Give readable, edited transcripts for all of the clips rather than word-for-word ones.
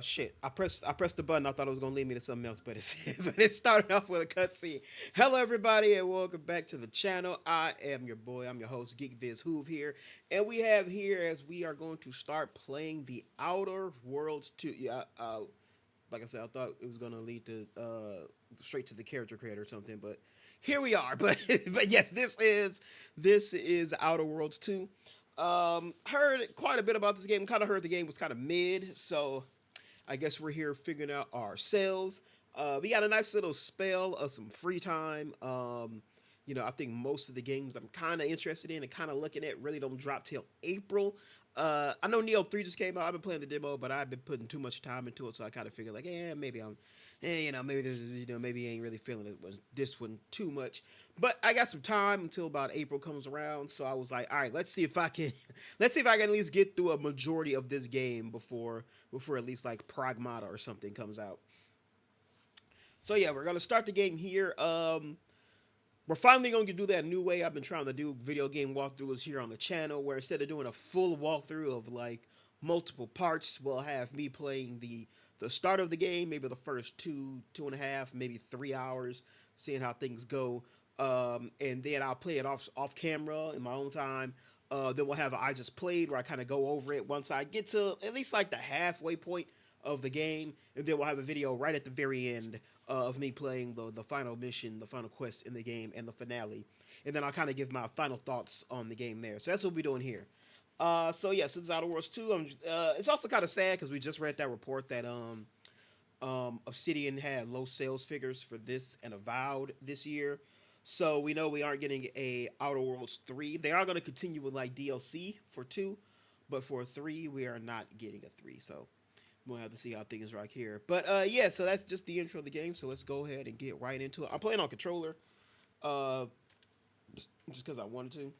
Shit. I pressed the button. I thought it was gonna lead me to something else, but it's but it started off with a cutscene. Hello, everybody, and welcome back to the channel. I am your boy. I'm your host, Geek Viz Hoove here, and we have here as we are going to start playing the Outer Worlds 2. Yeah. Like I said, I thought it was gonna lead to straight to the character creator or something, but here we are. But but yes, this is Outer Worlds 2. Heard quite a bit about this game. Kind of heard the game was kind of mid, so I guess we're here figuring out ourselves. We got a nice little spell of some free time. I think most of the games I'm kind of interested in and kind of looking at really don't drop till April. I know Neo 3 just came out. I've been playing the demo, but I've been putting too much time into it, so I kind of figured like, maybe maybe there's, maybe I ain't really feeling it was this one too much. But I got some time until about April comes around, so I was like, all right, let's see if I can, let's see if I can at least get through a majority of this game before at least like Pragmata or something comes out. So yeah, we're gonna start the game here. We're finally going to do that new way I've been trying to do video game walkthroughs here on the channel, where instead of doing a full walkthrough of like multiple parts, we'll have me playing the start of the game, maybe the first two and a half, maybe 3 hours, seeing how things go, and then I'll play it off camera in my own time. Then we'll have an I just played where I kind of go over it once I get to at least like the halfway point of the game, and then we'll have a video right at the very end of me playing the final mission, the final quest in the game, and the finale. And then I'll kind of give my final thoughts on the game there. So that's what we're doing here. So yeah, since Outer Worlds 2, it's also kind of sad because we just read that report that Obsidian had low sales figures for this and Avowed this year. So we know we aren't getting a Outer Worlds 3. They are going to continue with like DLC for 2, but for 3, we are not getting a 3. So we'll have to see how things rock here. But yeah, so that's just the intro of the game. So let's go ahead and get right into it. I'm playing on controller, just because I wanted to.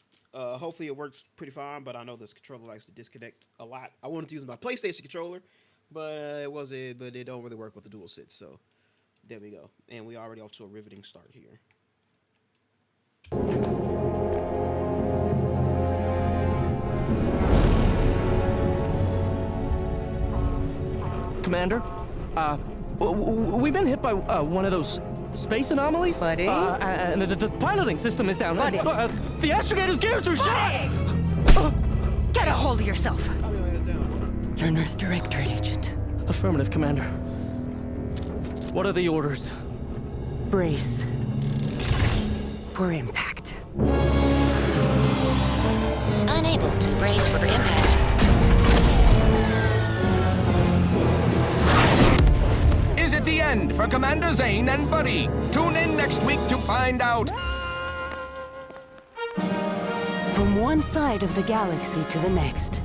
Hopefully it works pretty fine, but I know this controller likes to disconnect a lot. I wanted to use my PlayStation controller, but it don't really work with the DualSense. So there we go, and we already off to a riveting start here. Commander, we've been hit by one of those space anomalies. Buddy? And the piloting system is down. Buddy? The astrogator's gears are shot! Get a hold of yourself! You're an Earth Directorate agent. Affirmative, Commander. What are the orders? Brace for impact. Unable to brace for impact. Is it the end for Commander Zane and Buddy? Tune in next week to find out. From one side of the galaxy to the next,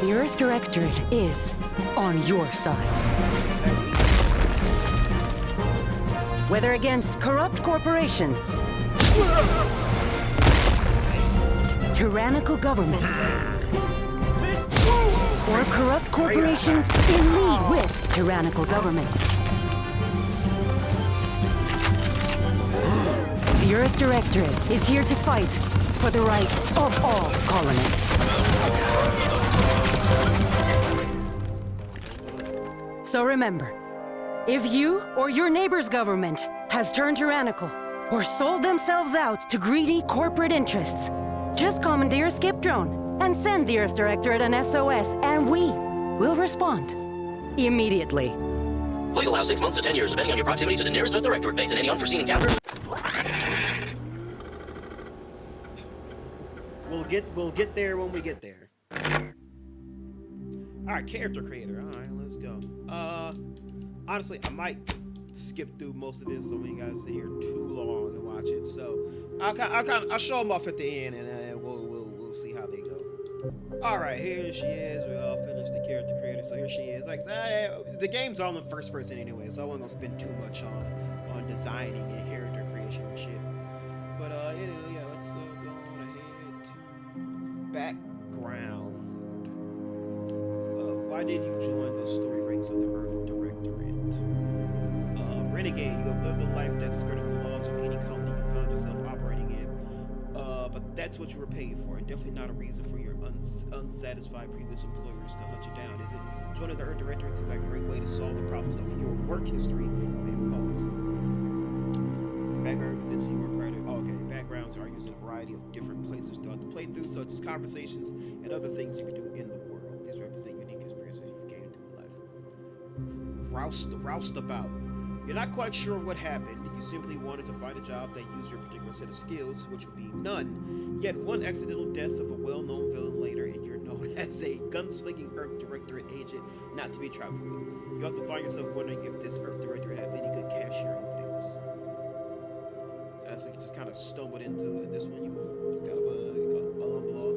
the Earth Directorate is on your side. Whether against corrupt corporations, tyrannical governments, or corrupt corporations in league with tyrannical governments, the Earth Directorate is here to fight for the rights of all colonists. So remember, if you or your neighbor's government has turned tyrannical or sold themselves out to greedy corporate interests, just commandeer a skip drone and send the Earth Directorate an SOS, and we will respond immediately. Please allow 6 months to 10 years, depending on your proximity to the nearest Earth Directorate base and any unforeseen encounters. We'll get there when we get there. All right, character creator. All right, let's go. Honestly, I might skip through most of this so we guys sit here too long and watch it. So I'll show them off at the end, and we'll see how they go. All right, here she is. We all finished the character creator, so here she is. Like the game's all in first person anyway, so I wasn't gonna spend too much on designing and character creation and shit. But yeah, let's go on ahead to background. Why did you join the story ranks of the Earth Directorate? Renegade, you have lived a life that's skirted the laws of any company you found yourself operating in. But that that's what you were paid for, and definitely not a reason for your unsatisfied previous employers to hunt you down, is it? Joining the Earth Directorate seems like a great way to solve the problems of your work history may have caused. Background represents you were prior to. Oh, okay. Backgrounds are used in a variety of different places throughout the playthrough, such as conversations and other things you can do in the world. These represent unique experiences you've gained through life. Roused about. You're not quite sure what happened. You simply wanted to find a job that used your particular set of skills, which would be none. Yet one accidental death of a well-known villain later, and you're known as a gunslinging Earth Directorate agent, not to be trifled with. You have to find yourself wondering if this Earth Directorate have any good cashier openings. So that's like you just kind of stumbled into it. This one you won't. It's kind of along the law.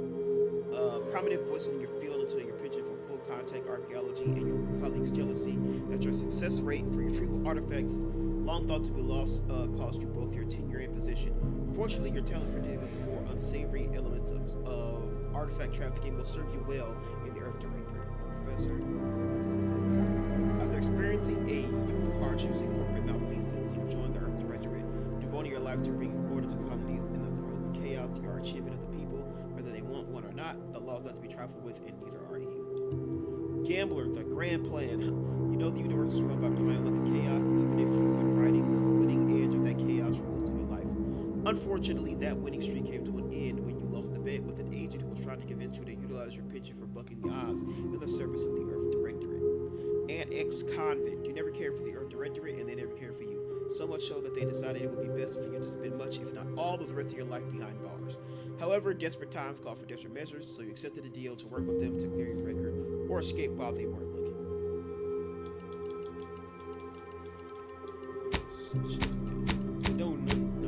Prominent voice in your field until your penchant for full contact archaeology and your colleagues' jealousy that your success rate for retrieval artifacts, long thought to be lost, cost you both your tenure and position. Fortunately, your talent for dealing with more unsavory elements of artifact trafficking will serve you well in the Earth Directorate, Professor. After experiencing a youth of hardships and corporate malfeasance, you joined the Earth Directorate, devoting your life to bringing order to colonies in the throes of chaos. You are a champion of the people, whether they want one or not. The law is not to be trifled with, and neither are you. Gambler, the grand plan. You know the universe is run by blind luck and chaos, even if you've been riding the winning edge of that chaos for most of your life. Unfortunately, that winning streak came to an end when you lost a bet with an agent who was trying to convince you to utilize your penchant for bucking the odds in the service of the Earth Directorate. An ex-convict. You never cared for the Earth Directorate, and they never cared for you. So much so that they decided it would be best for you to spend much, if not all, of the rest of your life behind bars. However, desperate times call for desperate measures, so you accepted a deal to work with them to clear your record or escape while they weren't looking. No changes.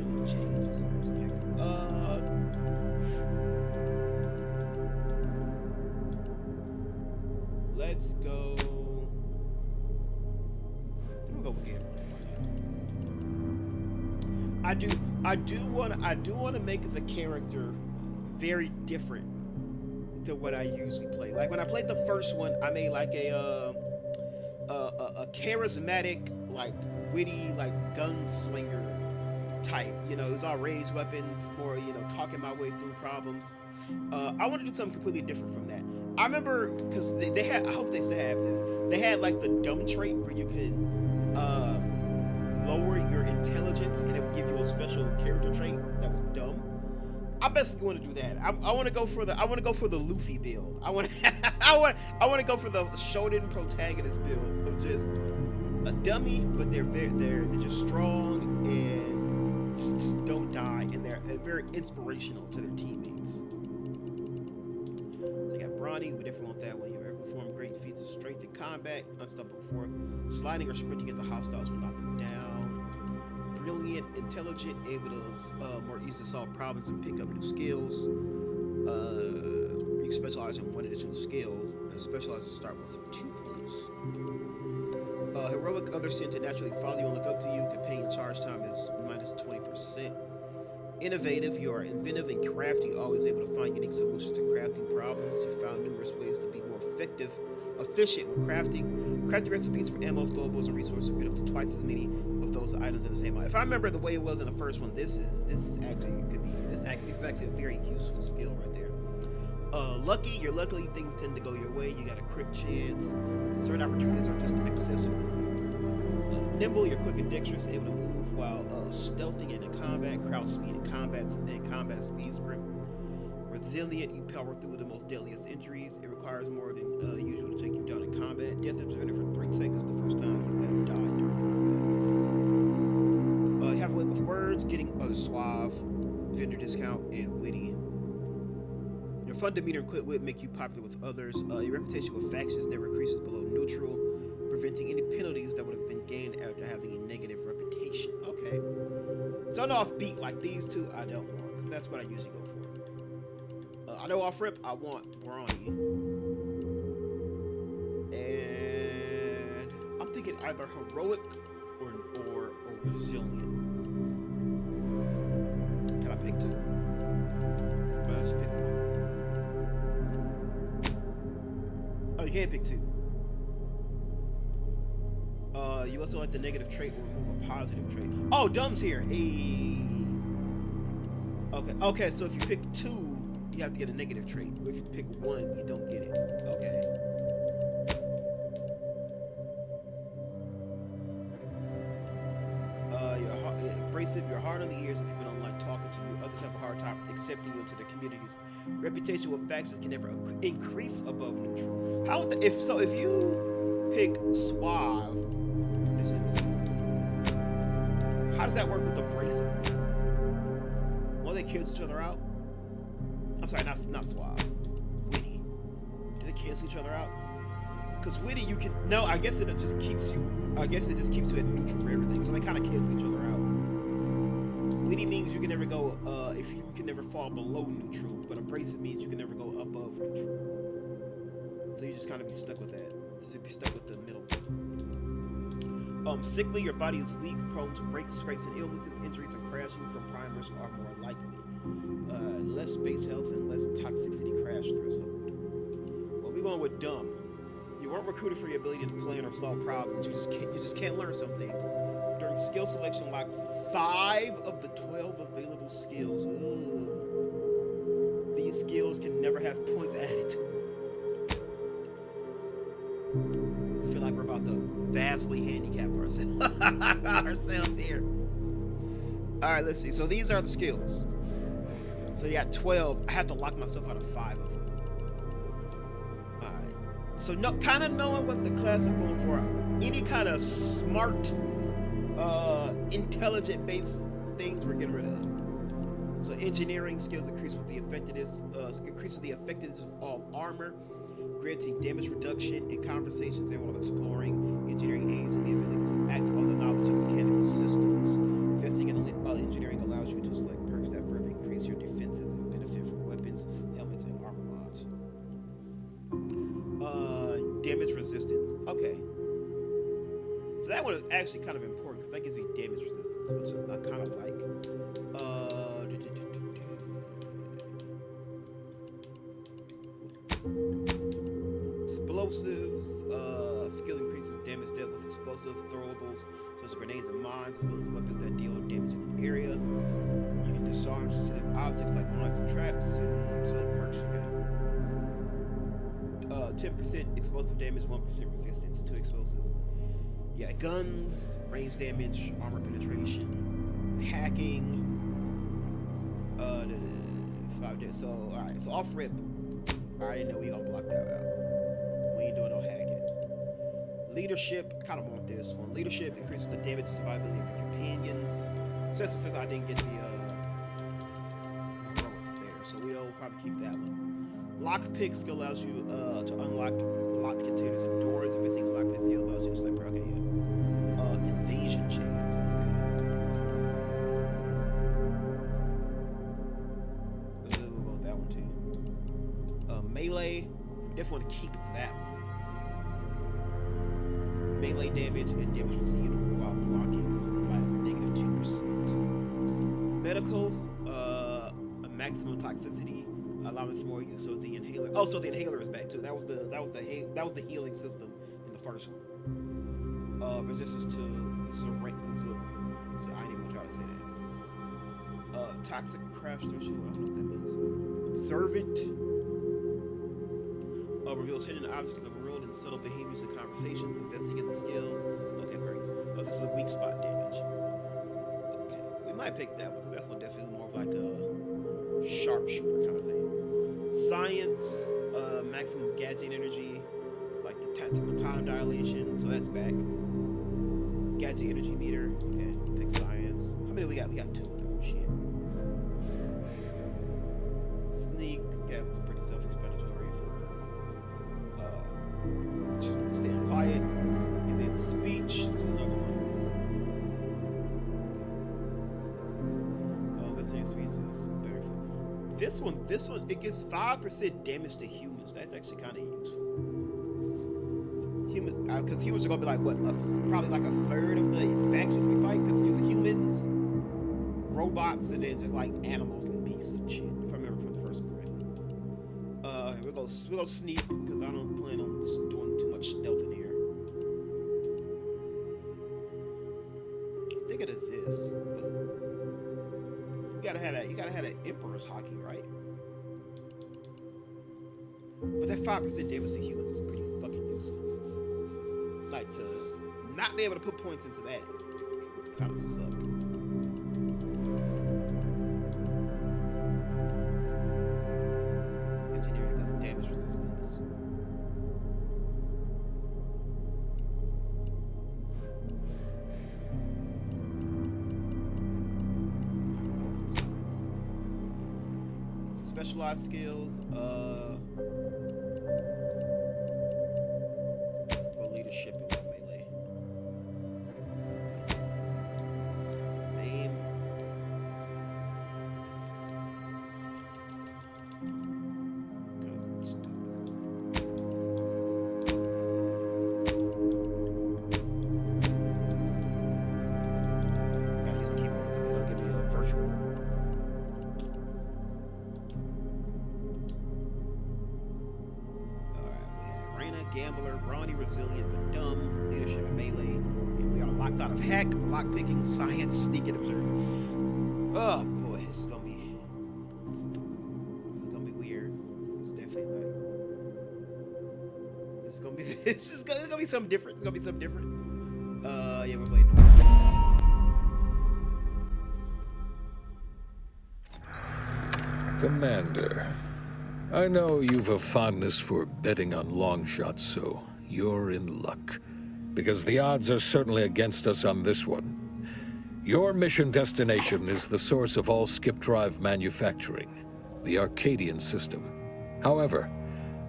Let's go. We'll go with Gambler. I do want to make the character very different to what I usually play. Like when I played the first one, I made like a charismatic, like witty, like gunslinger type. You know, it was all raised weapons, more, you know, talking my way through problems. I want to do something completely different from that. I remember because they had, I hope they still have this. They had like the dumb trait where you could lower your intelligence and it would give you a special character trait that was dumb. I basically want to do that. I want to go for the Luffy build. I want to go for the Shonen protagonist build of just a dummy, but they're just strong and just don't die, and they're very inspirational to their teammates. So you got Brawny. We definitely want that one. You ever perform great feats of strength in combat, unstoppable before sliding or sprinting at the hostiles will knock them down. Brilliant, intelligent, able to more easily solve problems and pick up new skills. You can specialize in one additional skill, and specialize to start with 2 clues. Heroic, others tend to naturally follow you and look up to you. Companion charge time is minus 20%. Innovative, you are inventive and crafty, always able to find unique solutions to crafting problems. You found numerous ways to be more efficient when crafting. Crafting recipes for ammo, throwables, and resources to create up to twice as many of those items in the same item. If I remember the way it was in the first one, this is actually a very useful skill right there. Lucky, you're lucky, things tend to go your way. You got a crit chance. Certain opportunities are just accessible. Nimble, you're quick and dexterous, able to move while stealthing and in combat. Crowd speed and combat speed sprint. Resilient, you power through the most deadliest injuries. It requires more than usual to take you down in combat. Death is prevented for 3 seconds the first time you have died during combat. You have a way with words, getting suave, vendor discount, and witty. Your fun demeanor and quick wit make you popular with others. Your reputation with factions never increases below neutral, preventing any penalties that would have been gained after having a negative reputation. Okay. So I know offbeat like these two, I don't want, because that's what I usually go for. I know off rip, I want Brawny. And I'm thinking either heroic or resilient. Can I pick 2? I'll just pick 1. Oh, you can't pick 2. You also like the negative trait or remove a positive trait. Oh, Dumb's here. Hey. Okay, so if you pick 2, you have to get a negative trait. If you pick 1, you don't get it. Okay. Abrasive, you're hard on the ears and people don't like talking to you. Others have a hard time accepting you into their communities. Reputation with factions can never increase above neutral. How would if you pick suave, how does that work with abrasive? Well, they cancel each other out. I'm sorry, not suave. Witty. Do they cancel each other out? Because witty, you can I guess it just keeps you. I guess it just keeps you at neutral for everything. So they kind of cancel each other out. Witty means you can never go. If you can never fall below neutral, but abrasive means you can never go above neutral. So you just kind of be stuck with that. So you be stuck with the middle. Sickly, your body is weak, prone to breaks, scrapes, and illnesses. Injuries and crashing from primers are more likely. Less base health and less toxicity crash threshold. Well, we're going with dumb. You weren't recruited for your ability to plan or solve problems. You just can't learn some things. During skill selection, like 5 of the 12 available skills. Ugh. These skills can never have points added to them. I feel like we're about to vastly handicap ourselves here. Alright, let's see. So these are the skills. So you got 12. I have to lock myself out of 5 of them. Alright. So kind of knowing what the class I'm going for. Any kind of smart, intelligent-based things we're getting rid of. So engineering skills increases the effectiveness of all armor, granting damage reduction in conversations and while exploring. Engineering aids in the ability to act on the knowledge of mechanical systems. Investing in engineering allows you to select perks that further increase your defenses and benefit from weapons, helmets, and armor mods. Damage resistance. Okay. So that one is actually kind of important because that gives me damage resistance, which I kind of like. Explosives. Skill increases damage dealt with explosive throwables, such as grenades and mines, as well as weapons that deal damage in an area. You can disarm sensitive objects like mines and traps. So that works. Okay. 10% explosive damage, 1% resistance to explosive. Yeah, guns, range damage, armor penetration, hacking. 5 days. So alright, so off rip. I already know we gonna block that out. We ain't doing no hacking. Leadership, I kind of want this one. Leadership increases the damage and survivability of your companions. Since I didn't get the heroic there, so we'll probably keep that one. Lockpick skill allows you to unlock locked containers and doors. If it's locked, it allows you to select. Okay, yeah. Invasion chains. Okay. We'll go with that one too. Melee, definitely want to keep that one. Melee damage and damage received while blocking is by -2%. Medical, a maximum toxicity, allowing for more use of the inhaler. Oh, so the inhaler is back too. That was the healing system in the first one. Resistance to I didn't even try to say that. Toxic crash threshold. I don't know what that means. Observant. Reveals hidden objects in the world and subtle behaviors and conversations. Investing in the skill. Okay, great. This is a weak spot damage. Okay, we might pick that one because that one definitely more of like a sharpshooter kind of thing. Science, maximum gadget energy, like the tactical time dilation. So that's back. Gadget energy meter. Okay, pick science. How many we got? We got 2 of them. Shit. Sneak. Yeah, it's pretty self-explanatory for staying quiet. And then speech is another one. Oh, this next speech is better for this one. It gives 5% damage to humans. That's actually kind of useful. Humans, because humans are gonna be like what? Probably like a third of the factions we fight. Because there's humans, robots, and then just like animals and beasts and shit. If I remember from the first one correctly. We'll go sneak because I don't plan on doing too much stealth in here. I'm thinking of this, but we got gotta have that. You gotta have that Emperor's hockey, right? But that 5% damage to humans is pretty fucking useless. Like to not be able to put points into that kind of suck. Engineering does damage resistance. Specialized skills, go leadership and melee. Name. Gotta use the keyboard because it'll give me a virtual. Gambler, brawny, resilient, but dumb, leadership and melee, and we are locked out of hack, lockpicking, science, sneak and observe. Oh boy, this is gonna be weird. This is definitely like this is gonna be something different. It's gonna be something different. Yeah, we're playing normal. Commander, I know you've a fondness for betting on long shots, so you're in luck. Because the odds are certainly against us on this one. Your mission destination is the source of all skip drive manufacturing, the Arcadian system. However,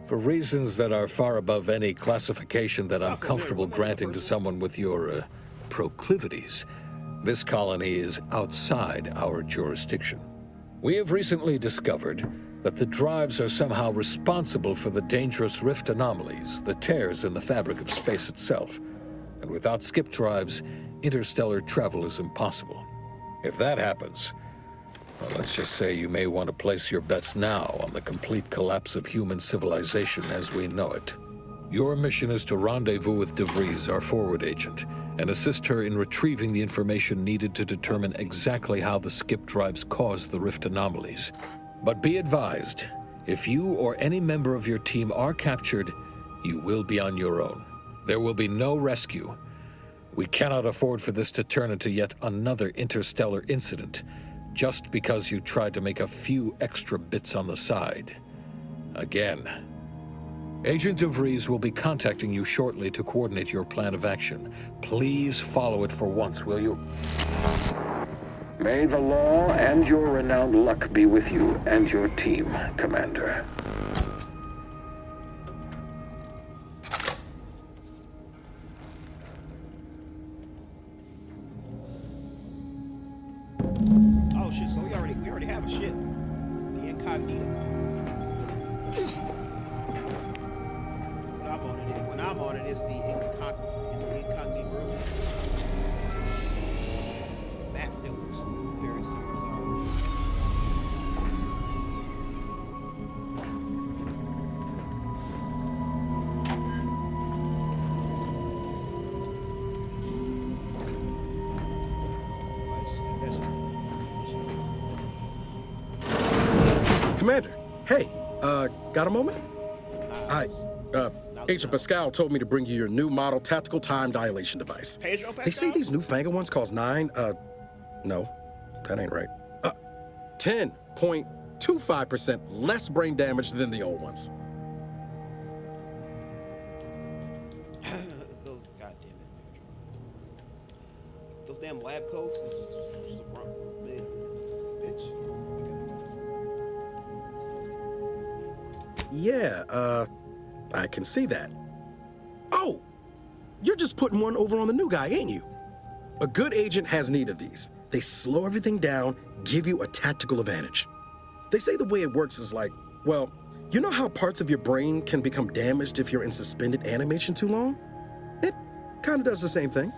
for reasons that are far above any classification that I'm comfortable granting to someone with your proclivities, this colony is outside our jurisdiction. We have recently discovered that the drives are somehow responsible for the dangerous rift anomalies, the tears in the fabric of space itself. And without skip drives, interstellar travel is impossible. If that happens, well, let's just say you may want to place your bets now on the complete collapse of human civilization as we know it. Your mission is to rendezvous with DeVries, our forward agent, and assist her in retrieving the information needed to determine exactly how the skip drives caused the rift anomalies. But be advised, if you or any member of your team are captured, you will be on your own. There will be no rescue. We cannot afford for this to turn into yet another interstellar incident, just because you tried to make a few extra bits on the side. Again. Agent DeVries will be contacting you shortly to coordinate your plan of action. Please follow it for once, will you? May the law and your renowned luck be with you and your team, Commander. Oh shit, so we already have a ship. The Incognito. When I'm on it, it's the Incognito. Map still looks very similar to ours. Commander, hey, got a moment? Agent Pascal told me to bring you your new model tactical time dilation device. Pedro Pascal? They say these newfangled ones cost no, that ain't right. 10.25% less brain damage than the old ones. Those goddamn it. Those damn lab coats was the wrong bitch. Yeah, I can see that. Oh, you're just putting one over on the new guy, ain't you? A good agent has need of these. They slow everything down, give you a tactical advantage. They say the way it works is like, well, you know how parts of your brain can become damaged if you're in suspended animation too long? It kind of does the same thing.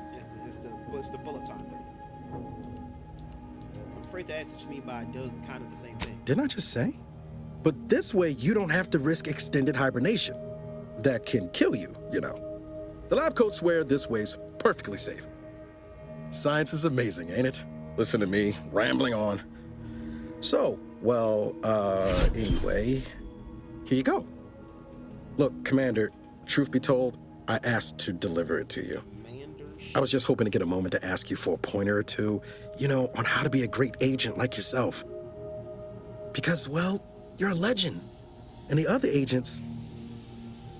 It's the bullet time thing. I'm afraid to ask what you mean by it does kind of the same thing. Didn't I just say? But this way, you don't have to risk extended hibernation. That can kill you, you know. The lab coats swear this way's perfectly safe. Science is amazing, ain't it? Listen to me, rambling on. So, well, anyway, here you go. Look, Commander, truth be told, I asked to deliver it to you. I was just hoping to get a moment to ask you for a pointer or two, you know, on how to be a great agent like yourself. Because, well, you're a legend. And the other agents,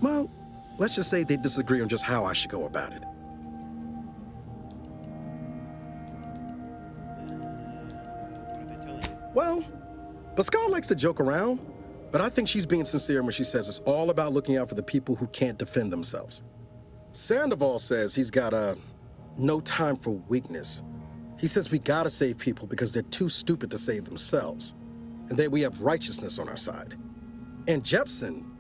well, let's just say they disagree on just how I should go about it. Well, Pascal likes to joke around, but I think she's being sincere when she says it's all about looking out for the people who can't defend themselves. Sandoval says he's got no time for weakness. He says we gotta save people because they're too stupid to save themselves, and that we have righteousness on our side. And Jepson,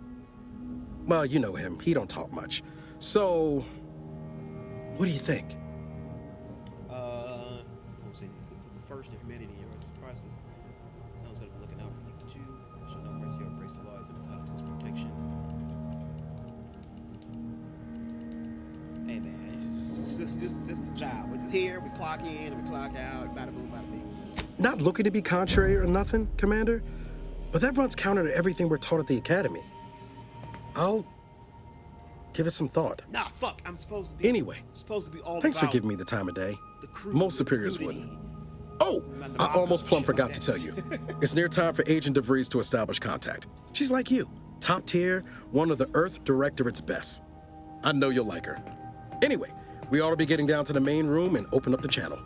well, you know him, he don't talk much. So, what do you think? We'll say people first in humanity and yours is priceless. I was gonna be looking out for you too. Show no mercy or embrace the law is entitled to his protection. Hey man, it's just a job. We're just here, we clock in, and we clock out, bada boom, bada bing. Not looking to be contrary or nothing, Commander, but that runs counter to everything we're taught at the Academy. I'll give it some thought. Nah, fuck, I'm supposed to be. Anyway, all thanks for about giving me the time of day. the crew, Most the superiors community. wouldn't. Oh, I almost plumb forgot to tell you. It's near time for Agent DeVries to establish contact. She's like you, top tier, one of the Earth Directorate's best. I know you'll like her. Anyway, we ought to be getting down to the main room and open up the channel.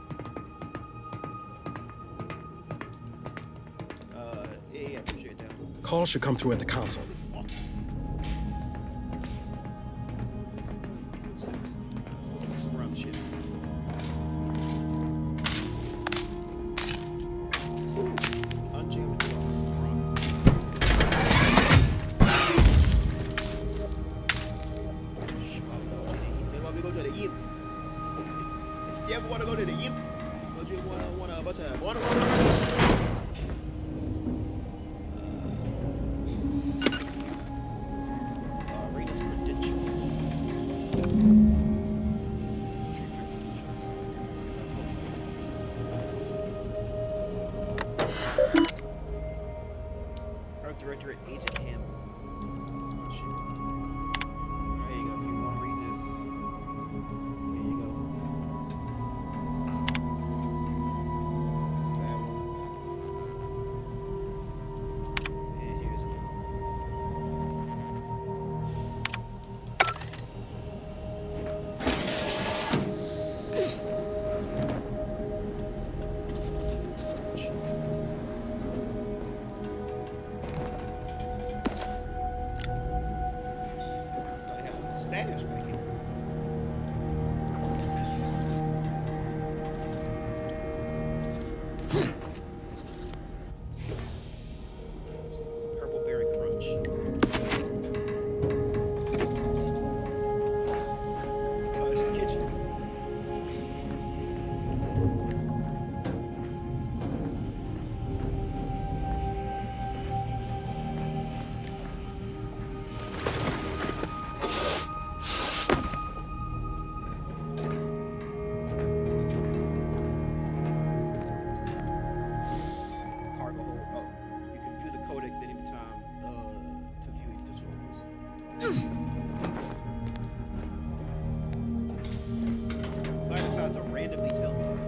Yeah, appreciate that. Call should come through at the console. Let's walk. Footsteps. Let's around the shit. Ooh, unjam the door. Maybe we go to the imp. You ever want to go to the imp? Don't you want to read his credentials. Retrieve your credentials. Guess that's supposed to be. Earth Directorate Agent Handbook. Shit. There you go. If you want to read this, there you go. There's that one. And here's another one. They have a status back here. Purple berry crunch. Oh, it's the kitchen. Cargo hold. Oh, you can view the codex at any time to view any tutorials. Glad I decided to randomly tell me that.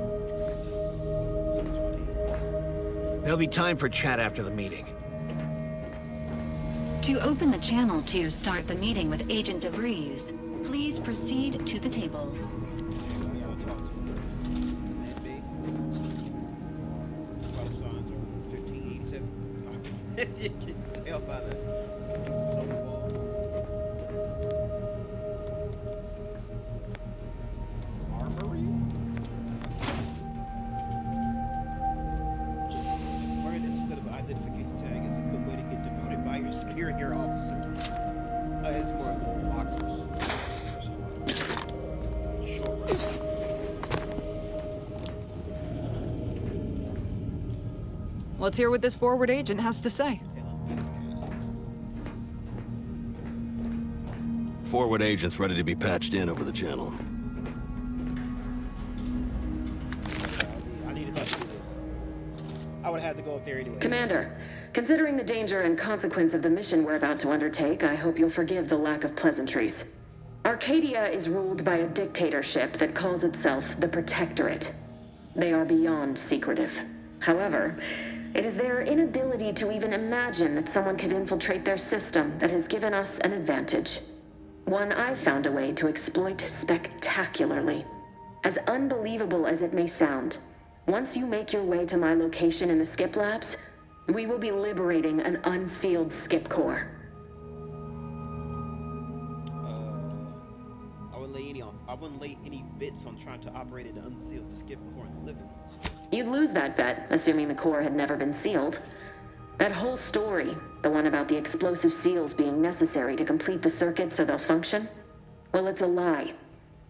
There'll be time for chat after the meeting. To open the channel to start the meeting with Agent DeVries, please proceed to the table. Anybody I talk to first? That big. Vital signs are 1587. You can tell by the pieces on the wall. This is the armory. Wearing this instead of an identification tag is a good way to get demoted by your superior officer. It's more of the lockers. Short rest. Let's hear what this forward agent has to say. Forward agent's ready to be patched in over the channel. I needed to do this. I would have had to go up there anyway. Commander, considering the danger and consequence of the mission we're about to undertake, I hope you'll forgive the lack of pleasantries. Arcadia is ruled by a dictatorship that calls itself the Protectorate. They are beyond secretive. However, it is their inability to even imagine that someone could infiltrate their system that has given us an advantage. One I've found a way to exploit spectacularly. As unbelievable as it may sound, once you make your way to my location in the Skip Labs, we will be liberating an unsealed Skip core. I wouldn't lay any bits on trying to operate an unsealed Skip core in the living. You'd lose that bet, assuming the core had never been sealed. That whole story, the one about the explosive seals being necessary to complete the circuit so they'll function, well, it's a lie.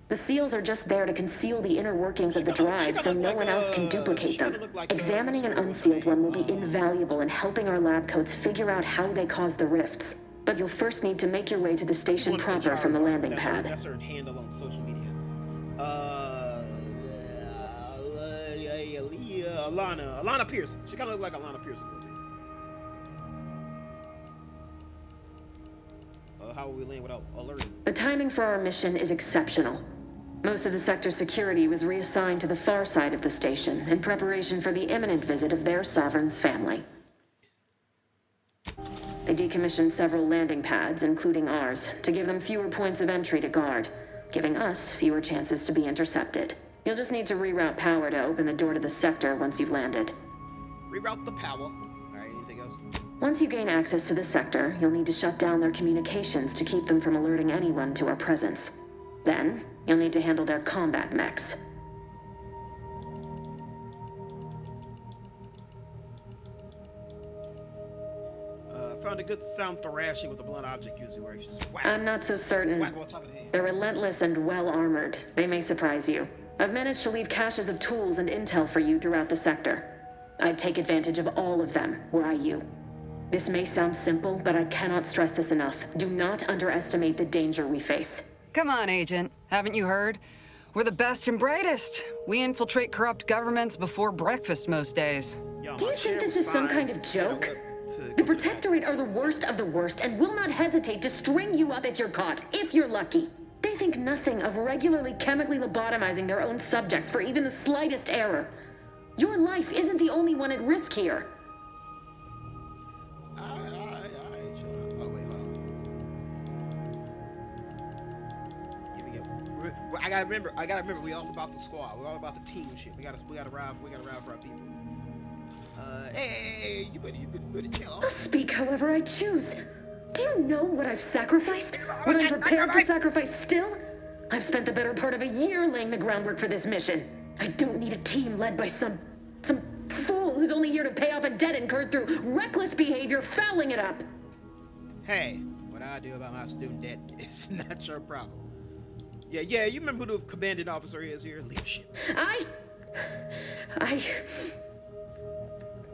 The seals are just there to conceal the inner workings of the drive so no one else can duplicate them. Examining an unsealed one will be invaluable in helping our lab coats figure out how they cause the rifts. But you'll first need to make your way to the station proper from the landing pad. That's her handle on social media. Alana Pierce. She kind of looked like Alana Pierce a little bit. How will we land without alerting? The timing for our mission is exceptional. Most of the sector's security was reassigned to the far side of the station in preparation for the imminent visit of their sovereign's family. They decommissioned several landing pads, including ours, to give them fewer points of entry to guard, giving us fewer chances to be intercepted. You'll just need to reroute power to open the door to the sector once you've landed. Reroute the power. Alright, anything else? Once you gain access to the sector, you'll need to shut down their communications to keep them from alerting anyone to our presence. Then, you'll need to handle their combat mechs. Found a good sound thrashing with a blunt object usually where it's just whack. I'm not so certain. Whack on top of the head. They're relentless and well-armored. They may surprise you. I've managed to leave caches of tools and intel for you throughout the sector. I'd take advantage of all of them, were I you. This may sound simple, but I cannot stress this enough. Do not underestimate the danger we face. Come on, Agent. Haven't you heard? We're the best and brightest. We infiltrate corrupt governments before breakfast most days. Do you think this is some kind of joke? The Protectorate are the worst of the worst and will not hesitate to string you up if you're caught, if you're lucky. They think nothing of regularly chemically lobotomizing their own subjects for even the slightest error. Your life isn't the only one at risk here. I gotta remember, we all about the squad. We're all about the team shit. We gotta ride for our people. Hey, you better chill. I'll speak however I choose. Do you know what I've sacrificed? What I'm prepared to sacrifice still? I've spent the better part of a year laying the groundwork for this mission. I don't need a team led by some fool who's only here to pay off a debt incurred through reckless behavior, fouling it up. Hey, what I do about my student debt is not your problem. Yeah, you remember who the commanding officer is here? Leadership.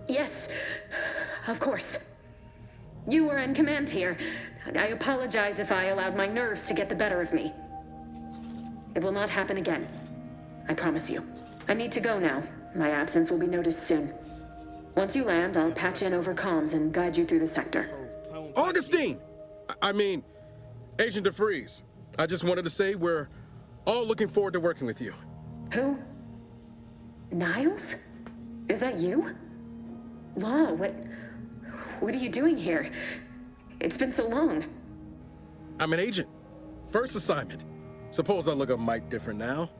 Yes, of course. You were in command here. I apologize if I allowed my nerves to get the better of me. It will not happen again. I promise you. I need to go now. My absence will be noticed soon. Once you land, I'll patch in over comms and guide you through the sector. Augustine! I mean, Agent DeVries. I just wanted to say we're all looking forward to working with you. Who? Niles? Is that you? Law, what are you doing here? It's been so long. I'm an agent. First assignment. Suppose I look a mite different now.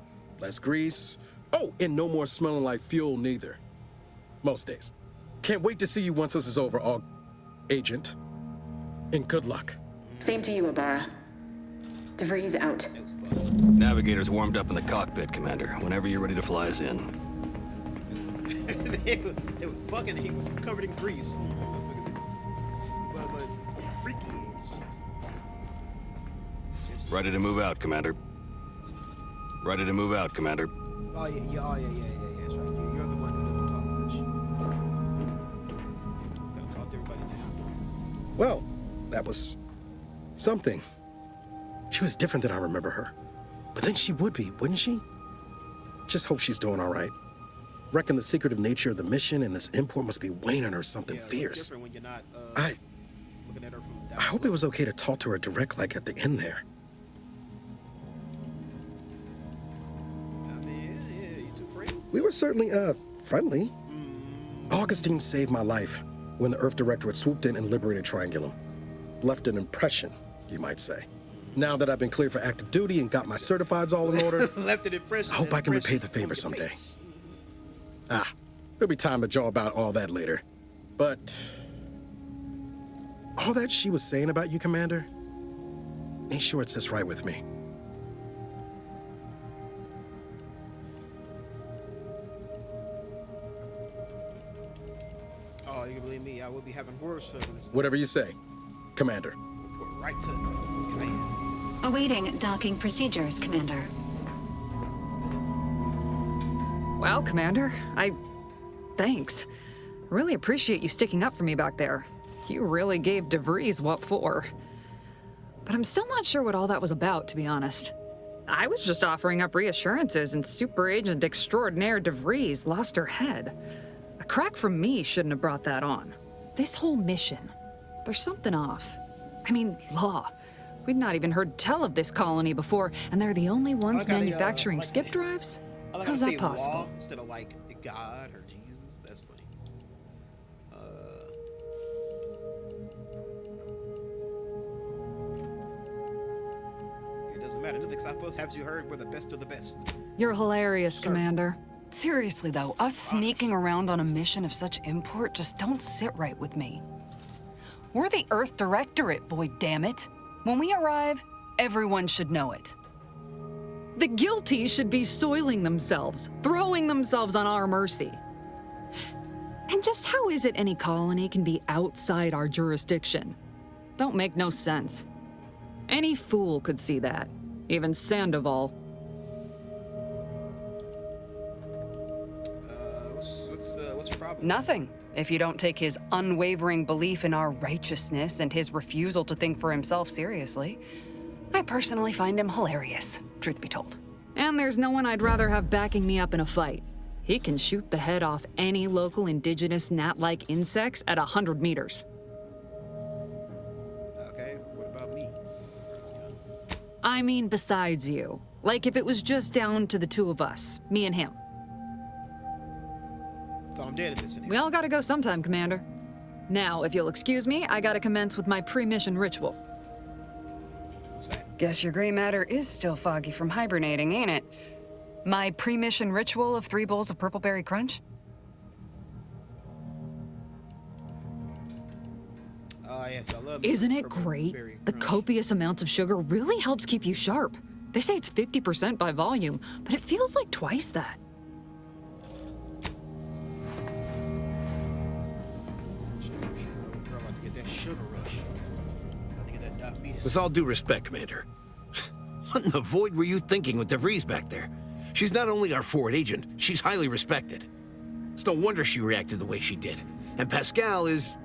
Less grease. Oh, and no more smelling like fuel neither. Most days. Can't wait to see you once this is over, Agent. And good luck. Same to you, Ibarra. DeVries out. Navigator's warmed up in the cockpit, Commander. Whenever you're ready to fly us in. It was fucking, he was covered in grease. But freaky. Ready to move out, Commander. Ready to move out, Commander. Oh, yeah, that's right. You're the one who doesn't talk much. Gotta talk to everybody now. Well, that was something. She was different than I remember her. But then she would be, wouldn't she? Just hope she's doing all right. Reckon the secretive nature of the mission and this import must be weighing on her something Yeah, fierce. different when you're not I looking at her from down I hope it close. was okay to talk to her direct like at the end there. I mean, yeah, you two friends. We were certainly, friendly. Augustine saved my life when the Earth Directorate swooped in and liberated Triangulum. Left an impression, you might say. Now that I've been cleared for active duty and got my certifieds all in order, Left an impression. I hope I can impression repay the favor on your someday. face. There'll be time to jaw about all that later. But all that she was saying about you, Commander, ain't sure it sits right with me. Oh, you can believe me, I will be having worse feelings. Whatever you say, Commander. Report right to command. Awaiting docking procedures, Commander. Well, Commander, thanks. Really appreciate you sticking up for me back there. You really gave DeVries what for. But I'm still not sure what all that was about, to be honest. I was just offering up reassurances, and Super Agent Extraordinaire DeVries lost her head. A crack from me shouldn't have brought that on. This whole mission, there's something off. I mean, law. We'd not even heard tell of this colony before, and they're the only ones manufacturing skip drives? I like How's how they that say possible? law instead of like God or Jesus. That's funny. It doesn't matter. Nothing stops us. Haven't you heard? We're the best of the best. You're hilarious, Sir. Commander. Seriously though, us sneaking around on a mission of such import just don't sit right with me. We're the Earth Directorate, Void, damn it. When we arrive, everyone should know it. The guilty should be soiling themselves, throwing themselves on our mercy. And just how is it any colony can be outside our jurisdiction? Don't make no sense. Any fool could see that, even Sandoval. What's your problem? Nothing. If you don't take his unwavering belief in our righteousness and his refusal to think for himself seriously, I personally find him hilarious, truth be told. And there's no one I'd rather have backing me up in a fight. He can shoot the head off any local indigenous gnat-like insects at 100 meters. Okay, what about me? I mean, besides you. Like if it was just down to the two of us, me and him. So I'm dead at this. We all gotta go sometime, Commander. Now, if you'll excuse me, I gotta commence with my pre-mission ritual. Guess your gray matter is still foggy from hibernating, ain't it? My pre-mission ritual of 3 bowls of purple berry crunch? Yes, I love Isn't it purple great? berry The crunch. copious amounts of sugar really helps keep you sharp. They say it's 50% by volume, but it feels like twice that. Girl, about to get that sugar rush. About to get that diabetes. With all due respect, Commander, what in the void were you thinking with DeVries back there? She's not only our forward agent, she's highly respected. It's no wonder she reacted the way she did. And Pascal is...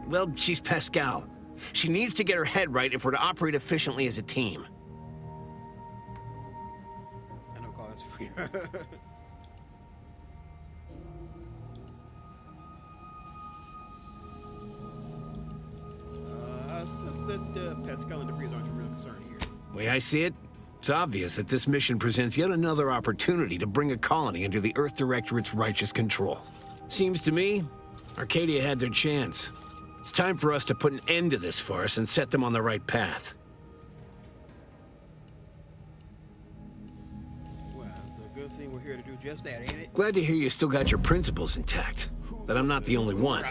well, she's Pascal. She needs to get her head right if we're to operate efficiently as a team. I don't call this free. Since that Pascal and DeVries aren't your real concern here. The way I see it, it's obvious that this mission presents yet another opportunity to bring a colony under the Earth Directorate's righteous control. Seems to me, Arcadia had their chance. It's time for us to put an end to this farce and set them on the right path. Well, it's a good thing we're here to do just that, ain't it? Glad to hear you still got your principles intact. That I'm not the only one.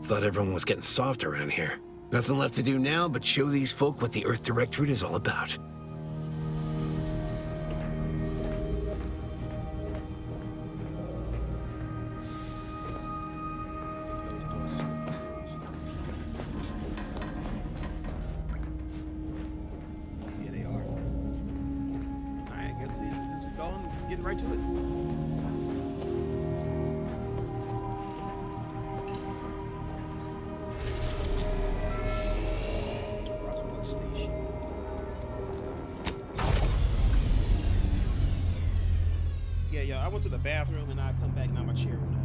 Thought everyone was getting soft around here. Nothing left to do now but show these folk what the Earth Directorate is all about. Yeah, they are. Alright, I guess it's just going, getting right to it. Roswell Station. Yeah, I went to the bathroom and I come back and now my chair went out.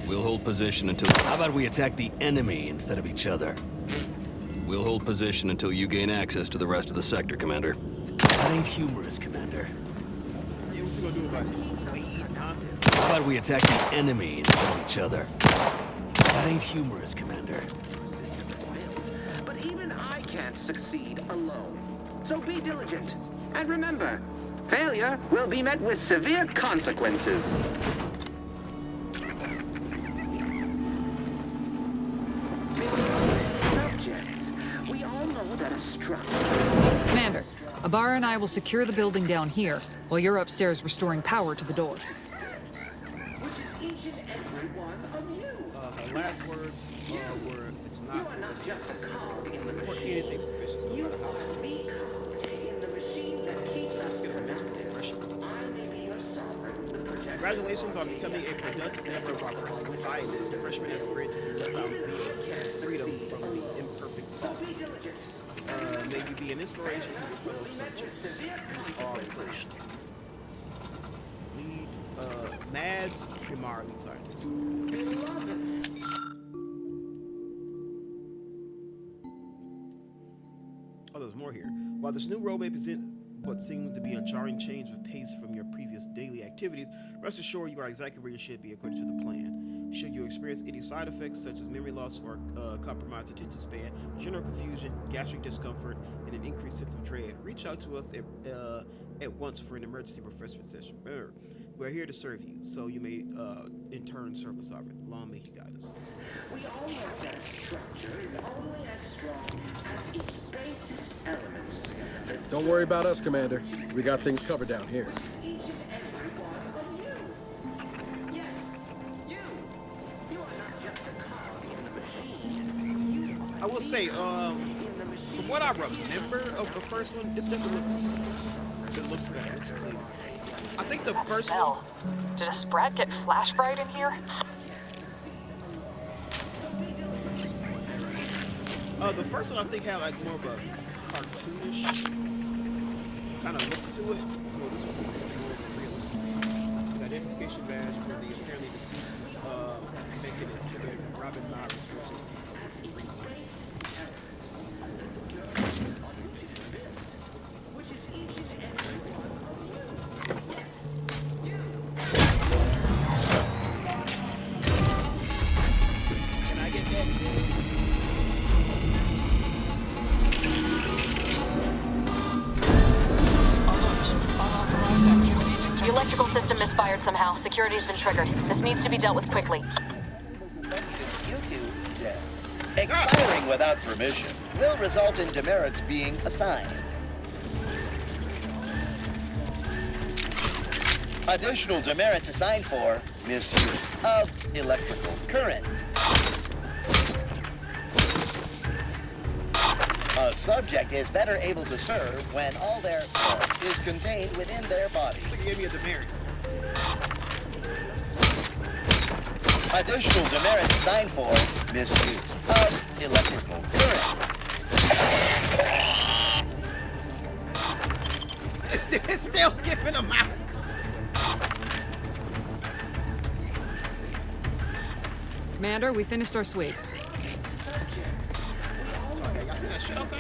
We'll hold position until... How about we attack the enemy instead of each other? We'll hold position until you gain access to the rest of the sector, Commander. That ain't humorous, Commander. Yeah, what you gonna do about it? How about we attack the enemy instead of each other? That ain't humorous, Commander. But even I can't succeed alone. So be diligent. And remember, failure will be met with severe consequences. We all know that a structure... Commander, Abara and I will secure the building down here, while you're upstairs restoring power to the door. Which is each and every one of you. Her last words were, it's not... You are not just a cog in the or machine. anything suspicious You about the house. are the cog in the machine that keeps us connected. I may be your sovereign, the protector. Congratulations on becoming a productive member of our perfect society. The freshman has granted you found freedom from the imperfect thoughts. May you be an inspiration to your fellow subjects. All first. Lead, Mads Primar, lead scientist. Oh, there's more here. While this new role may present what seems to be a jarring change of pace from your previous daily activities, rest assured you are exactly where you should be according to the plan. Should you experience any side effects such as memory loss or compromised attention span, general confusion, gastric discomfort, and an increased sense of dread, reach out to us at once for an emergency refreshment session. Remember, we're here to serve you, so you may in turn serve the sovereign. Long may he guide us. We all know that a structure is only as strong as its basis elements. Don't worry about us, Commander. We got things covered down here. Each and every one of you. Yes, you. You are not just a cog in the machine. I will say, from what I remember of the first one, it definitely looks better. It looks clean. I think the first one. Did a Sprat get flash fried in here? The first one I think had like more of a cartoonish kind of look to it. So this one's more realistic. The identification badge for the apparently deceased mechanist, Robin Myers. The electrical system misfired somehow. Security has been triggered. This needs to be dealt with quickly. Expiring without permission will result in demerits being assigned. Additional demerits assigned for misuse of electrical current. A subject is better able to serve when all their force is contained within their body. Give me a demerit. Additional demerits assigned for misuse of electrical current. It's still giving them out. Commander, we finished our sweep.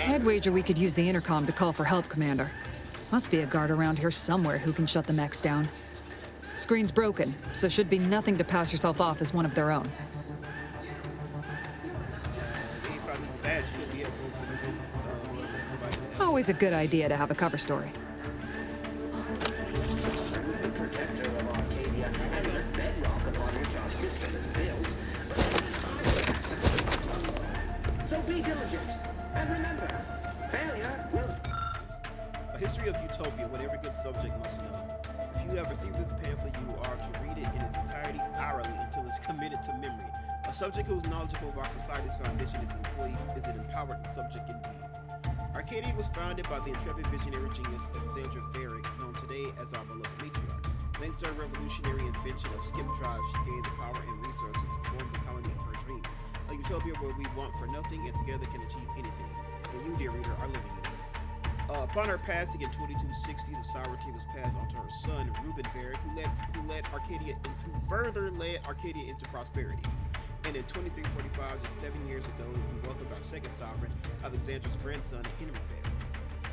I'd wager we could use the intercom to call for help, Commander. Must be a guard around here somewhere who can shut the mechs down. Screen's broken, so should be nothing to pass yourself off as one of their own. He found this badge. could be helpful to convince somebody to help. Always a good idea to have a cover story. Protector of Arcadia and the bedrock upon which our system is built. So be diligent, and remember, failure will... A history of utopia, what every good subject must know. If you have received this pamphlet, you are to read it in its entirety hourly until it's committed to memory. A subject who is knowledgeable of our society's foundation is an empowered subject indeed. Arcadia was founded by the intrepid visionary genius Alexandra Varick, known today as our beloved matriarch. Thanks to her revolutionary invention of skip drive, she gained the power and resources to form the colony of her dreams. A utopia where we want for nothing and together can achieve anything. And you, dear reader, are living in it. Upon her passing in 2260, the sovereignty was passed on to her son, Reuben Varick, who led Arcadia into prosperity. And in 2345, just 7 years ago, we welcomed our second sovereign, Alexandra's grandson, Henry Varick.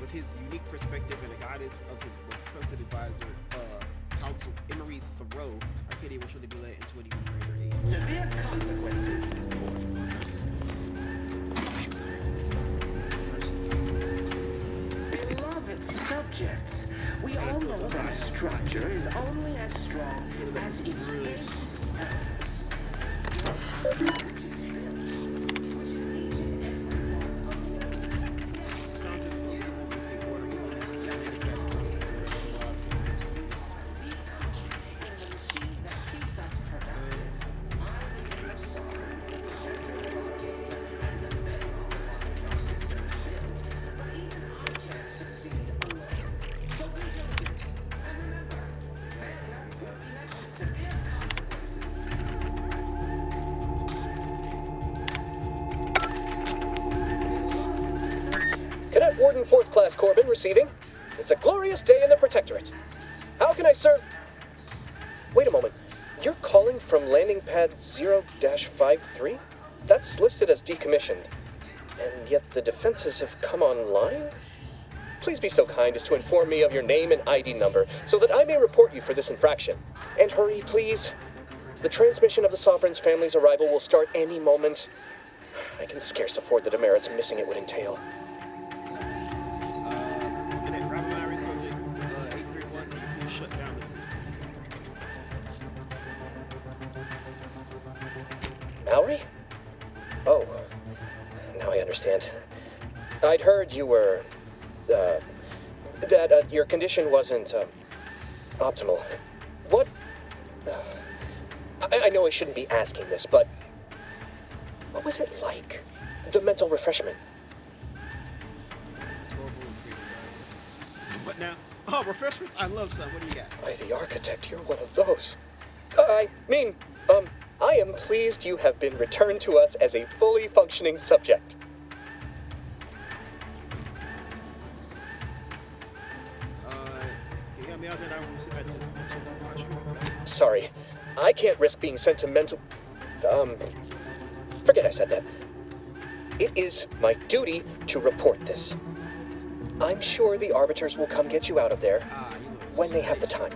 With his unique perspective and the guidance of his most trusted advisor, Counsel Emery Thoreau, Arcadia will surely be led into an even greater age. Severe consequences. Beloved subjects, we all know that our structure is only as strong as its base. Cadet Warden 4th Class Corbin receiving. It's a glorious day in the Protectorate. How can I serve? Wait a moment. You're calling from landing pad 0-53? That's listed as decommissioned. And yet the defenses have come online? Please be so kind as to inform me of your name and ID number so that I may report you for this infraction. And hurry, please. The transmission of the Sovereign's family's arrival will start any moment. I can scarce afford the demerits missing it would entail. This is Cadet Robert Myrie, subject 831. Can you please shut down the Mallory? Oh, now I understand. I'd heard you were, that your condition wasn't, optimal. What? I know I shouldn't be asking this, but what was it like? The mental refreshment? What now? Oh, refreshments? I love some. What do you got? By the architect, you're one of those. I am pleased you have been returned to us as a fully functioning subject. Can you help me out then? I want to sit back to refreshment. Sorry, I can't risk being sentimental. Forget I said that. It is my duty to report this. I'm sure the arbiters will come get you out of there when they have the time.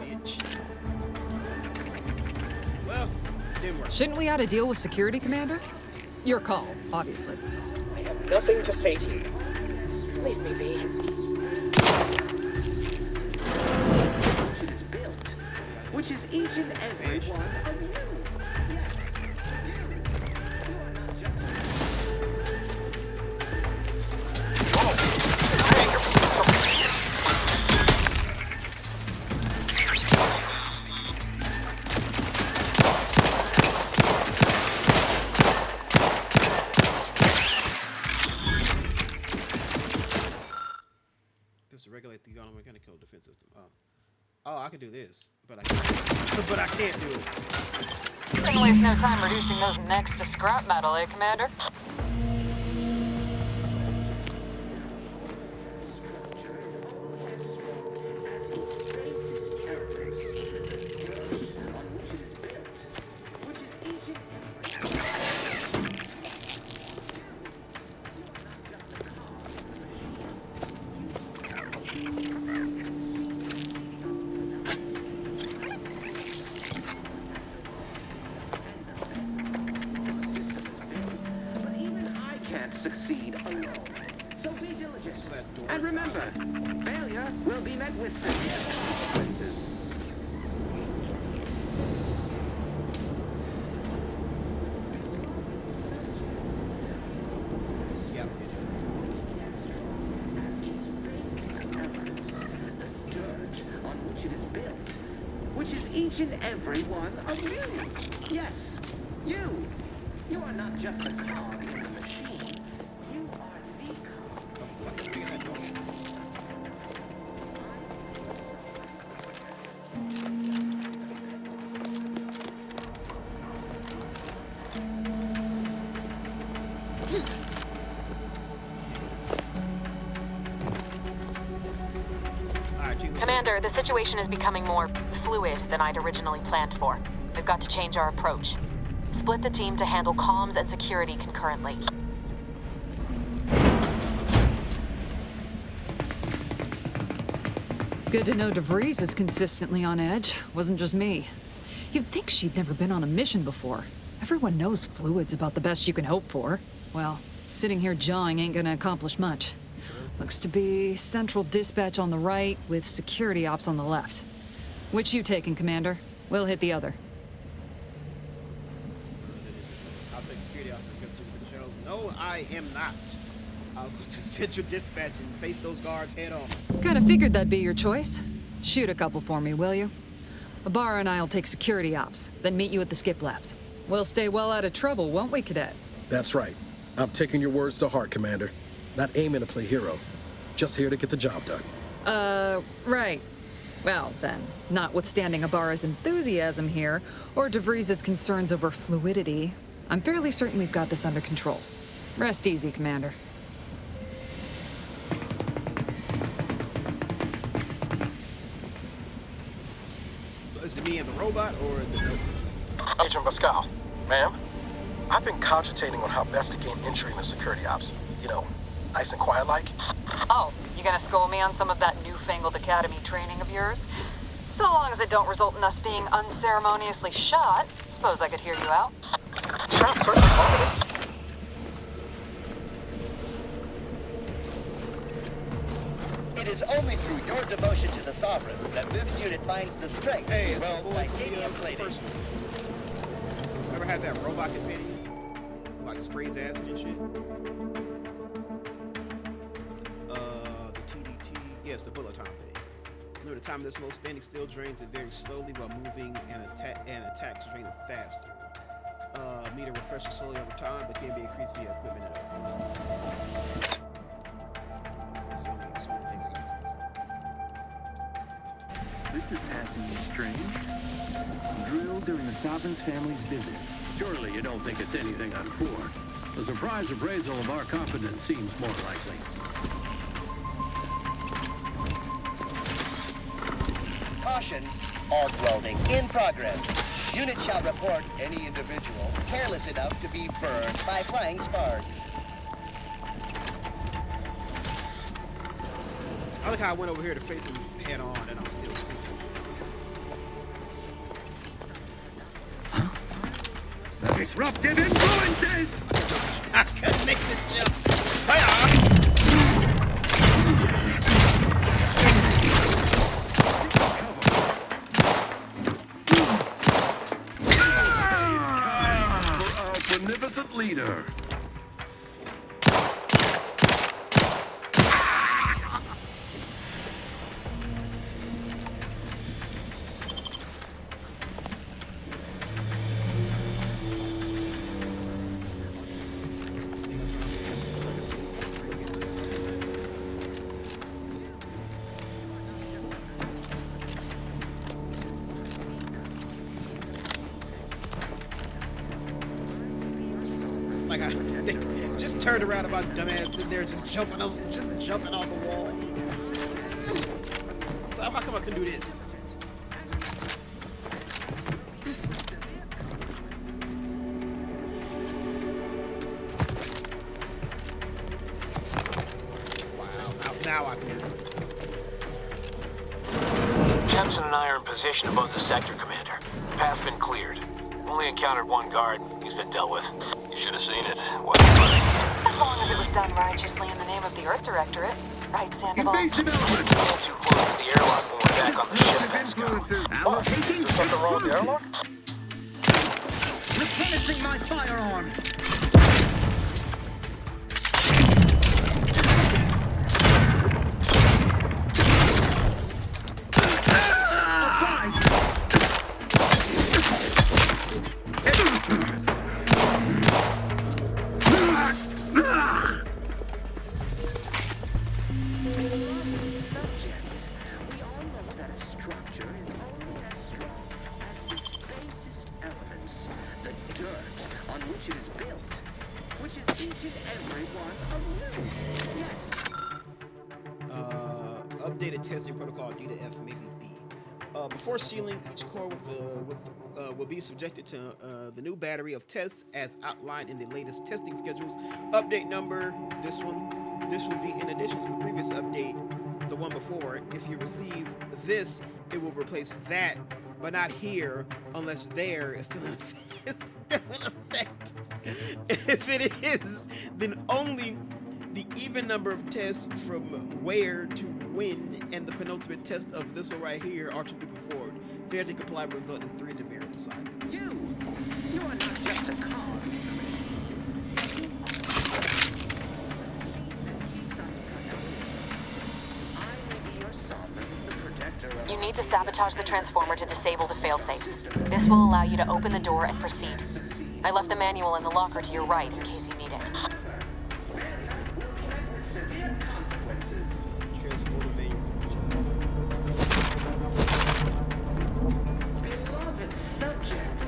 Well, didn't work. Shouldn't we add a deal with security, Commander? Your call, obviously. I have nothing to say to you. Leave me be. It is built, which is each and every one of you. To regulate the mechanical defense system. Oh, I can do this, but I can't do it. You can waste no time reducing those necks to scrap metal, eh, Commander? Succeed alone. So be diligent. And remember, failure will be met with severe consequences. Yep, The dirt on which it is built, which is each and every one of you. Yes, you. You are not just a cog in the machine. You are the cog. Commander, the situation is becoming more fluid than I'd originally planned for. We've got to change our approach. Split the team to handle comms and security concurrently. Good to know DeVries is consistently on edge. Wasn't just me. You'd think she'd never been on a mission before. Everyone knows fluid's about the best you can hope for. Well, sitting here jawing ain't gonna accomplish much. Looks to be central dispatch on the right with security ops on the left. Which you taking, Commander? We'll hit the other. I'll take security officer against the channels. No, I am not. I'll go to central dispatch and face those guards head on. Kinda figured that'd be your choice. Shoot a couple for me, will you? Ibarra and I'll take security ops, then meet you at the skip labs. We'll stay well out of trouble, won't we, Cadet? That's right. I'm taking your words to heart, Commander. Not aiming to play hero. Just here to get the job done. Right. Well, then, notwithstanding Ibarra's enthusiasm here, or DeVries' concerns over fluidity, I'm fairly certain we've got this under control. Rest easy, Commander. So is it me and the robot, or is it... Agent Pascal, ma'am, I've been cogitating on how best to gain entry into security ops. You know, nice and quiet like. Oh, you gonna school me on some of that newfangled academy training of yours? So long as it don't result in us being unceremoniously shot, suppose I could hear you out. Shot certainly positive. It is only through your devotion to the Sovereign that this unit finds the strength to weld titanium plating. Ever had that robot companion? Like sprays acid and shit? The TDT, yes, the bullet time thing. Near the time of this mode, standing still drains it very slowly while moving, and attacks drain it faster. Meter refreshes slowly over time, but can be increased via equipment and other things. This is passingly strange. Drilled during the Sovereign's family's visit. Surely you don't think it's anything untoward. The surprise appraisal of our competence seems more likely. Caution, arc welding in progress. Unit shall report any individual careless enough to be burned by flying sparks. I like how I went over here to face him head on, and I'm still speaking. Disruptive influences! I couldn't make the jump. For our beneficent leader. Like they just turned around about dumbass sitting there just jumping off the wall. So how come I couldn't do this? Wow, now I can do it. Jepson and I are in position above the sector, Commander. Path's been cleared. Only encountered one guard. He's been dealt with. You should have seen it. What? As long as it was done righteously in the name of the Earth Directorate. Right, Sandoval? Invasive element! Too close to the airlock when we're back on the ship. Influences allocating. Something wrong with the airlock? Replenishing my firearm. Updated testing protocol D to F, maybe B. Before sealing, each core will be subjected to the new battery of tests as outlined in the latest testing schedules. Update number, this will be in addition to the previous update, the one before. If you receive this, it will replace that, but not here unless there is still in effect. If it is, then only the even number of tests from where to when and the penultimate test of this one right here are to be performed. Failure to comply will result in 3 demerit assignments. You are not just a cog. You need to sabotage the transformer to disable the failsafe. This will allow you to open the door and proceed. I left the manual in the locker to your right in case you need it. Beloved subjects,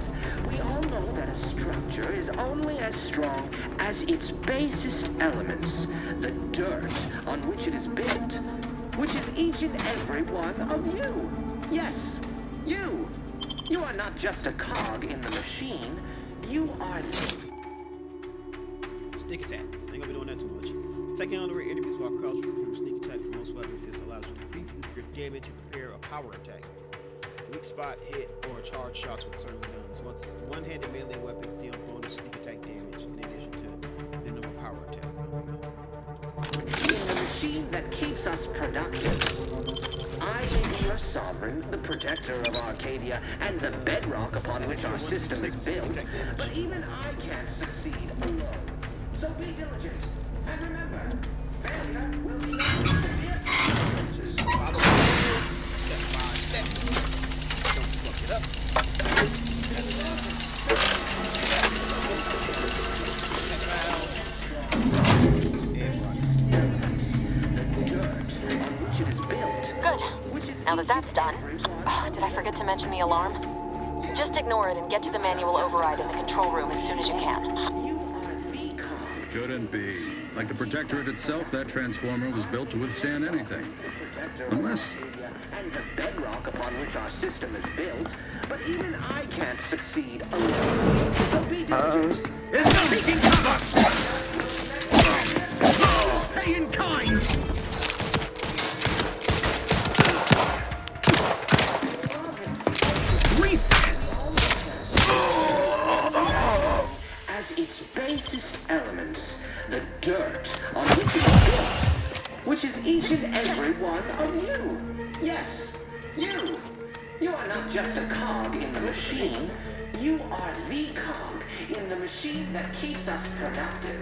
we all know that a structure is only as strong as its basest elements, the dirt on which it is built, which is each and every one of you. Yes, you. You are not just a cog in the machine. You are the... Sneak attacks. Ain't gonna be doing that too much. Taking on the rear enemies while crouched from a sneak attack for most weapons. This allows you to prefuse grip damage and prepare a power attack. Weak spot, hit, or charge shots with certain guns. Once one-handed melee weapons deal bonus sneak attack damage in addition to the number power attack. In the machine that keeps us productive. I may be your sovereign, the protector of Arcadia, and the bedrock upon which our system is built, but even I can't succeed alone. So be diligent, and remember, failure will be severe consequences. Follow step by step. Don't fuck it up. Good. Now that that's done, did I forget to mention the alarm? Just ignore it and get to the manual override in the control room as soon as you can. Couldn't be. Like the Protectorate itself, that transformer was built to withstand anything. Unless... And the bedrock upon which our system is built, but even I can't succeed alone. So be diligent. It's taking cover! Stay in kind! As its basest elements, the dirt on which it is built, which is each and every one of you. Yes, you. You are not just a cog in the machine. You are the cog in the machine that keeps us productive.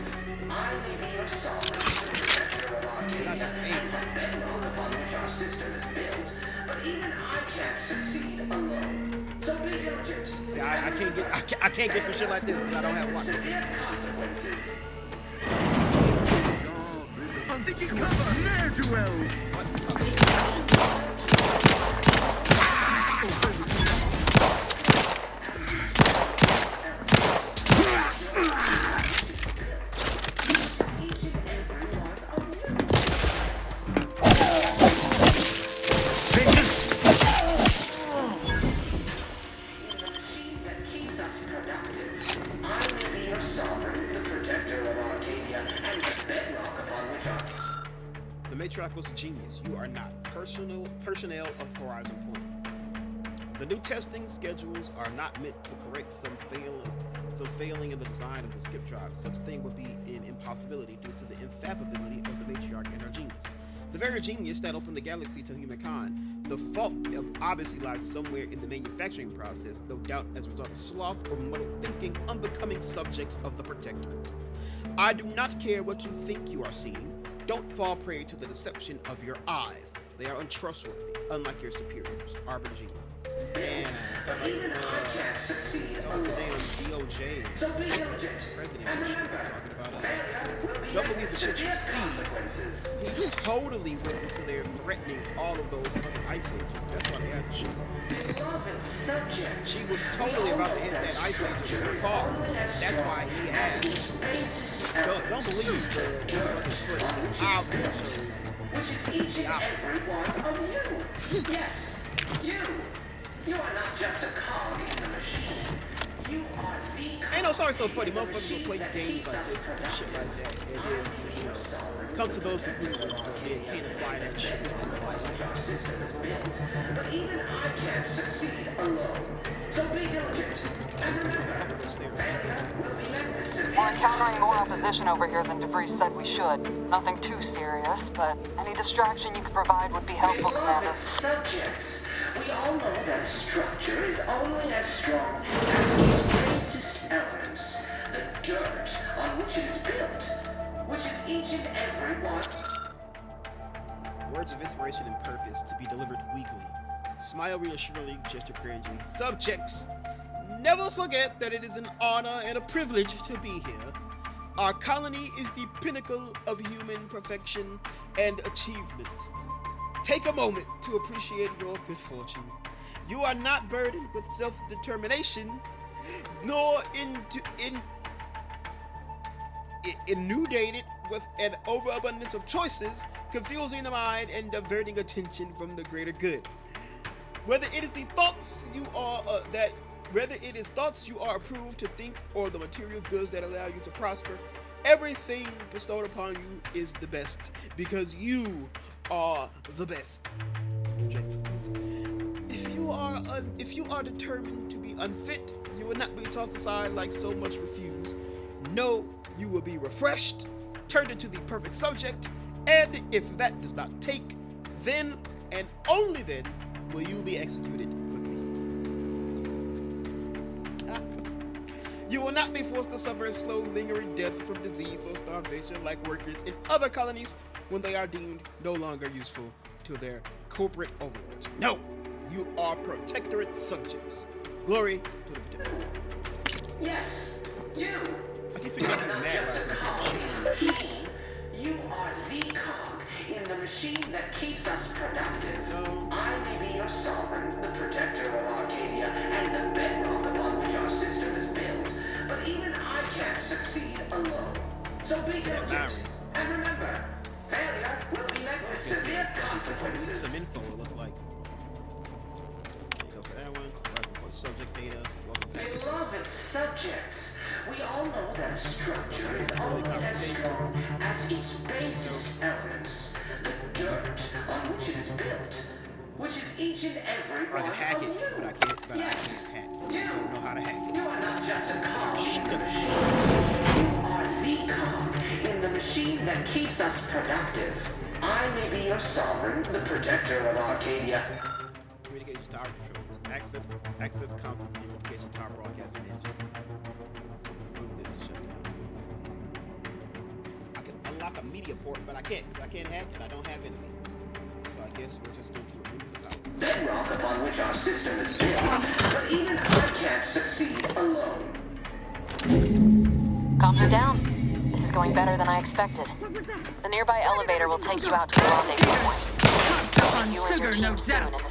I may be your sovereign, the protector of Arcadia, and the bedrock upon which our system is built, but even I can't succeed alone. So be diligent. See, I can't get through shit like this because I don't have one. Severe consequences. I'm thinking cover! Ne'er-do-well! Matriarch was a genius. You are not. Personnel of Horizon Point. The new testing schedules are not meant to correct some So failing in the design of the skip drive, such thing would be an impossibility due to the infallibility of the matriarch and her genius. The very genius that opened the galaxy to humankind. The fault obviously lies somewhere in the manufacturing process, no doubt as a result of sloth or muddled thinking, unbecoming subjects of the Protectorate. I do not care what you think you are seeing. Don't fall prey to the deception of your eyes. They are untrustworthy, unlike your superiors. Arbor Genius. Man, sounds like some damn DOJ president and shit talking about. Don't believe the shit you see. He totally went into there threatening all of those fucking ice ages. That's why they had the shit. She was totally about to hit that ice age with her car. That's why he had it. Don't believe the fucking footage. Obviously shows the opposite. Yes, you. You are not just a cog in the machine. You are the Ain't no sorry so funny. Motherfuckers will play games like this and shit like that. And then, you know, come to those conclusions and can't apply that shit. Our system is built, but even I can't succeed alone. So be diligent. And remember, failure will be met with severe. We're encountering more opposition over here than DeVries said we should. Nothing too serious, but any distraction you could provide would be helpful, Commander. Subjects. We all know that structure is only as strong as its basest elements, the dirt on which it is built, which is each and every one. Words of inspiration and purpose to be delivered weekly. Smile reassuringly, gesture cringing. Subjects, never forget that it is an honor and a privilege to be here. Our colony is the pinnacle of human perfection and achievement. Take a moment to appreciate your good fortune. You are not burdened with self-determination, nor inundated with an overabundance of choices, confusing the mind and diverting attention from the greater good. Whether it is the thoughts you are whether it is thoughts you are approved to think or the material goods that allow you to prosper, everything bestowed upon you is the best because you are the best. If you are determined to be unfit, you will not be tossed aside like so much refuse. No, you will be refreshed, turned into the perfect subject, and if that does not take, then and only then will you be executed quickly. You will not be forced to suffer a slow, lingering death from disease or starvation like workers in other colonies when they are deemed no longer useful to their corporate overlords. No, you are Protectorate subjects. Glory to the Protectorate. Yes, you. I keep thinking are not just a cog in the machine. You are the cog in the machine that keeps us productive. I may be your sovereign, the protector of Arcadia, and the bedrock upon which our system is built. But even I can't succeed alone. So be diligent. And remember, failure will be met with severe consequences. Some info it look like. Go for that one. Subject data. Beloved subjects, we all know that structure is only as strong as its basest elements, the dirt on which it is built, which is each and every one I can hack of it, you. but I can't. But Yes, I can't hack. you. I don't know how to hack it. You are not just a cog in the machine. You are the cog in the machine that keeps us productive. I may be your sovereign, the protector of Arcadia. Communications tower control. Access console for communication tower broadcast management. Move it to shut down. I can unlock a media port, but I can't because I can't hack and I don't have anything. So I guess we're just going to remove the power. Bedrock upon which our system is built, but even I can't succeed alone. Comms are down. This is going better than I expected. The nearby elevator will take you out to the rendezvous point. You and your team soon in this collapse.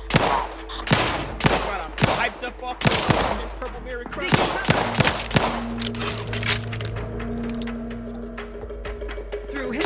Right, I'm hyped up off the Purple Berry Crunch. Through his...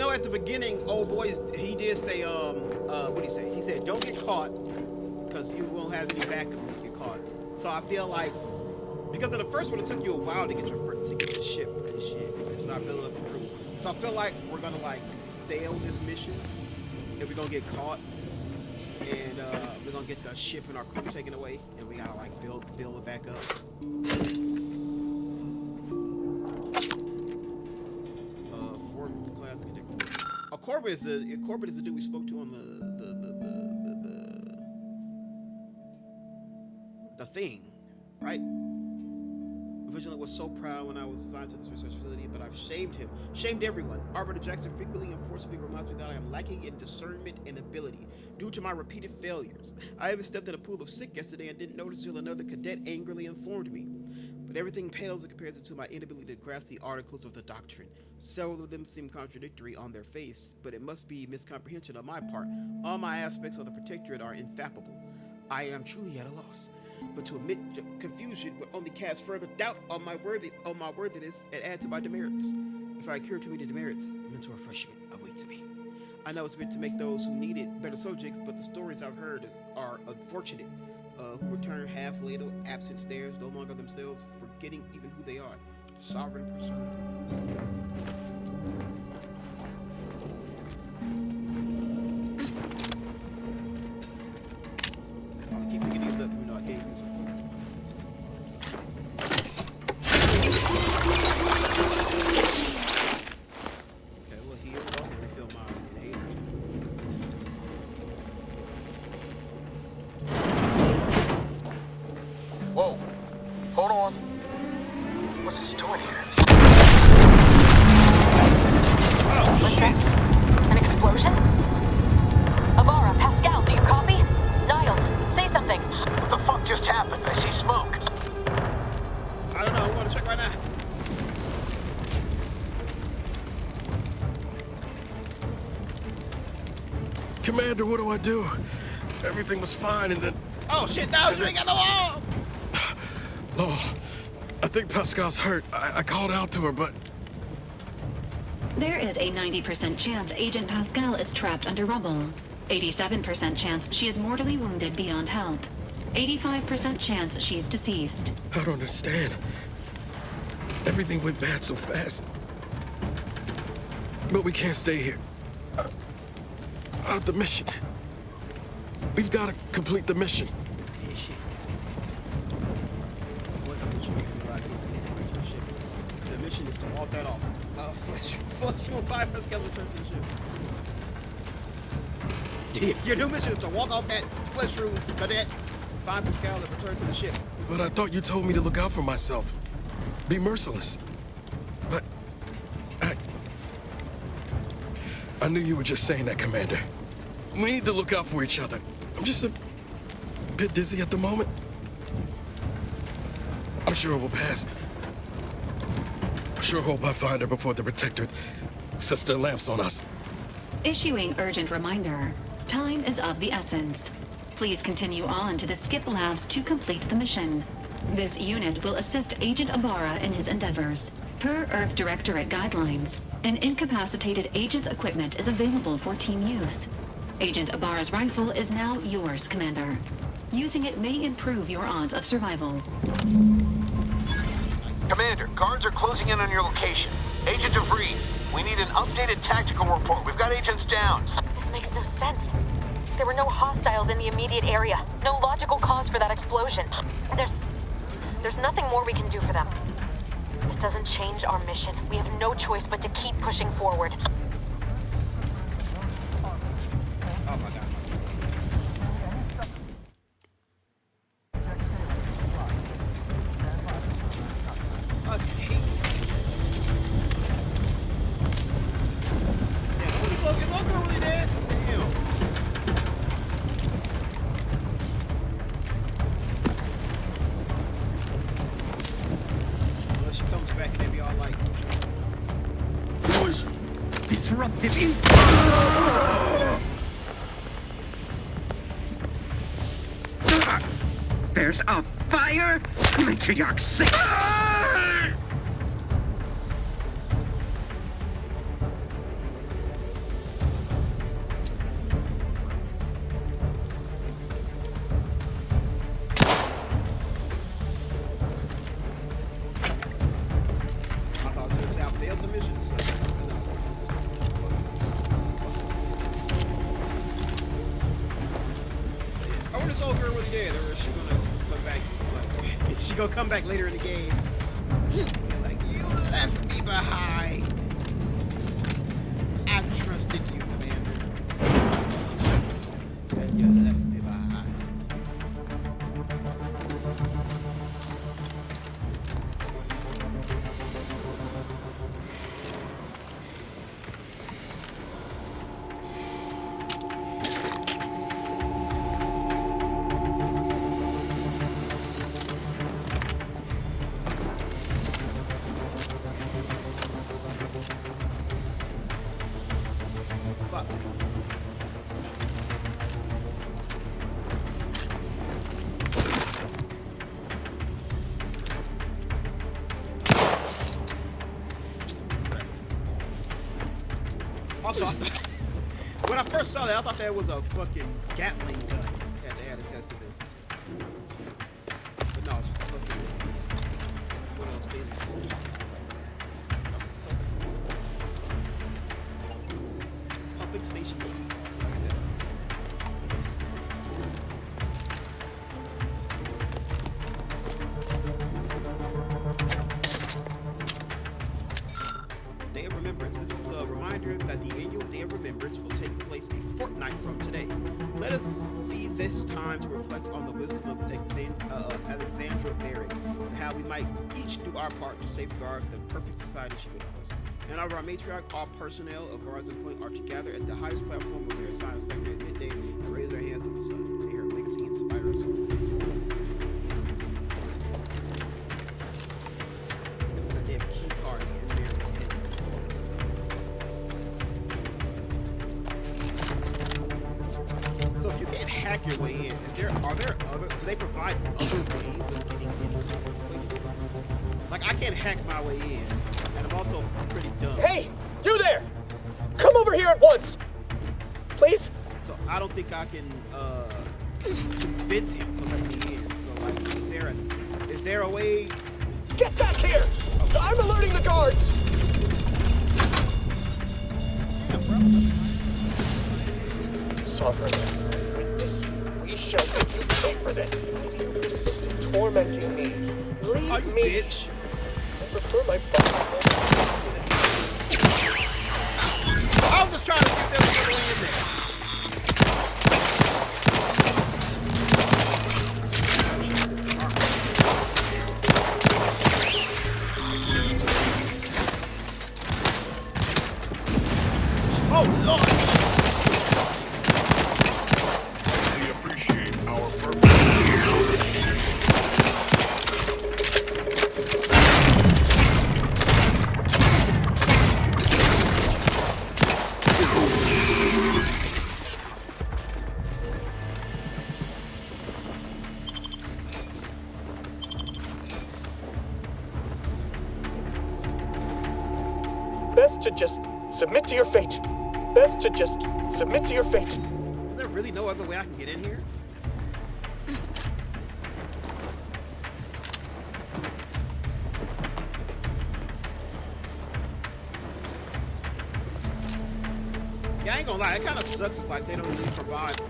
know at the beginning, old boy, he did say, what did he say? He said, don't get caught, because you won't have any backup if you get caught. So I feel like, because of the first one, it took you a while to get the ship and shit, and start building up the crew. So I feel like we're gonna like fail this mission, and we're gonna get caught, and we're gonna get the ship and our crew taken away, and we gotta like build it back up. Corbett is the dude we spoke to on the thing, right? Vigilant was so proud when I was assigned to this research facility, but I've shamed everyone. Arbiter Jackson frequently and forcibly reminds me that I am lacking in discernment and ability due to my repeated failures. I even stepped in a pool of sick yesterday and didn't notice until another cadet angrily informed me. But everything pales in comparison to my inability to grasp the articles of the doctrine. Several of them seem contradictory on their face, but it must be miscomprehension on my part. All my aspects of the Protectorate are infallible. I am truly at a loss. But to admit confusion would only cast further doubt on my worthiness and add to my demerits. If I adhere to me the demerits, mental refreshment awaits me. I know it's meant to make those who need it better subjects, but the stories I've heard are unfortunate. Who return half later, absent stares, no longer themselves, forgetting even who they are. Sovereign preserver. I keep picking these up, even though I can't use them. Okay, we'll heal. Also refill my inhaler. Whoa. Hold on. What's this doing here? Oh, shit. An explosion? Avara, Pascal, do you copy? Niles, say something. What the fuck just happened? I see smoke. I don't know. I want to check right now. Commander, what do I do? Everything was fine, and then... Oh, shit, now you ain't got no wall! Oh, I think Pascal's hurt. I called out to her, but... There is a 90% chance Agent Pascal is trapped under rubble. 87% chance she is mortally wounded beyond help. 85% chance she's deceased. I don't understand. Everything went bad so fast. But we can't stay here. The mission. We've got to complete the mission. The mission is to walk that off. Flush on 5 Pascal return to the ship. Your new mission is to walk off that flesh rules, cadet. 5 Pascal and return to the ship. But I thought you told me to look out for myself. Be merciless. But I knew you were just saying that, Commander. We need to look out for each other. I'm just a bit dizzy at the moment. I'm sure it will pass. I sure hope I find her before the Protectorate sets their lamps on us. Issuing urgent reminder. Time is of the essence. Please continue on to the Skip Labs to complete the mission. This unit will assist Agent Ibarra in his endeavors. Per Earth Directorate guidelines, an incapacitated agent's equipment is available for team use. Agent Ibarra's rifle is now yours, Commander. Using it may improve your odds of survival. Commander, guards are closing in on your location. Agent DeVries, we need an updated tactical report. We've got agents down. This makes no sense. There were no hostiles in the immediate area. No logical cause for that explosion. There's nothing more we can do for them. This doesn't change our mission. We have no choice but to keep pushing forward. Oh my god. There's a fire? Matriarch 6! dead, or is she gonna come back? Like, she gonna come back later in the game? Like, you left me behind. I trusted you, Commander. And you left me behind. Fuck. Also, when I first saw that, I thought that was a fucking Gatling gun. Yeah, they had a test of this. But no, it's just a fucking one of those things that you see. Pumping station. Day of Remembrance. This is a reminder that the annual Day of Remembrance will take place a fortnight from today. Let us see this time to reflect on the wisdom of Alexandra Varick and how we might each do our part to safeguard the perfect society she made for us. In honor of our matriarch, all personnel of Horizon Point are to gather at the highest platform of their assigned segment at midday and raise their hands to the sun. May her legacy inspire us all. Damn key card in there. So if you can't hack your way in, are there other? Do they provide other ways of getting into places? Like, I can't hack my way in, and I'm also pretty dumb. Hey, you there! Come over here at once, please. So I don't think I can convince him to let me in. So like, is there a way? Get back here! Okay. I'm alerting the guards. Sovereign, witness, we shall make you pay for this. If you persist in tormenting me, leave me. Bitch. I prefer my body. I was just trying to get them to go in there. Oh, Lord! We appreciate our purpose. Best to just submit to your fate. Best to just submit to your fate. Is there really no other way I can get in here? Yeah, I ain't gonna lie, it kind of sucks if like they don't really provide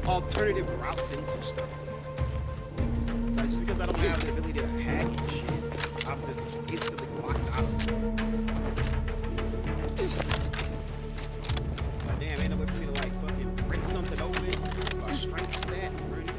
alternative routes into stuff. Like, just because I don't have the ability to hack and shit, I'm just instantly blocked out of stuff. But damn, ain't no way for me to like fucking break something open or strength stat or anything.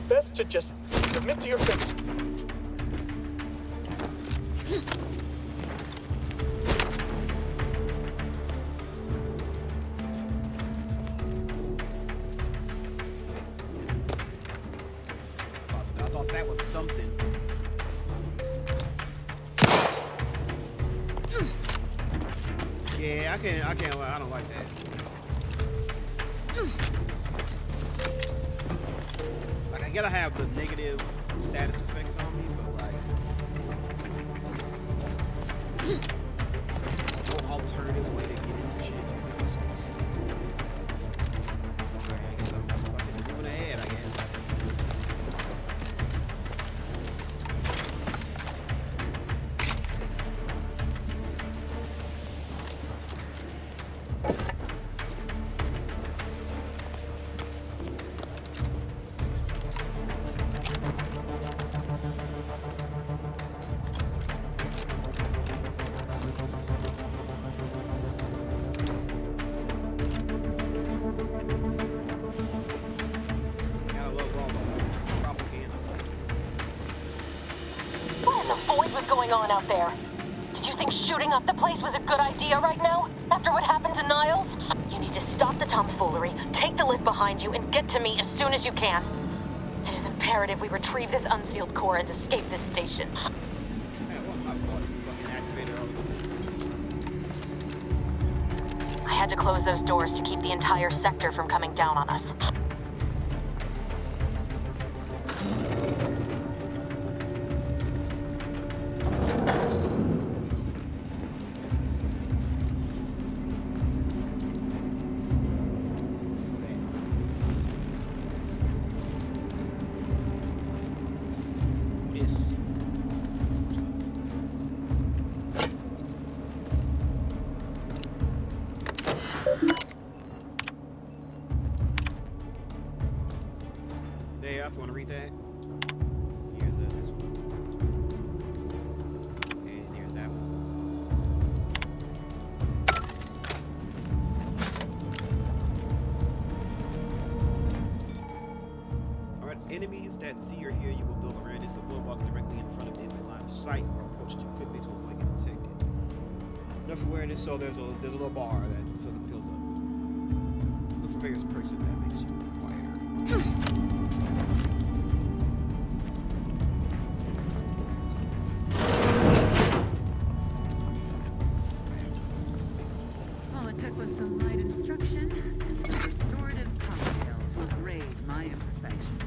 Best to just submit to your fate. was something. Yeah, I can't lie, I don't like that. Like, I gotta have the negative status effects on me, but like, no alternative way to get into shit. Alright, I guess I'm fucking moving ahead, I guess. Going on out there? Did you think shooting up the place was a good idea right now? After what happened to Niles? You need to stop the tomfoolery, take the lift behind you, and get to me as soon as you can. It is imperative we retrieve this unsealed core and escape this station. I had to close those doors to keep the entire sector from coming down on us. There, if you want to read that. Here's this one. And here's that one. Alright, enemies that see or hear you will build awareness of will walk directly in front of the enemy line of sight or approach too quickly to avoid getting detected. Enough awareness, so there's a little bar that fills up. Look for various perks that makes you quieter. All it took was some light instruction and a restorative cocktail to abrade my imperfections.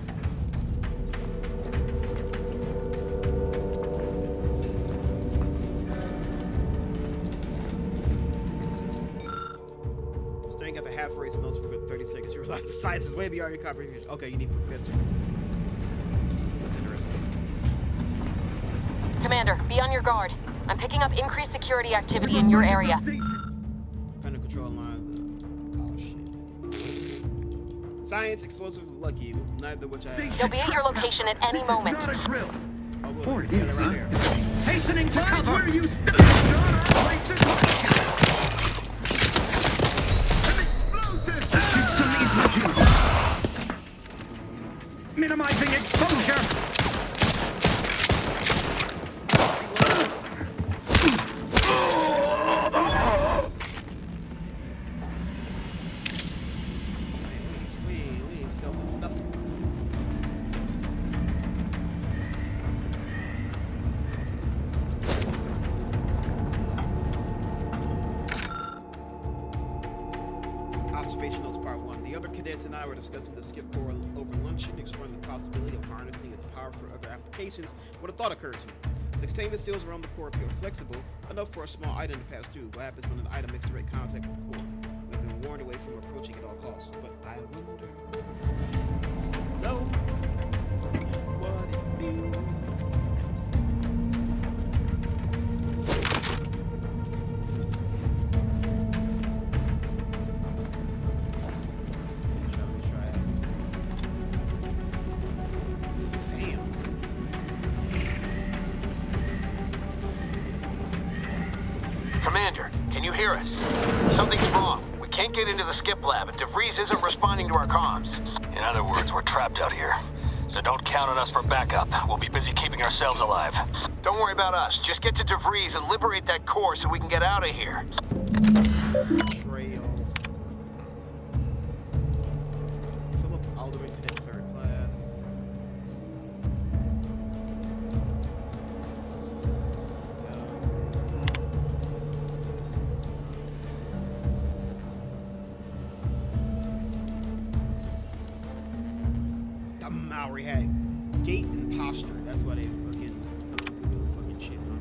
Staying at the half race notes for a good 30 seconds, you realize the size is way beyond your comprehension. Okay, you need Professor for this. That's interesting. Commander, be on your guard. I'm picking up increased security activity in your area. Under control line. Oh shit. Science, explosive, lucky, neither which I. They'll be at your location at any moment. Or it is. Right there. Hastening to cover! Where you minimizing exposure! We ain't stealthing nothing. Observation notes part 1. The other cadets and I were discussing the skip core over luncheon, exploring the possibility of harnessing its power for other applications when a thought occurred to me. The containment seals around the core appear flexible, enough for a small item to pass through. What happens when an item makes direct contact with the core? We've been warned away from approaching at all costs, but I wonder... No. What it means. Commander, can you hear us? Something's wrong. We can't get into the skip lab, and DeVries isn't responding to our comms. In other words, we're trapped out here. So don't count on us for backup. We'll be busy keeping ourselves alive. Don't worry about us. Just get to DeVries and liberate that core so we can get out of here. Trail. Philip Alderman, Cadet 3rd Class. power. He had gait and posture. That's why they fucking shit on.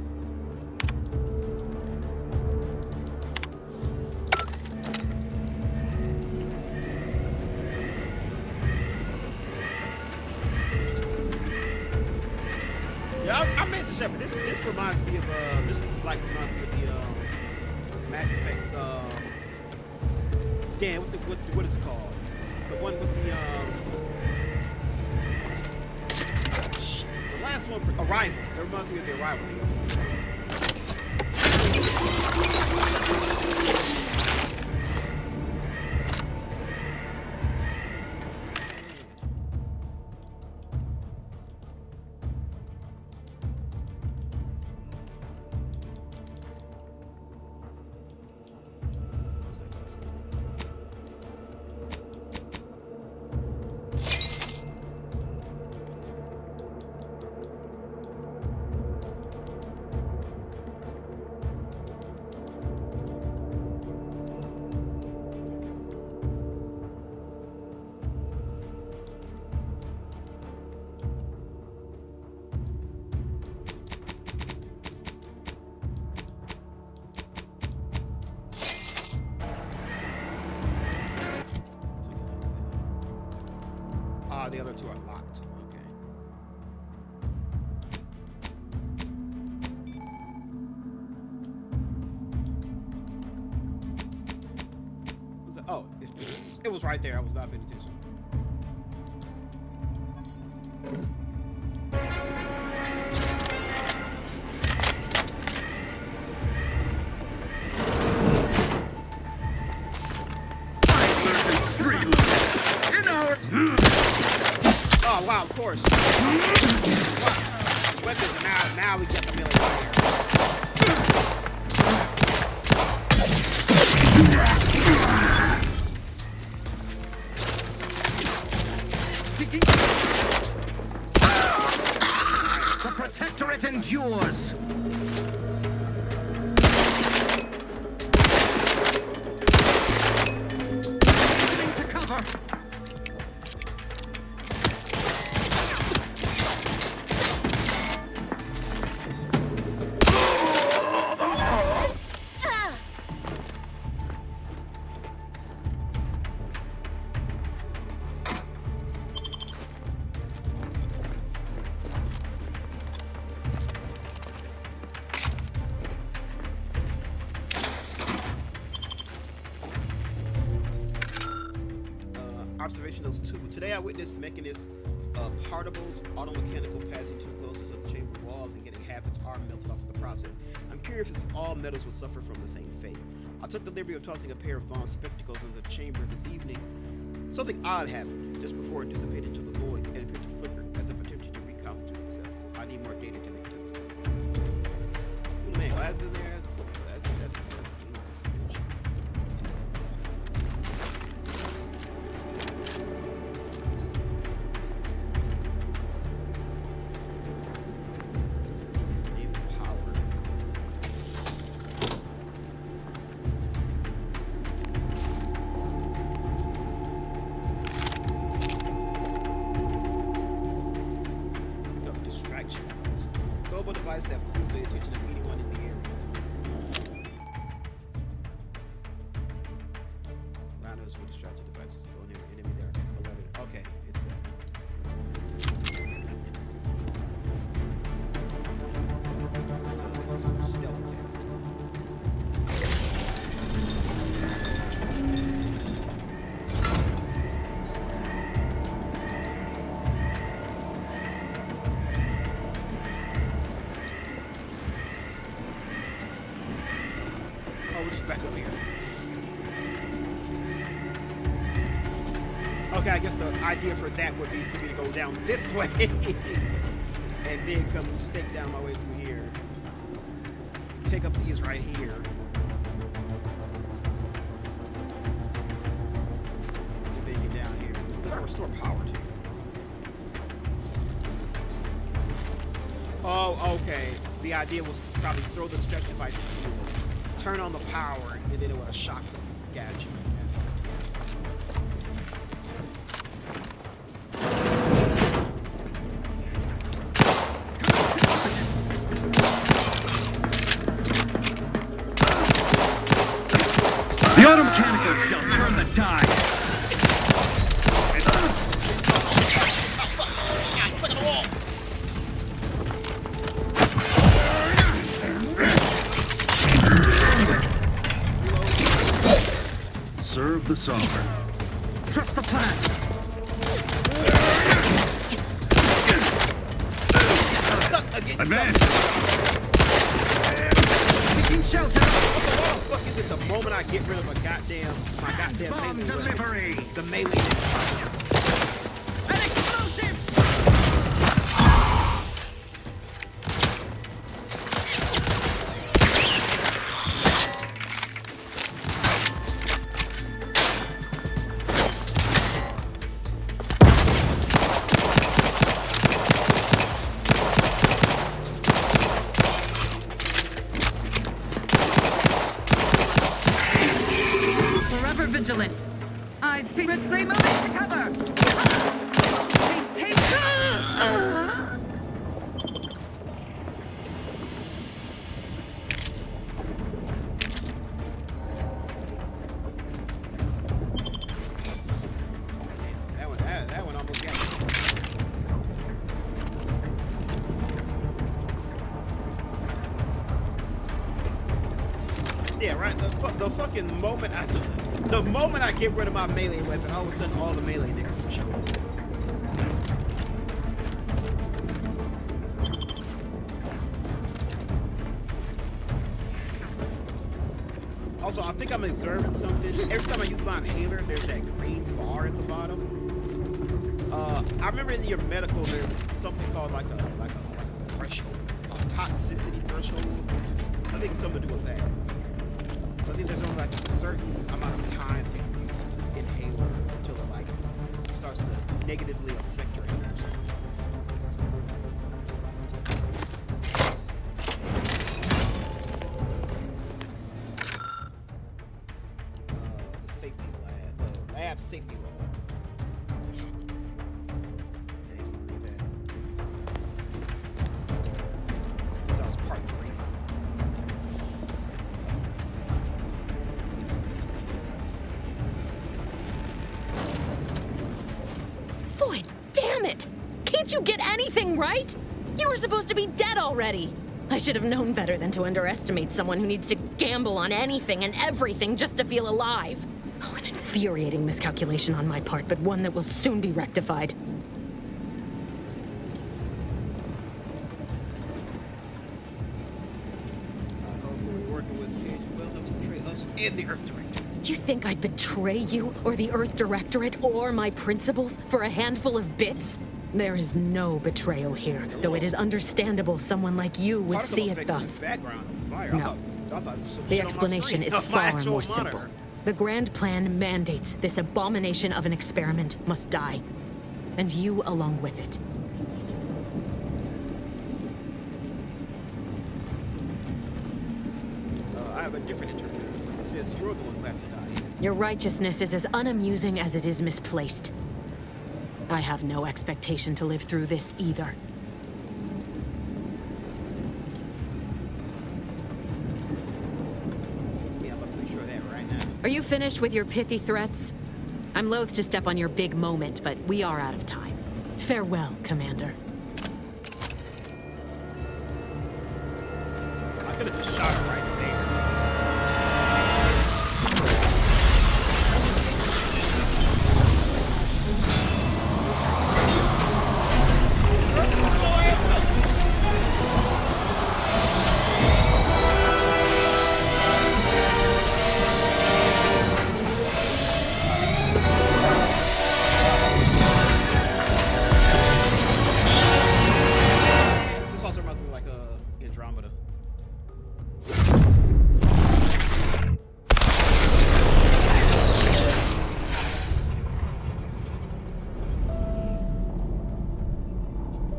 Yeah, I mentioned Shepard. This reminds me of this reminds me of the Mass Effect's damn, what is it called? The one with the last one for Arrival. That reminds me of the Arrival DLC. The other two are locked. Okay. Was it? Oh, it was right there. I was not paying attention. Oh wow, of course. Wow. Weapons, now we get the melee The Protectorate endures. Moving to cover. Observation those two. Today I witnessed Mechanist Partable's automechanical passing too close to the chamber walls and getting half its arm melted off in the process. I'm curious if all metals will suffer from the same fate. I took the liberty of tossing a pair of Vaughn's spectacles into the chamber this evening. Something odd happened just before it dissipated into the void and appeared to flicker as if attempting to reconstitute itself. I need more data to make sense of this. Ooh, man, glasses in there. That's cool. That's good. Device that pulls the attention of anyone in the area. Lanos with distracted devices go near enemy there. Alerted. Okay, it's that. That's a stealth attack. Back up here. Okay, I guess the idea for that would be for me to go down this way and then come and stake down my way through here. Take up these right here. And then get down here. Did I restore power to? Oh, okay. The idea was to probably throw the distraction device, turn on the power, and then it would have shocked them. Gotcha. Justice shall turn the tide. Serve the sovereign. Trust the plan. Advance! Taking shelter. What the fuck is it? The moment I get rid of my goddamn Bomb melee delivery. weapon, the melee. An explosive. Forever vigilant. Eyes peeled. Briskly moving to cover. Take. That one almost got me. Yeah, right. The fucking moment I get rid of my melee weapon, all of a sudden all the melee niggas will show up. Also, I think I'm observing something. Every time I use my inhaler, there's that green bar at the bottom. I remember in your medical, there's something called like a threshold, a toxicity threshold. I think it's something to do with that. So I think there's only like a certain amount of time in inhaler until it like starts to negatively affect your health or something. The safety lab, the lab safety lab. That was part 3. Boy, damn it! Can't you get anything right? You were supposed to be dead already. I should have known better than to underestimate someone who needs to gamble on anything and everything just to feel alive. Oh, an infuriating miscalculation on my part, but one that will soon be rectified. We're working with Agent Well enough to betray us and the Earth Director. You think I'd betray you, or the Earth Directorate, or my principles for a handful of bits? There is no betrayal here, though it is understandable someone like you would see it thus. No. The explanation is far more simple. The grand plan mandates this abomination of an experiment must die, and you along with it. I have a different interpretation. It says you're the one who has to die. Your righteousness is as unamusing as it is misplaced. I have no expectation to live through this either. Yeah, I'm pretty sure that right now. Are you finished with your pithy threats? I'm loath to step on your big moment, but we are out of time. Farewell, Commander. I could have just shot her right there. This also reminds me of like Andromeda.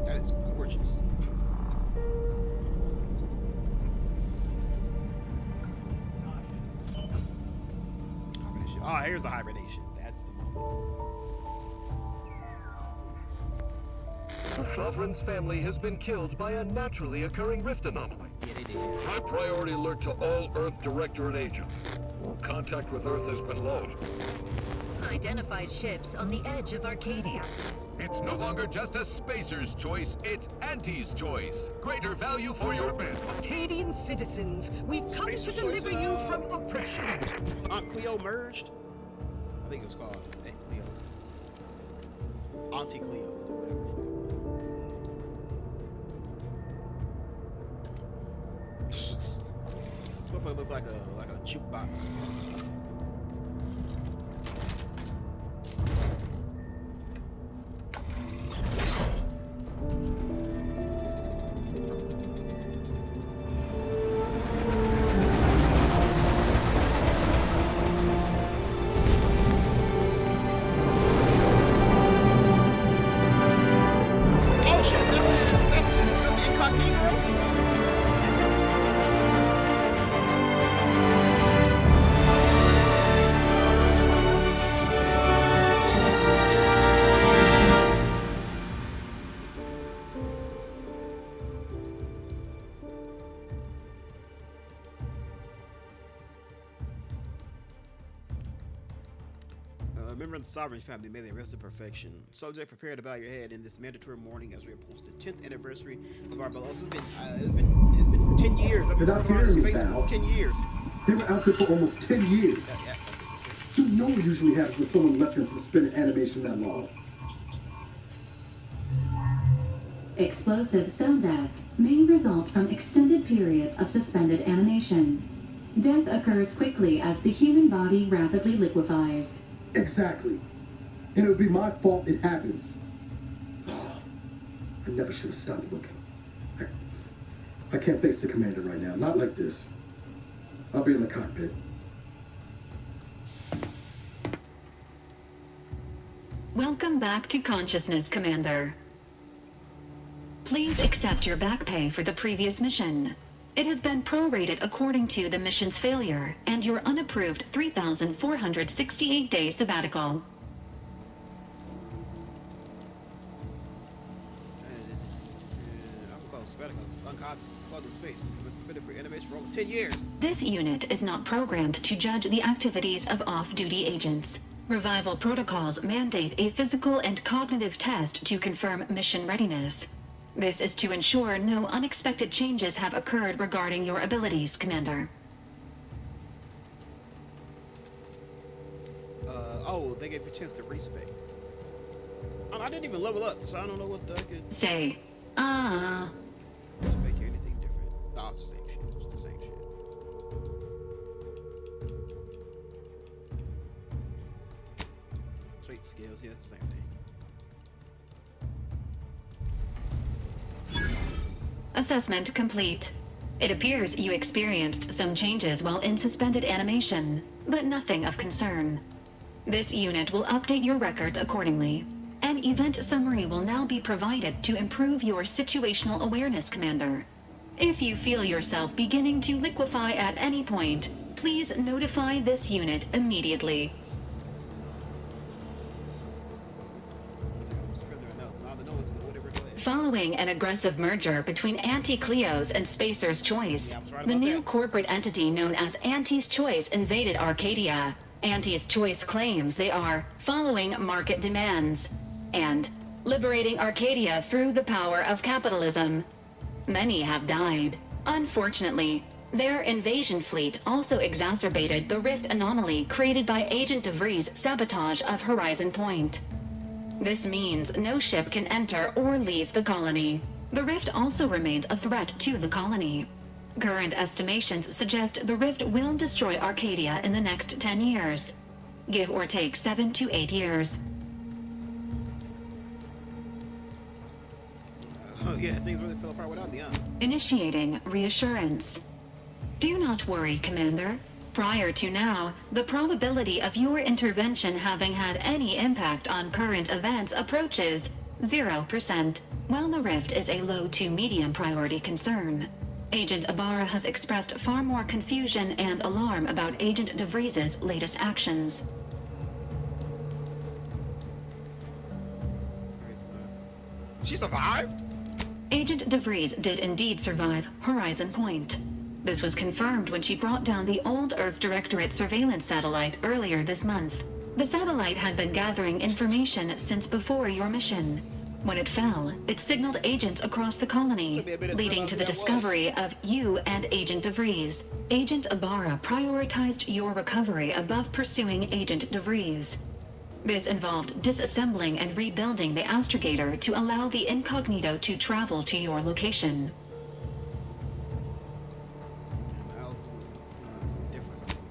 That is gorgeous. Hibernation. Oh, here's the hibernation. That's the moment. The Sovereign's family has been killed by a naturally occurring rift anomaly. Yeah, they did. High priority alert to all Earth Directorate agents. Contact with Earth has been low. Identified ships on the edge of Arcadia. It's no longer just a spacer's choice, it's Auntie's choice. Greater value for your men. Arcadian citizens, we've come to deliver you from oppression. Aunt Cleo merged? I think it's called Aunt Cleo. Auntie Cleo, whatever the fuck it was. This motherfucker looks like a jukebox. A member of the Sovereign family made the arrest of perfection. Subject, prepare to bow your head in this mandatory mourning as we approach the 10th anniversary of our beloved. It's been 10 years. I've been They're not hearing me, space pal. for 10 years. They were out there for almost 10 years. You know what usually happens when someone left in suspended animation that long. Explosive cell death may result from extended periods of suspended animation. Death occurs quickly as the human body rapidly liquefies. Exactly. And it would be my fault it happens. Oh, I never should have stopped looking. I can't face the commander right now. Not like this. I'll be in the cockpit. Welcome back to consciousness, Commander. Please accept your back pay for the previous mission. It has been prorated according to the mission's failure and your unapproved 3,468-day sabbatical. Unconscious, flood in space. It was suspended for animation for almost 10 years. This unit is not programmed to judge the activities of off-duty agents. Revival protocols mandate a physical and cognitive test to confirm mission readiness. This is to ensure no unexpected changes have occurred regarding your abilities, Commander. Oh, they gave you a chance to respec. I didn't even level up, so I don't know what the heck it... Say, Respect you anything different. Oh, it's the same shit. It's the same shit. Trait skills, yeah, it's the same thing. Assessment complete. It appears you experienced some changes while in suspended animation, but nothing of concern. This unit will update your records accordingly. An event summary will now be provided to improve your situational awareness, Commander. If you feel yourself beginning to liquefy at any point, please notify this unit immediately. Following an aggressive merger between Auntie Cleo's and Spacer's Choice, the new corporate entity known as Auntie's Choice invaded Arcadia. Auntie's Choice claims they are following market demands and liberating Arcadia through the power of capitalism. Many have died. Unfortunately, their invasion fleet also exacerbated the rift anomaly created by Agent DeVries' sabotage of Horizon Point. This means no ship can enter or leave the colony. The rift also remains a threat to the colony. Current estimations suggest the rift will destroy Arcadia in the next 10 years. Give or take 7 to 8 years. Oh yeah, things really fell apart without me, huh? Initiating reassurance. Do not worry, Commander. Prior to now, the probability of your intervention having had any impact on current events approaches 0%, while the rift is a low to medium priority concern. Agent Ibarra has expressed far more confusion and alarm about Agent DeVries' latest actions. She survived? Agent DeVries did indeed survive Horizon Point. This was confirmed when she brought down the old Earth Directorate surveillance satellite earlier this month. The satellite had been gathering information since before your mission. When it fell, it signaled agents across the colony, leading to the discovery of you and Agent DeVries. Agent Ibarra prioritized your recovery above pursuing Agent DeVries. This involved disassembling and rebuilding the astrogator to allow the incognito to travel to your location.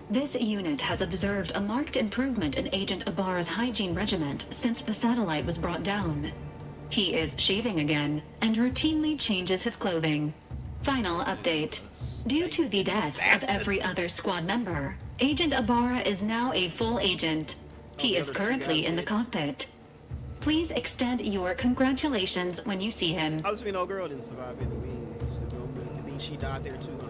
This unit has observed a marked improvement in Agent Ibarra's hygiene regimen since the satellite was brought down. He is shaving again and routinely changes his clothing. Final update. Due to the deaths of every other squad member, Agent Ibarra is now a full agent. He is currently in the cockpit. Please extend your congratulations when you see him. I was thinking, no girl didn't survive in the wings. I mean, she died there too, huh?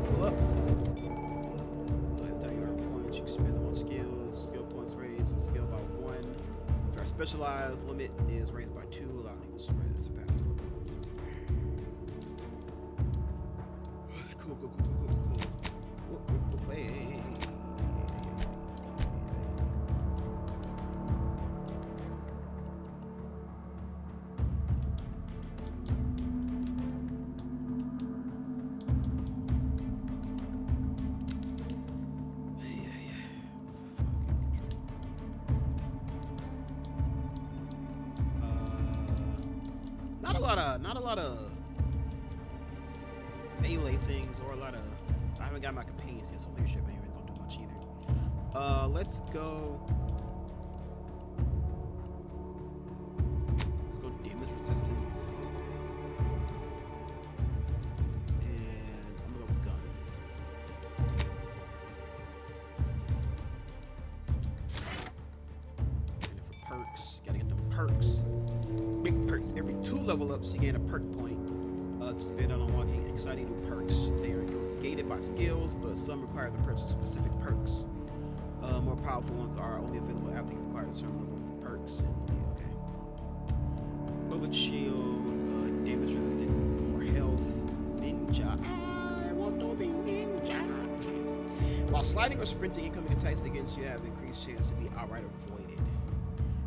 Pull up. Tell you her points. You can spend them on skills. Skill points raised. A skill by 1. If our specialized limit is raised by 2, allowing you to spread as a pass. Cool. Hey. Not a lot of melee things, or a lot of. I haven't got my companions yet, so leadership ain't really gonna do much either. Let's go. Let's go damage resistance, and I'm gonna go guns. And for perks, gotta get them perks. Big perks. Every 2 level ups, you gain a perk point to spend on unlocking exciting new perks. They are gated by skills, but some require the purchase of specific perks. More powerful ones are only available after you've acquired a certain level of perks. And, yeah, okay. Bullet shield, damage resistance, more health, ninja. I want to be ninja. While sliding or sprinting, incoming attacks against you have increased chance to be outright avoided.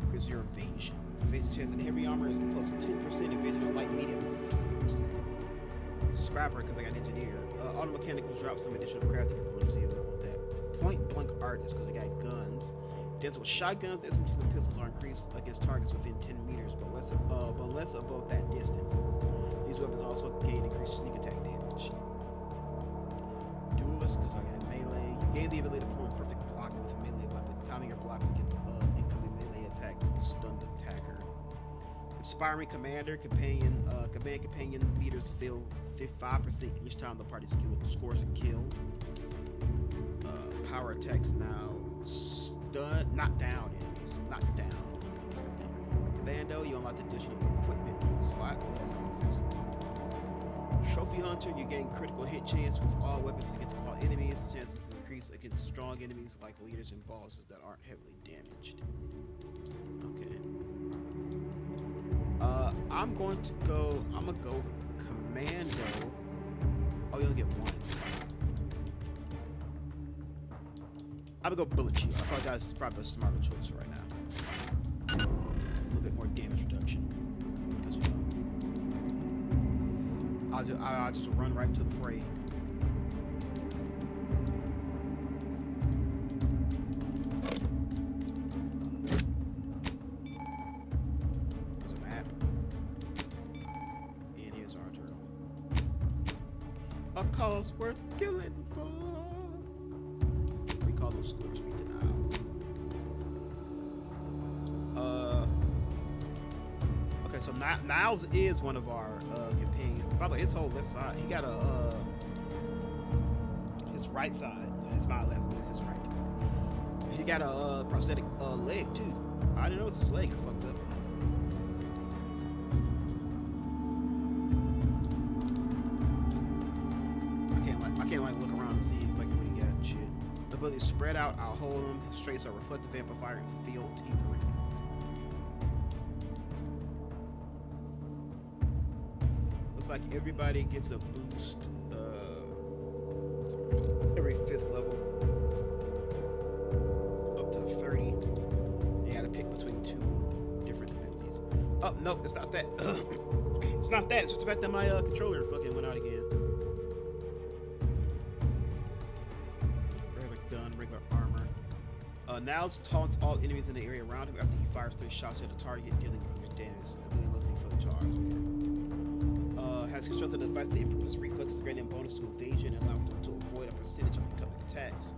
Increase your evasion. Evasive chance in heavy armor is plus 10%. Evasion on light medium is 20%. Scrapper, because I got engineer. Auto mechanicals drop some additional crafting components. You don't want that. Point blank artist, because we got guns. Deals with shotguns, SMGs, and pistols are increased against targets within 10 meters, but less above that distance. These weapons also gain increased sneak attack damage. Duelist, because I got melee. You gain the ability to perform perfect block with melee weapons. Timing your blocks against incoming melee attacks will stun the attacker. Inspiring commander, companion meters fill 5% each time the party scores a kill. Power attacks now stun, knock down enemies, knock down. Commando, you unlock additional equipment slot as always. Trophy hunter, you gain critical hit chance with all weapons against all enemies. Chances increase against strong enemies like leaders and bosses that aren't heavily damaged. Okay. I'm gonna go commando. Oh, you only get 1. I'm gonna go bullet shield. I thought that was probably a smarter choice right now. A little bit more damage reduction. I'll just run right into the fray. Cause worth killing for. Recall those scores, me denials. Okay, so Niles is one of our companions. By the way, his whole left side, he got a his right side. It's my left, but it's his right. He got a prosthetic leg too. I didn't know it's his leg. I fucked up. I can't like look around and see exactly what he got. Shit. The ability to spread out, I'll hold him. His traits are reflective amplifier and field tinkering. like everybody gets a boost every 5th level up to 30. You gotta pick between 2 different abilities. Oh, nope, it's not that. It's not that. It's just the fact that my controller fucking went out again. Regular gun, regular armor. Niles taunts all enemies in the area around him after he fires 3 shots at a target, dealing increased damage. I believe it must be for the charge. Okay. Has constructed a device to improve his reflexes, granting bonus to evasion and allow him to avoid a percentage of incoming attacks.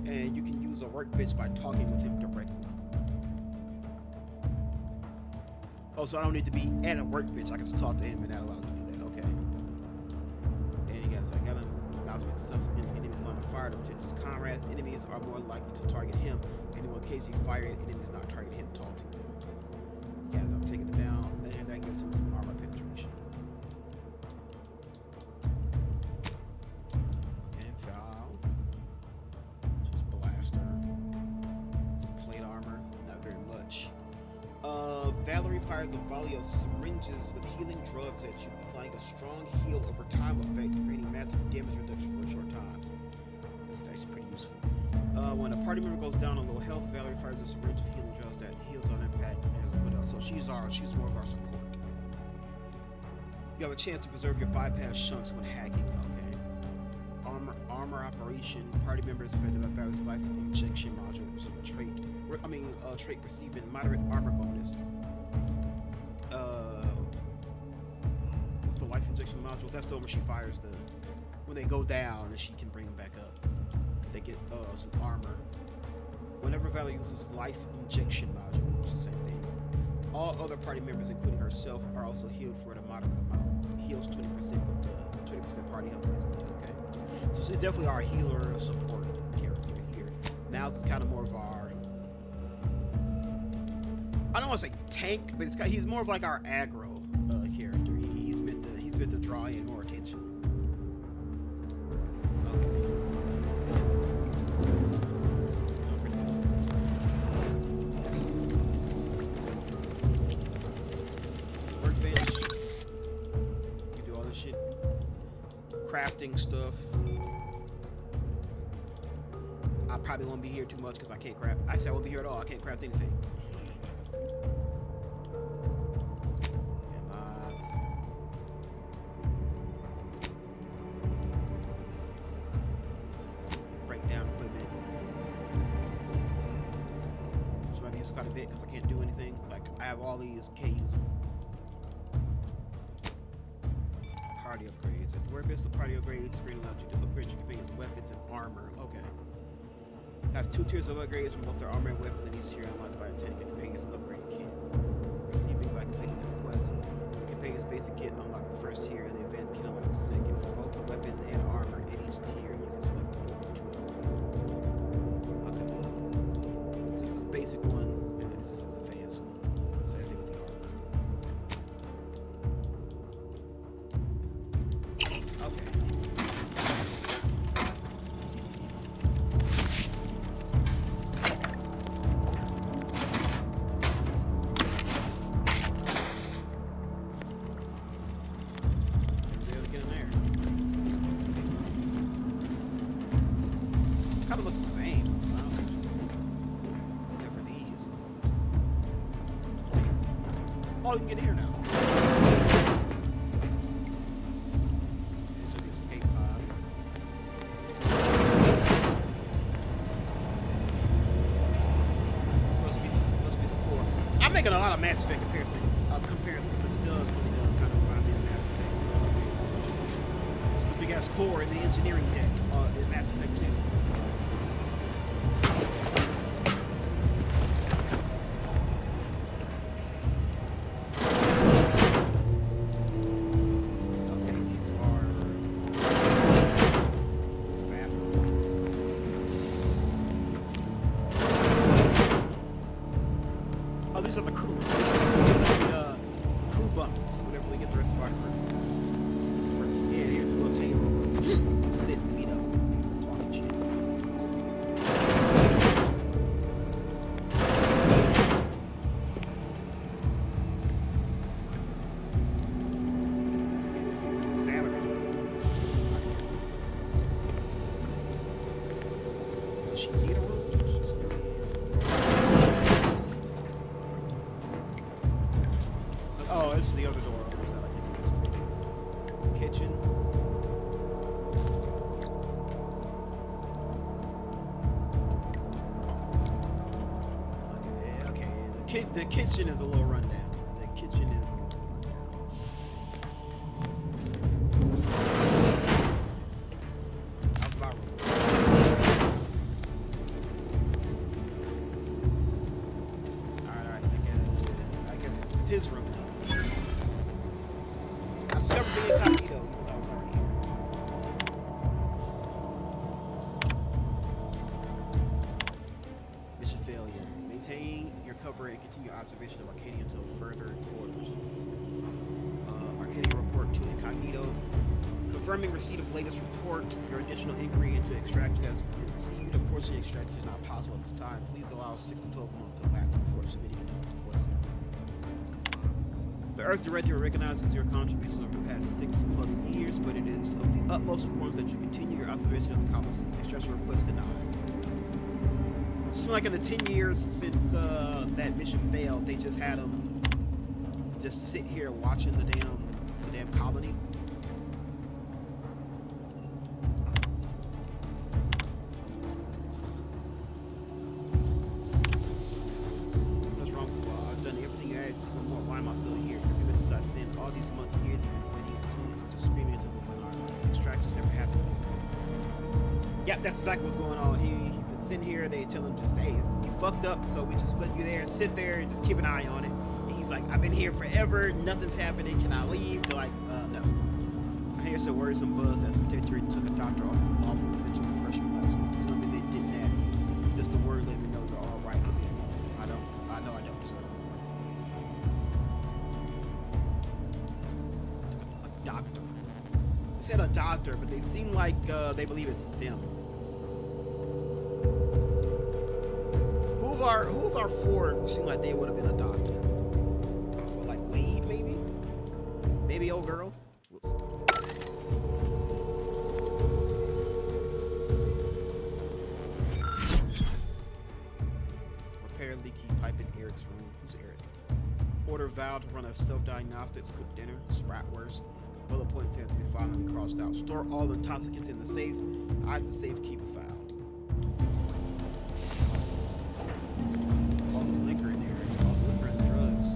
And you can use a workbench by talking with him directly. Oh, so I don't need to be at a workbench. I can just talk to him, and that allows me to do that. Okay. And you guys, I got him. Announcement stuff in enemies line of fire to protect his comrades. Enemies are more likely to target him, and in one case, he fired at enemies not targeting him, taunting them. You guys, I'm taking it down, and that gets him some armor penetration. Okay, foul. Just blaster. Some plate armor, not very much. Valerie fires a volley of syringes with healing drugs at you, applying a strong heal over time effect, creating massive damage reduction for a short time. This effect's pretty useful. When a party member goes down on low health, Valerie fires a syringe of healing drugs that heals on impact as a cooldown. So she's more of our support. You have a chance to preserve your bypass chunks when hacking. Okay. Armor operation. Party members affected by Valerie's life injection module receive a trait receiving moderate armor bonus. What's the life injection module? That's the one where she fires when they go down and she can bring them back up. They get some armor. Whenever Valerie uses life injection module, which is the same thing. All other party members, including herself, are also healed for a moderate amount. It heals 20% of the 20% party health. Okay. So she's definitely our healer support character here. Now it's kind of more of our, I don't want to say tank, but he's more of like our aggro character. He's meant to draw in more attention. Workbench. You do all this shit. Crafting stuff. I probably won't be here too much because I can't craft. Actually, I won't be here at all. I can't craft anything. Breakdown equipment. So I use quite a bit because I can't do anything. Like I have all these keys. Party upgrades. At the workbench, the party upgrades screen allows you to upgrade your companion's weapons and armor. Okay. Has 2 tiers of upgrades from both their armor and weapons, and each tier unlocked by obtaining a companion's upgrade kit. Receiving by completing the quest. The companion's basic kit unlocks the first tier, and the advanced kit unlocks the second. For both the weapon and armor at each tier, you can select one of 2 upgrades. Okay. This is the basic one, and then this is the advanced one. Same thing with the armor. Okay. Kind of looks the same. Except for these. Oh, you can get in here now. These are the escape pods. This must be the core. I'm making a lot of Mass Effect comparisons, but it does kind of remind me of Mass Effect. So, this is the big ass core in the engineering deck in Mass Effect 2. These are the crew. The crew bunks. Whenever we get the rest of our crew. First, yeah, here's a little table. Sit and meet up. Talk and shit. she need a room? Oh, it's the other door. It's not like it. Kitchen. Okay. The kitchen is a little rundown. The kitchen is a little rundown. How's my room? Alright. I guess this is his room. I discovered the incognito. Mission failure. Maintain your cover and continue observation of Arcadia until further orders. Arcadia report to incognito. Confirming receipt of latest report. Your additional inquiry into extraction has been received. Unfortunately, extraction is not possible at this time. Please allow 6 to 12 months to elapse before submitting another request. The Earth Director recognizes your contributions over the past 6+ years, but it is of the utmost importance that you continue your observation of the commons extraction request denied. It seems like in the 10 years since that mission failed, they just had them just sit here watching the damn colony. What's wrong with I've done everything you asked for more. Why am I still here? Every message I sent all these months and years, even when I'm just screaming into the wind. Extractions never happened. Yep, that's exactly what's going on. He's been sitting here. They tell him just, hey, you fucked up, so we just put you there, sit there, and just keep an eye on it. And he's like, I've been here forever. Nothing's happening. Can I leave? They're like, no. I hear some worrisome buzz that the protector took a doctor off the mental refreshment last week. Tell me they didn't have you. Just the word let me know you're all right with me enough. I know I don't deserve it. A doctor. They said a doctor, but they seem like they believe it's them. Who of our four who seem like they would have been a doctor? Like Wade, maybe? Maybe old girl? Whoops. Repair leaky pipe in Eric's room. Who's Eric? Order Val to run a self-diagnostics, cook dinner, spratwurst. Bullet points have to be filed and crossed out. Store all intoxicants in the safe. I have the safe keeper file. All the liquor in there. All the liquor and drugs.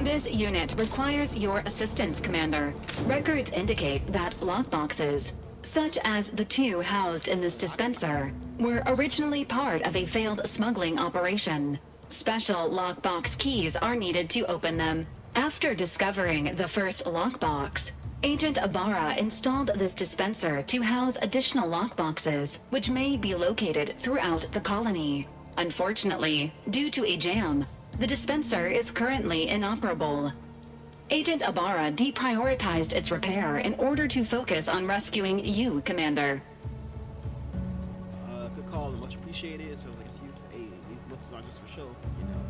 This unit requires your assistance, Commander. Records indicate that lockboxes, such as the 2 housed in this dispenser, were originally part of a failed smuggling operation. Special lockbox keys are needed to open them. After discovering the first lockbox, Agent Ibarra installed this dispenser to house additional lockboxes, which may be located throughout the colony. Unfortunately, due to a jam, the dispenser is currently inoperable. Agent Ibarra deprioritized its repair in order to focus on rescuing you, Commander. Good call, much appreciated. So let's use these muscles aren't just for show, you know.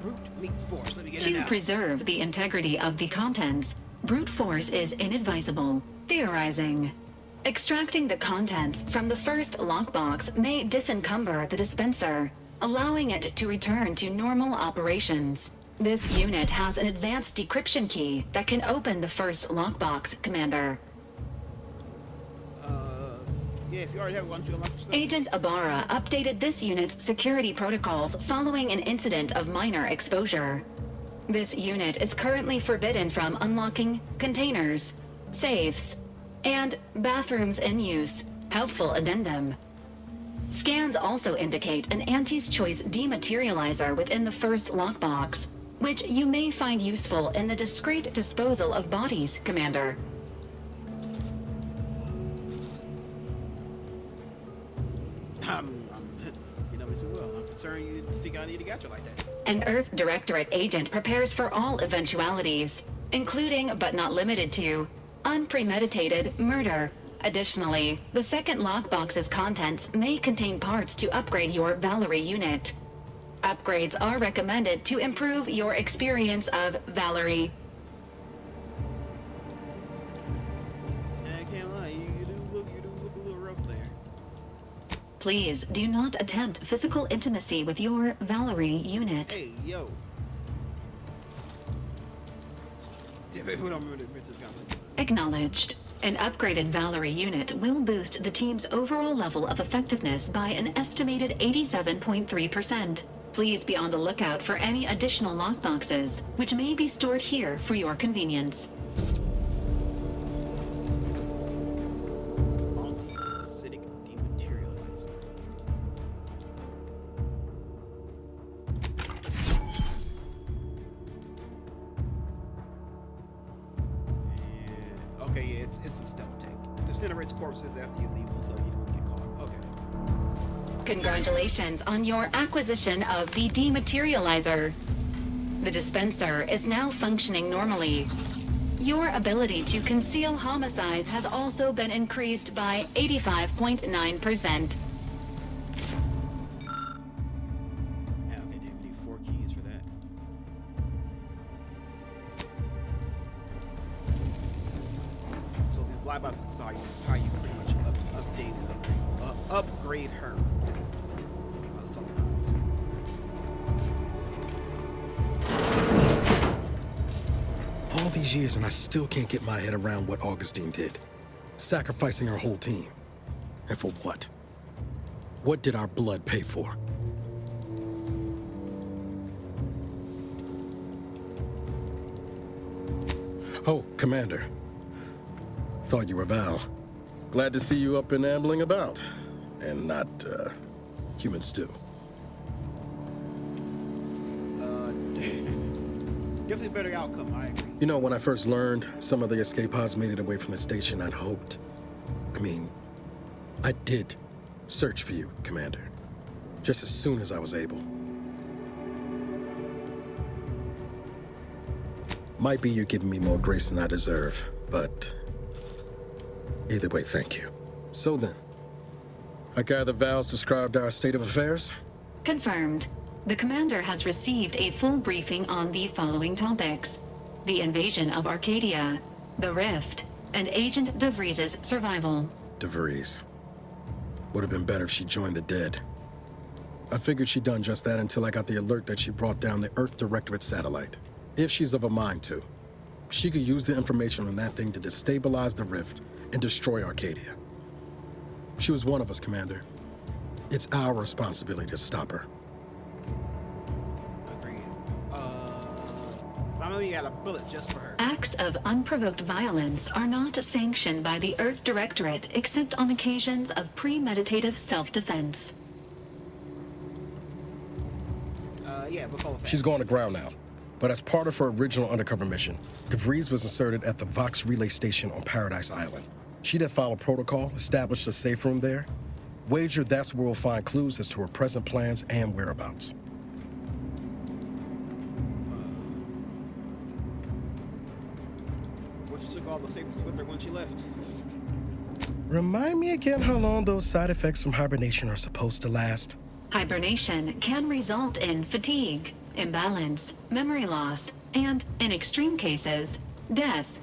Brute meat force. Let me get it To out. preserve the integrity of the contents, brute force is inadvisable. Theorizing. Extracting the contents from the first lockbox may disencumber the dispenser, allowing it to return to normal operations. This unit has an advanced decryption key that can open the first lockbox, Commander. Yeah, if you already have one, you unlock yourself. Agent Ibarra updated this unit's security protocols following an incident of minor exposure. This unit is currently forbidden from unlocking containers, safes, and bathrooms in use. Helpful addendum. Scans also indicate an Auntie's Choice dematerializer within the first lockbox, which you may find useful in the discreet disposal of bodies, Commander. You know me too well. I'm concerned you think I need to get you like that. An Earth Directorate agent prepares for all eventualities, including but not limited to unpremeditated murder. Additionally, the second lockbox's contents may contain parts to upgrade your Valerie unit. Upgrades are recommended to improve your experience of Valerie. I can't lie, you do look a little rough there. Please do not attempt physical intimacy with your Valerie unit. Hey, yo. Yeah, baby, we don't remember the comment. Acknowledged. An upgraded Valerie unit will boost the team's overall level of effectiveness by an estimated 87.3%. Please be on the lookout for any additional lockboxes, which may be stored here for your convenience. Maltese acidic dematerializer. And, okay, yeah, it's some stealth tech. Disintegrates corpses after you leave them, so you don't get caught. Okay. Congratulations on your acquisition of the dematerializer. The dispenser is now functioning normally. Your ability to conceal homicides has also been increased by 85.9%. Yeah, okay, damn, we need 4 keys for that. So these live bots is how you pretty much upgrade her. Let's talk about All these years and I still can't get my head around what Augustine did. Sacrificing our whole team. And for what? What did our blood pay for? Oh, Commander. Thought you were Val. Glad to see you up and ambling about. And not, human stew. Definitely better outcome, I agree. You know, when I first learned some of the escape pods made it away from the station, I'd hoped. I did search for you, Commander. Just as soon as I was able. Might be you're giving me more grace than I deserve, but either way, thank you. So then, I gather Val's described our state of affairs? Confirmed. The commander has received a full briefing on the following topics: the invasion of Arcadia, the Rift, and Agent DeVries' survival. DeVries. Would have been better if she joined the dead. I figured she'd done just that until I got the alert that she brought down the Earth Directorate satellite. If she's of a mind to, she could use the information on that thing to destabilize the Rift and destroy Arcadia. She was one of us, Commander. It's our responsibility to stop her. Agreed. I know you got a bullet just for her. Acts of unprovoked violence are not sanctioned by the Earth Directorate except on occasions of premeditative self-defense. Yeah, we'll call it. She's going to ground now. But as part of her original undercover mission, DeVries was inserted at the Vox Relay Station on Paradise Island. She'd have followed protocol, established a safe room there. Wager that's where we'll find clues as to her present plans and whereabouts. Which took all the safest with her when she left. Remind me again how long those side effects from hibernation are supposed to last. Hibernation can result in fatigue, imbalance, memory loss, and, in extreme cases, death.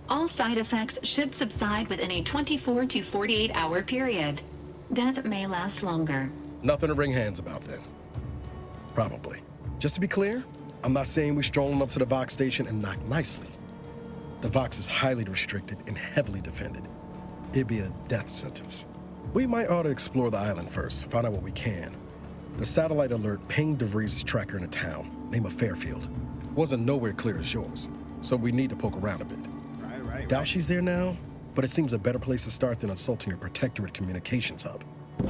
All side effects should subside within a 24 to 48 hour period. Death may last longer. Nothing to wring hands about then. Probably. Just to be clear, I'm not saying we strolling up to the Vox station and knock nicely. The Vox is highly restricted and heavily defended. It'd be a death sentence. We might ought to explore the island first, find out what we can. The satellite alert pinged DeVries' tracker in a town, name of Fairfield. Wasn't nowhere clear as yours, so we need to poke around a bit. Right. Doubt she's there now, but it seems a better place to start than assaulting your Protectorate communications hub. All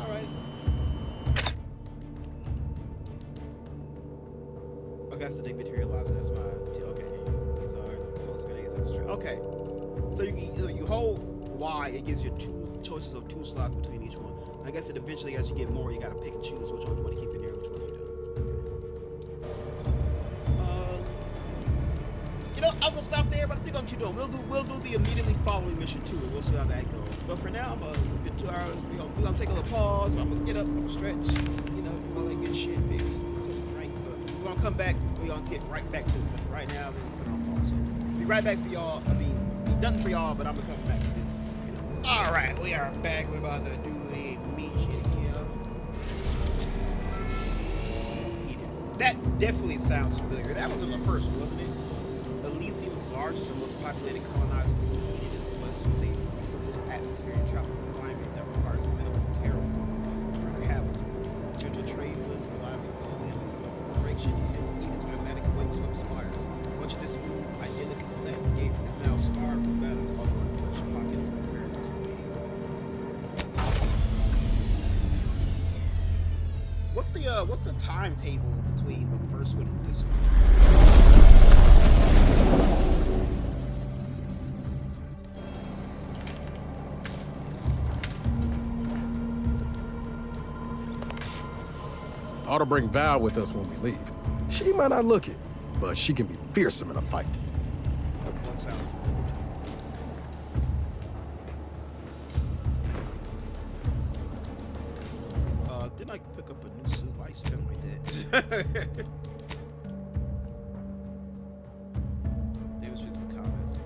right. Okay, that's the dematerializer. That's my. Okay. These are close grenades. That's true. Okay. So you hold Y, it gives you two choices of 2 slots between each one. I guess that eventually, as you get more, you gotta pick and choose which one you want to keep in there, which one you don't. Okay. I was gonna stop there, but I think I'm keep doing. We'll do the immediately following mission too, and we'll see how that goes. But for now, I'm gonna get 2 hours. We're gonna take a little pause. I'm gonna get up, I'm gonna stretch, you know, do all that good shit, maybe. Right, but we're gonna come back. We're gonna get right back to it. Right now, we're gonna put it on pause. So be right back for y'all. I mean, be done for y'all, but I'm gonna come back to this. You know. All right, we are back. We're about to do the mission here. That definitely sounds familiar. That was in the first, wasn't it? Elysium's largest and most populated colonized community is plus something atmosphere and tropical climate that requires minimal terraforming to have gentle trade winds, reliable cooling, and correction is needed. Dramatic windswept spires. Much of this smooth, identical landscape is now scarred for battle of untouched pockets of paradise. What's the timetable between the first one and this one? Ought to bring Val with us when we leave. She might not look it, but she can be fearsome in a fight. That sounds familiar. Didn't I pick up a new suit? Why you spin like that? It was just a comment.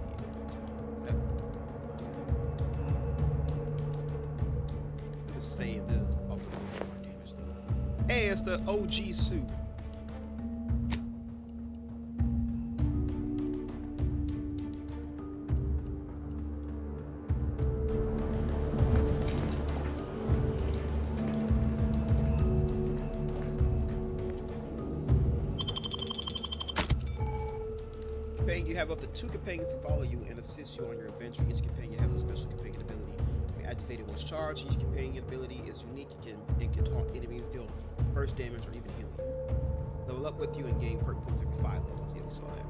Just saying this. Oh, more damage though. Hey, it's the OG suit. You have up to 2 companions to follow you and assist you on your adventure. Each companion has a special companion ability. Be activated once charged. Each companion ability is unique and can taunt enemies, deal burst damage, or even heal you. Level up with you and gain perk points every 5 levels. Yeah, we saw that.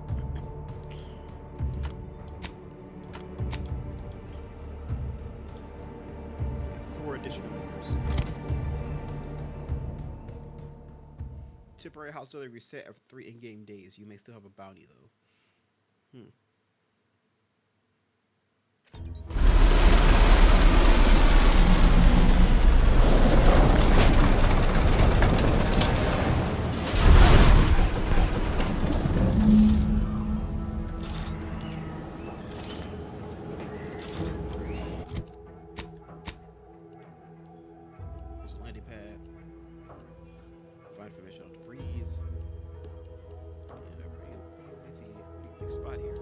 4 additional members. Temporary hostility reset after 3 in-game days. You may still have a bounty though. There's a landing pad. Find information on the freeze. Big spot here.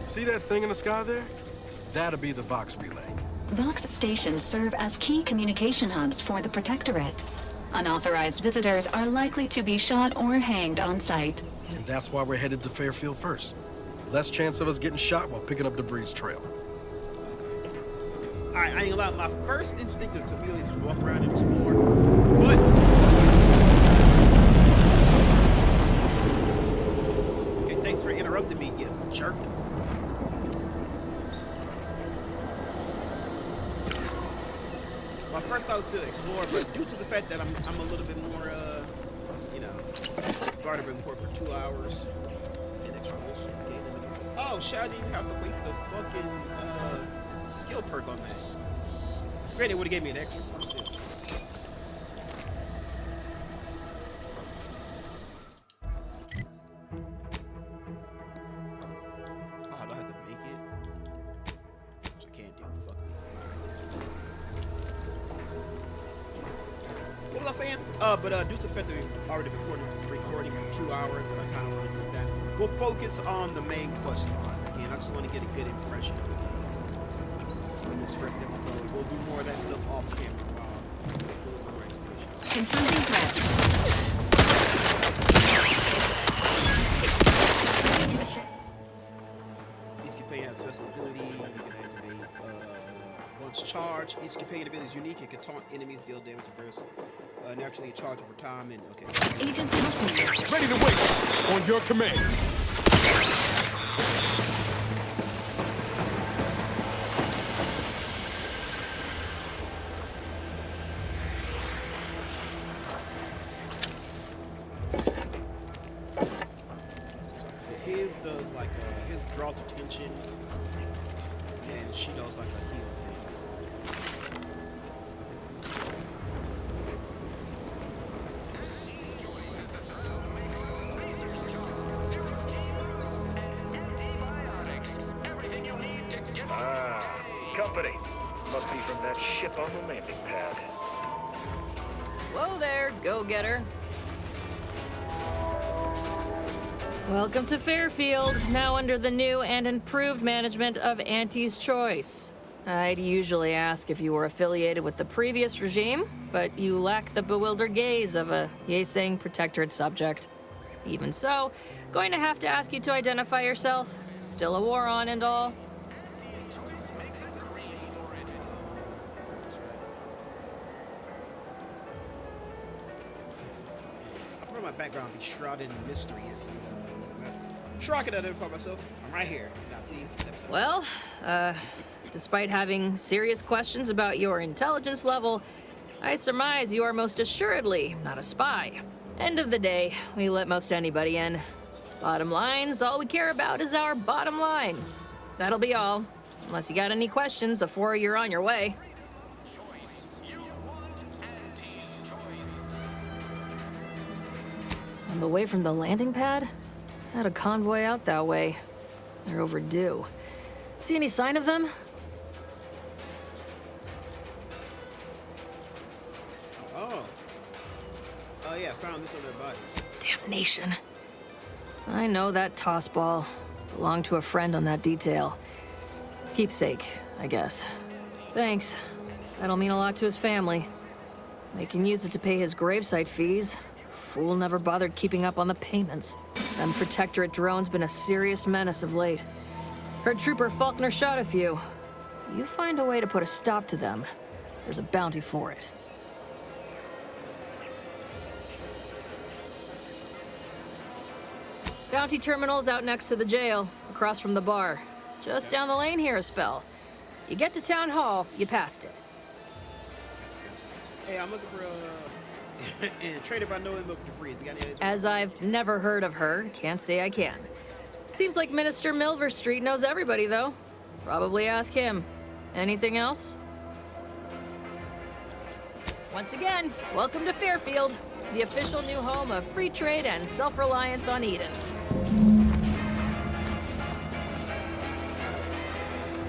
See that thing in the sky there? That'll be the Vox relay. Vox stations serve as key communication hubs for the Protectorate. Unauthorized visitors are likely to be shot or hanged on sight. And that's why we're headed to Fairfield first. Less chance of us getting shot while picking up debris trail. Alright, I ain't gonna lie, my first instinct is to really just walk around and explore. But okay, thanks for interrupting me, you jerk. My first thought was to explore, but due to the fact that I'm a little bit more, you know, I've already been for 2 hours. Oh, shit, I didn't even have to waste the fucking skill perk on that. Granted, it would have gave me an extra one. Oh, do I have to make it? Which I can't do. Fuck me. What was I saying? But due to the fact that we've already recording for 2 hours, and I kind of want to do that, we'll focus on the main quest line. Again, I just want to get a good impression of the game in this first episode. We'll do more of that stuff off camera Confronting threat. Each companion has a special ability. You can activate once charged. Each companion ability is unique and can taunt enemies, deal damage to person. Naturally charge over time and okay. Agents helping. Ready to wait on your command. His does like his draws attention, and she does like a heal. Company. Must be from that ship on the landing pad. Whoa there, go-getter. Welcome to Fairfield, now under the new and improved management of Auntie's Choice. I'd usually ask if you were affiliated with the previous regime, but you lack the bewildered gaze of a Yeseng Protectorate subject. Even so, going to have to ask you to identify yourself. Still a war on and all. My background be shrouded in mystery if you sure I can identify myself. I'm right here. Now please step Well, despite having serious questions about your intelligence level, I surmise you are most assuredly not a spy. End of the day, we let most anybody in. Bottom line's all we care about is our bottom line. That'll be all. Unless you got any questions before you're on your way. I'm away from the landing pad? Had a convoy out that way. They're overdue. See any sign of them? Oh. Oh yeah, found this on their bodies. Damnation. I know that tossball. Belonged to a friend on that detail. Keepsake, I guess. Thanks. That'll mean a lot to his family. They can use it to pay his gravesite fees. Fool never bothered keeping up on the payments. Them Protectorate drones been a serious menace of late. Heard Trooper Faulkner shot a few. You find a way to put a stop to them, there's a bounty for it. Bounty terminal's out next to the jail, across from the bar. Just down the lane here a spell. You get to Town Hall, you passed it. Hey, I'm looking for and traded by no milk to freeze. As I've never heard of her, can't say I can. Seems like Minister Milver Street knows everybody, though. Probably ask him. Anything else? Once again, welcome to Fairfield, the official new home of free trade and self-reliance on Eden.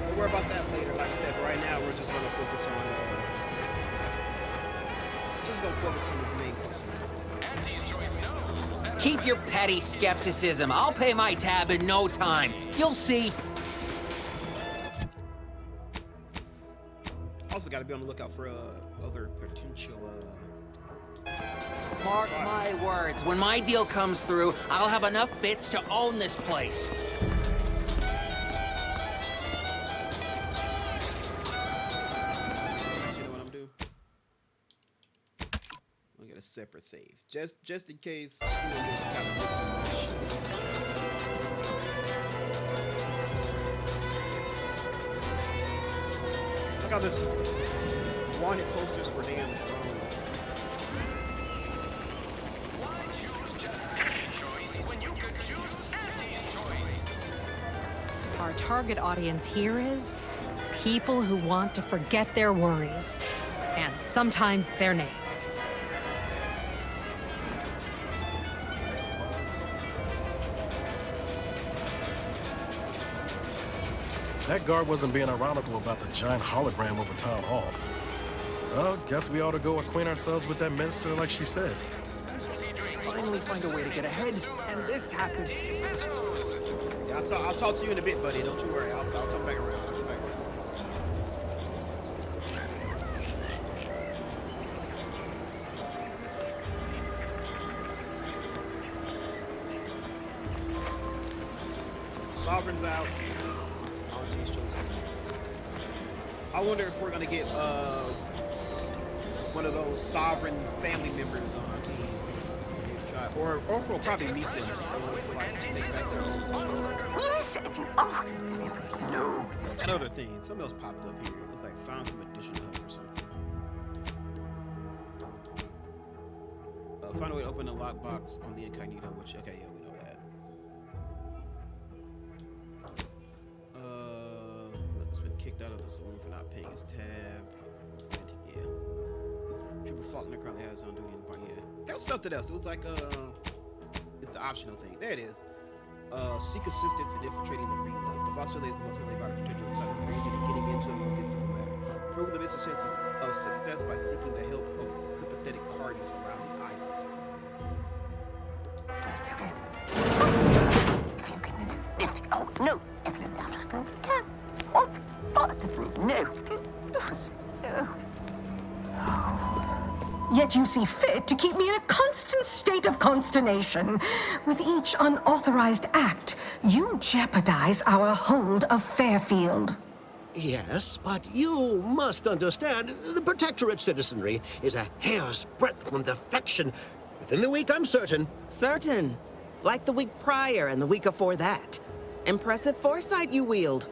We'll worry about that later. Like I said, right now we're just gonna focus on this main person. Keep your petty skepticism. I'll pay my tab in no time. You'll see. Also got to be on the lookout for other potential. Mark my words. When my deal comes through, I'll have enough bits to own this place. Separate save, just in case. You know, there's kind of check out this wanted posters for damn drones. Why choose just any choice when you could choose Auntie's Choice? Our target audience here is people who want to forget their worries and sometimes their names. That guard wasn't being ironical about the giant hologram over Town Hall. Well, guess we ought to go acquaint ourselves with that minister like she said. Finally find a way to get ahead, and this happens. Yeah, I'll talk to you in a bit, buddy. Don't you worry. I'll come back around. Sovereign's out. Auntie's choices. I wonder if we're gonna get one of those Sovereign family members on our team. Or if we'll probably meet them. Yes, if you... Oh, no. Another thing, something else popped up here. It was like found some additional help or something. Find a way to open the lockbox on the incognito, which, okay, yeah, we know that. It's been kicked out of the saloon for not paying his tab. Yeah. Trooper Faulkner currently has on duty in the bar, yeah. That was something else. It was like, it's an optional thing. There it is. Seek assistance in infiltrating the relay. The Vox relay is the most relay by the potential inside of the region and getting into it will be a simple matter. Prove the missing chances of success by seeking the help of sympathetic parties around the island. Oh, no. If you understand, can. What? Not the no. Yet you see fit to keep me in a constant state of consternation. With each unauthorized act, you jeopardize our hold of Fairfield. Yes, but you must understand, the Protectorate citizenry is a hair's breadth from defection. Within the week, I'm certain. Certain. Like the week prior and the week before that. Impressive foresight you wield.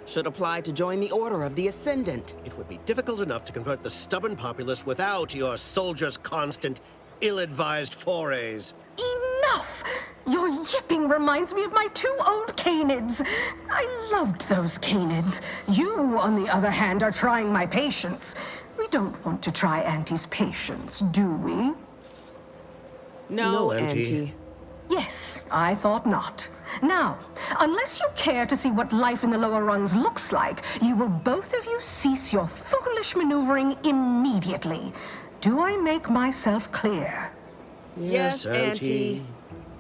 Should apply to join the Order of the Ascendant. It would be difficult enough to convert the stubborn populace without your soldiers' constant, ill-advised forays. Enough! Your yipping reminds me of my 2 old canids. I loved those canids. You, on the other hand, are trying my patience. We don't want to try Auntie's patience, do we? No, Auntie. Yes, I thought not. Now, unless you care to see what life in the lower rungs looks like, you will both of you cease your foolish maneuvering immediately. Do I make myself clear? Yes, Auntie.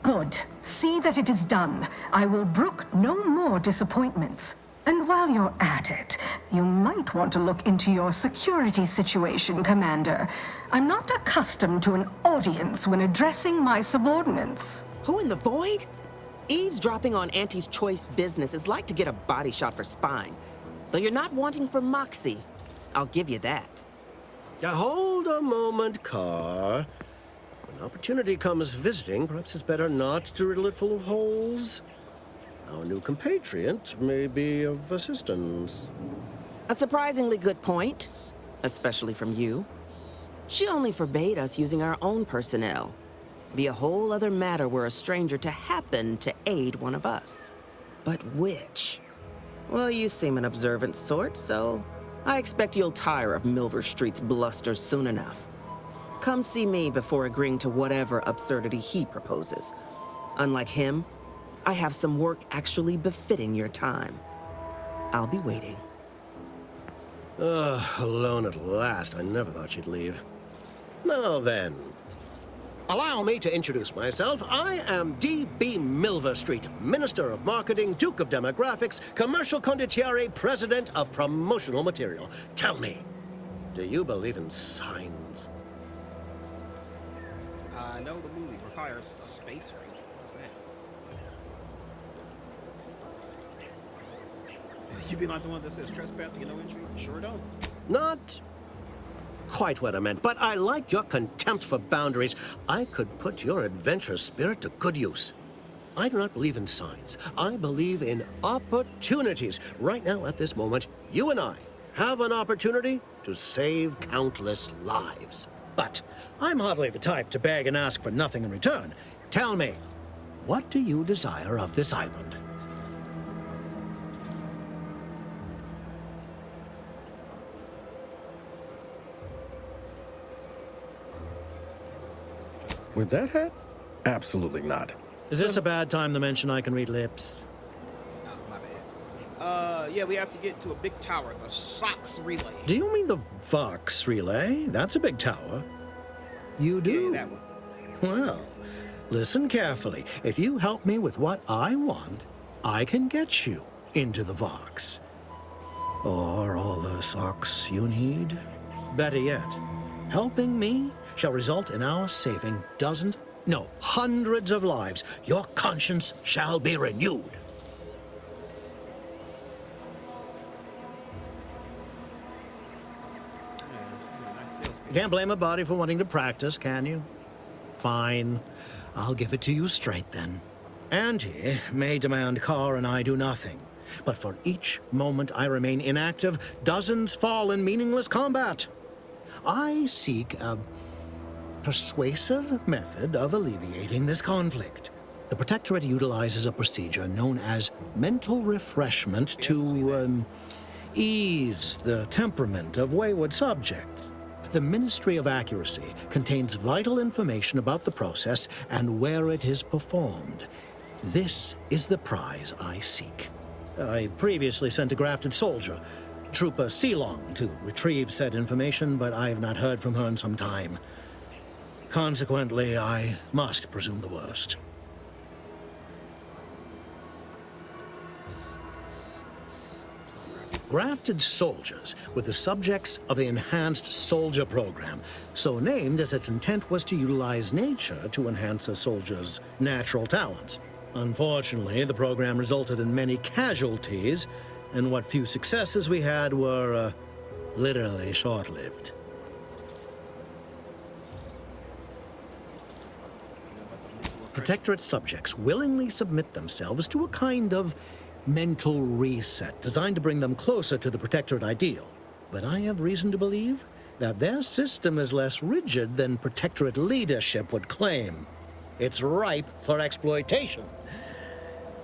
Good. See that it is done. I will brook no more disappointments. And while you're at it, you might want to look into your security situation, Commander. I'm not accustomed to an audience when addressing my subordinates. Who in the void? Eavesdropping on Auntie's choice business is like to get a body shot for spying. Though you're not wanting for moxie. I'll give you that. Now hold a moment, Carr. When opportunity comes visiting, perhaps it's better not to riddle it full of holes. Our new compatriot may be of assistance. A surprisingly good point, especially from you. She only forbade us using our own personnel. Be a whole other matter were a stranger to happen to aid one of us. But which? Well, you seem an observant sort, so I expect you'll tire of Milver Street's bluster soon enough. Come see me before agreeing to whatever absurdity he proposes. Unlike him, I have some work actually befitting your time. I'll be waiting. Alone at last. I never thought she'd leave. Now then, allow me to introduce myself. I am D.B. Milver Street, Minister of Marketing, Duke of Demographics, Commercial Condottiere, President of Promotional Material. Tell me, do you believe in signs? I know the movie requires space range. You be like the one that says trespassing and no entry? Sure don't. Not quite what I meant, but I like your contempt for boundaries. I could put your adventurous spirit to good use. I do not believe in signs. I believe in opportunities. Right now, at this moment, you and I have an opportunity to save countless lives. But I'm hardly the type to beg and ask for nothing in return. Tell me, what do you desire of this island? With that hat? Absolutely not. Is this a bad time to mention I can read lips? Oh, my bad. Yeah, we have to get to a big tower, the Sox Relay. Do you mean the Vox Relay? That's a big tower. You do? Yeah, that one. Well, listen carefully. If you help me with what I want, I can get you into the Vox. Or all the socks you need. Better yet, helping me shall result in our saving dozens, no, hundreds of lives. Your conscience shall be renewed. Can't blame a body for wanting to practice, can you? Fine. I'll give it to you straight then. Auntie may demand Carr and I do nothing, but for each moment I remain inactive, dozens fall in meaningless combat. I seek a persuasive method of alleviating this conflict. The Protectorate utilizes a procedure known as mental refreshment to ease the temperament of wayward subjects. The Ministry of Accuracy contains vital information about the process and where it is performed. This is the prize I seek. I previously sent a grafted soldier, Trooper Sealong, to retrieve said information, but I have not heard from her in some time. Consequently, I must presume the worst. Grafted soldiers were the subjects of the Enhanced Soldier Program, so named as its intent was to utilize nature to enhance a soldier's natural talents. Unfortunately, the program resulted in many casualties, and what few successes we had were literally short-lived. Protectorate subjects willingly submit themselves to a kind of mental reset designed to bring them closer to the Protectorate ideal. But I have reason to believe that their system is less rigid than Protectorate leadership would claim. It's ripe for exploitation.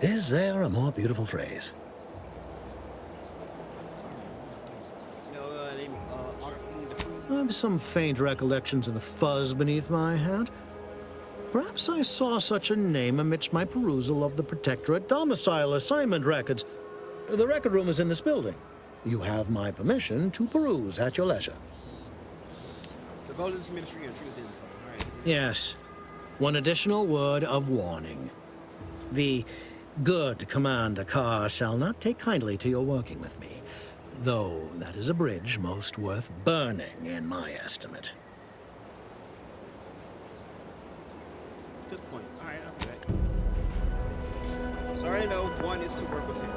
Is there a more beautiful phrase? I have some faint recollections of the fuzz beneath my hat. Perhaps I saw such a name amidst my perusal of the Protectorate domicile assignment records. The record room is in this building. You have my permission to peruse at your leisure. So go to this ministry and retrieve the info, all right? Yes. One additional word of warning. The good Commander Carr shall not take kindly to your working with me, though that is a bridge most worth burning in my estimate. Good point. All right, I'll be back. So I already know one is to work with him.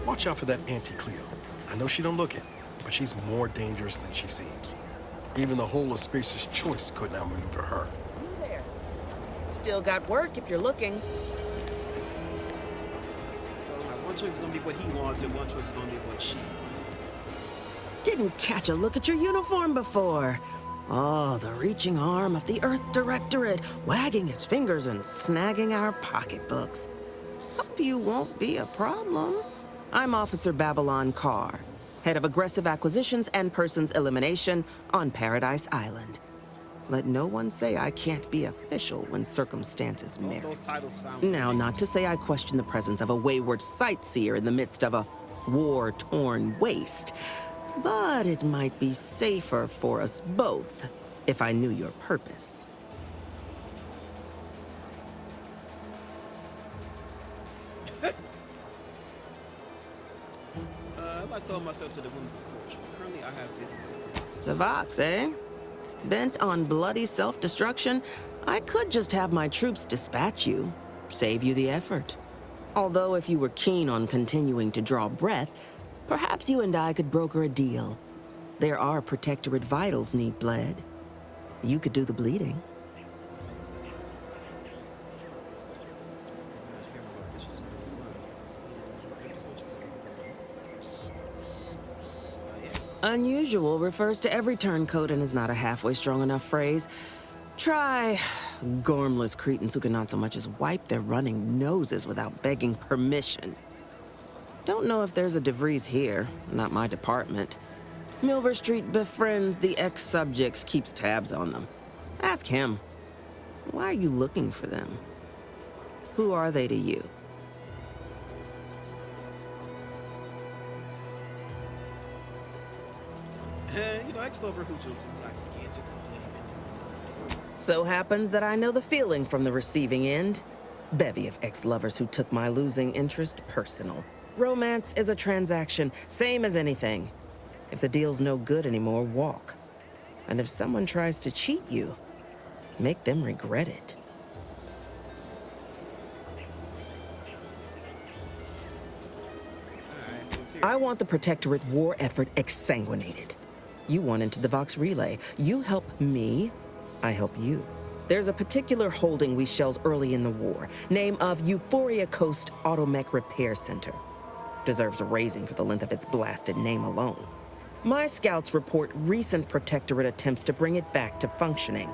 Watch out for that Auntie Cleo. I know she don't look it, but she's more dangerous than she seems. Even the whole of Spacer's Choice couldn't outmaneuver her. There. Still got work if you're looking. So one choice is gonna be what he wants, and one choice is gonna be what she wants. Didn't catch a look at your uniform before. Oh, the reaching arm of the Earth Directorate, wagging its fingers and snagging our pocketbooks. Hope you won't be a problem. I'm Officer Babylon Carr, head of aggressive acquisitions and persons elimination on Paradise Island. Let no one say I can't be official when circumstances merit. Now, not to say I question the presence of a wayward sightseer in the midst of a war-torn waste, but it might be safer for us both if I knew your purpose. I might throw myself to the winds of fortune. Currently, I have business. The Vox, eh? Bent on bloody self-destruction, I could just have my troops dispatch you, save you the effort. Although if you were keen on continuing to draw breath, perhaps you and I could broker a deal. There are Protectorate vitals need bled. You could do the bleeding. Unusual refers to every turncoat and is not a halfway strong enough phrase. Try gormless cretins who can not so much as wipe their running noses without begging permission. Don't know if there's a DeVries here, not my department. Milver Street befriends the ex-subjects, keeps tabs on them. Ask him. Why are you looking for them? Who are they to you? Ex-lover who jokes and likes answers and So happens that I know the feeling from the receiving end. Bevy of ex-lovers who took my losing interest personal. Romance is a transaction, same as anything. If the deal's no good anymore, walk. And if someone tries to cheat you, make them regret it. I want the Protectorate war effort exsanguinated. You want into the Vox Relay. You help me, I help you. There's a particular holding we shelled early in the war, name of Euphoria Coast Automech Repair Center. Deserves a raising for the length of its blasted name alone. My scouts report recent Protectorate attempts to bring it back to functioning.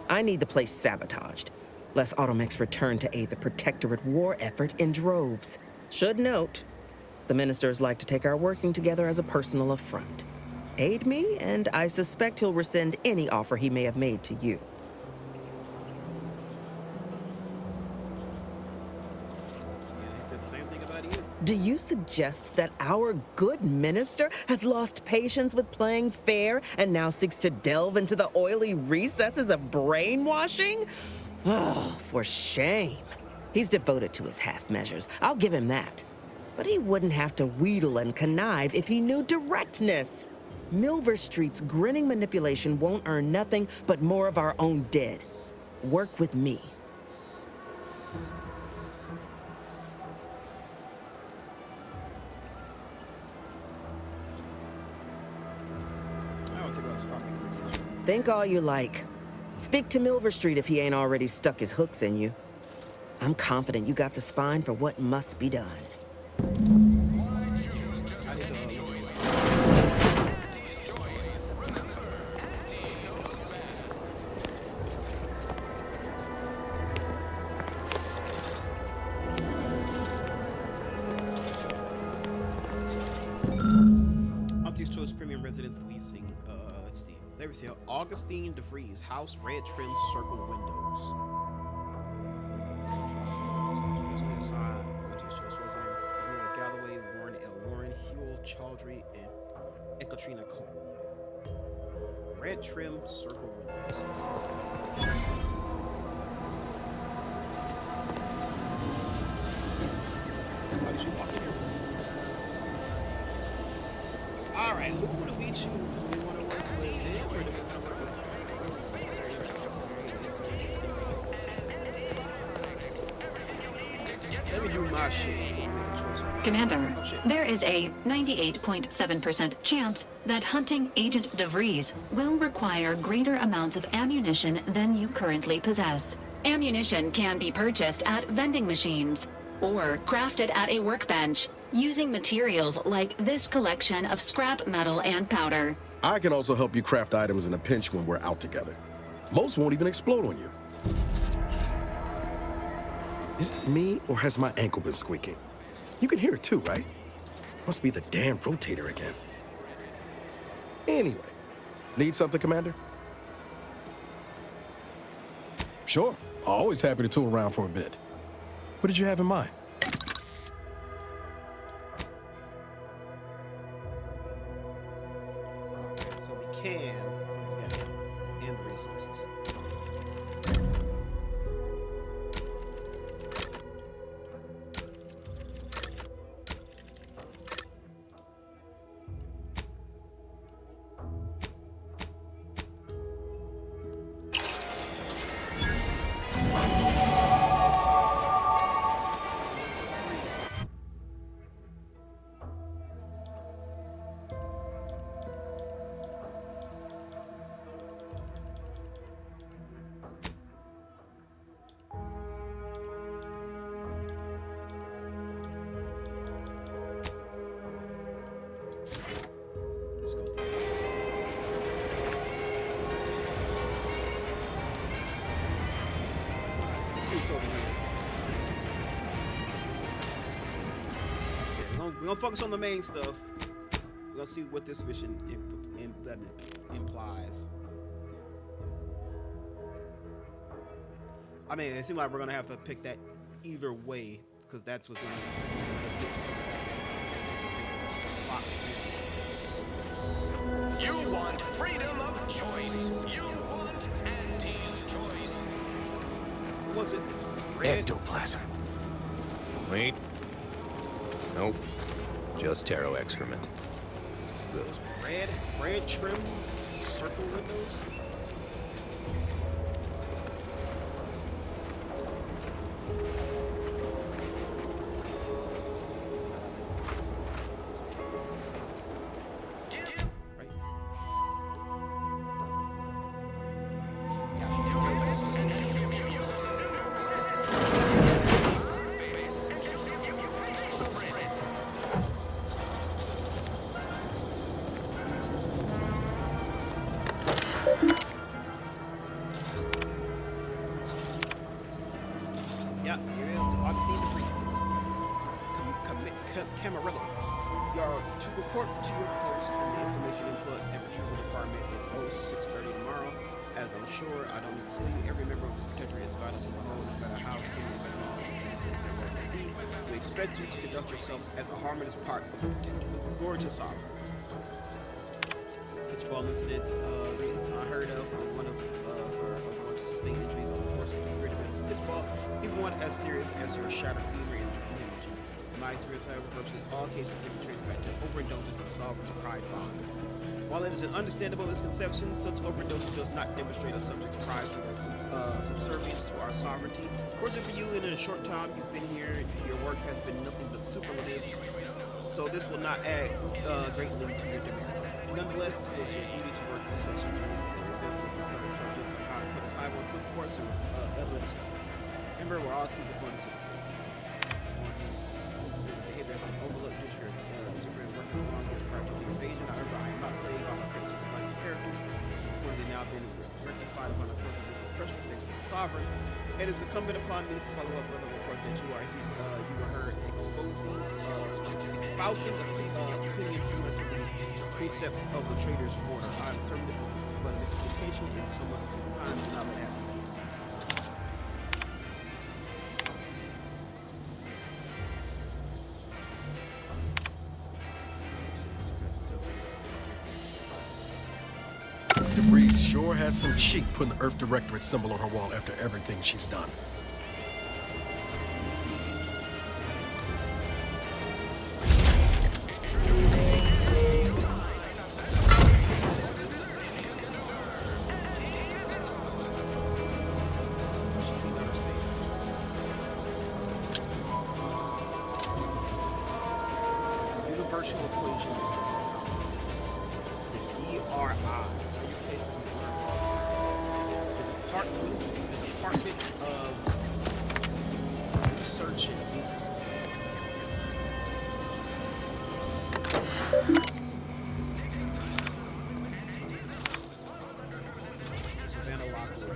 I need the place sabotaged, lest Automechs return to aid the Protectorate war effort in droves. Should note, the ministers like to take our working together as a personal affront. Aid me, and I suspect he'll rescind any offer he may have made to you. Do you suggest that our good minister has lost patience with playing fair and now seeks to delve into the oily recesses of brainwashing? Oh, for shame. He's devoted to his half measures. I'll give him that. But he wouldn't have to wheedle and connive if he knew directness. Milver Street's grinning manipulation won't earn nothing but more of our own dead. Work with me. Think all you like. Speak to Milver Street if he ain't already stuck his hooks in you. I'm confident you got the spine for what must be done. Auntie's Choice Premium Residence Leasing. Let's see. There we see Augustine DeVries House, red trim circle windows. Auntie's Choice Residence. Amelia Galloway, Warren L. Warren, Huel Chaudhry, and Katrina Cole. Red trim circle windows. Why did you walk in here? All right, who do we choose? We want to work with him or do Let me do my shit. Commander, there is a 98.7% chance that hunting Agent DeVries will require greater amounts of ammunition than you currently possess. Ammunition can be purchased at vending machines or crafted at a workbench using materials like this collection of scrap metal and powder. I can also help you craft items in a pinch when we're out together. Most won't even explode on you. Is it me, or has my ankle been squeaking? You can hear it too, right? Must be the damn rotator again. Anyway, need something, Commander? Sure, always happy to tool around for a bit. What did you have in mind? So we can, since we got him and the resources. We're gonna focus on the main stuff. We're gonna see what this mission implies. I mean, it seems like we're gonna have to pick that either way, because that's what's gonna. You want freedom of choice. You want Auntie's choice. Was it red? Ectoplasm. Wait. Nope. Just Taro excrement. Good. Red trim circle windows. Camarillo. You are to report to your post in the Information Input and Retrieval Department at 0630 tomorrow. As I'm sure I don't need to tell you, every member of the Protectorate is vital to the whole, no matter how serious, small, diseases there may be. We expect you to conduct yourself as a harmonious part of the Protectorate. Glory to Sovereign. Pitchball incident I heard of from one of going to sustain injuries on the course of the spirit events. Pitchball, even one as serious as your shattered fever and damage. In my experience, however, virtually all cases can be traced back to overindulgence of Sovereign's pride fond. While it is an understandable misconception, such overdosing does not demonstrate a subject's pride for subservience to our sovereignty. Fortunately for you, in a short time you've been here, your work has been nothing but superlative, so this will not add greatly to your demands. Nonetheless, it is your duty to work through such injuries, for example, if your fellow subjects on how to put aside oneself for to evidence. Remember, we're all keeping one to the behavior of overlooked which you're working on which prior to the invasion. However, I am not playing on my princess like character. It's reportedly now been rectified upon the close of the fresh protection to the sovereign. It is incumbent upon me to follow up with a report that you were heard espousing opinions similar to the precepts of the trader's order. I am certain this is but a miscommunication and so much of his time is not what happened. DeVries sure has some cheek putting the Earth Directorate symbol on her wall after everything she's done. Universal equation is the DRI. The Department of Research and Savannah Lockwood.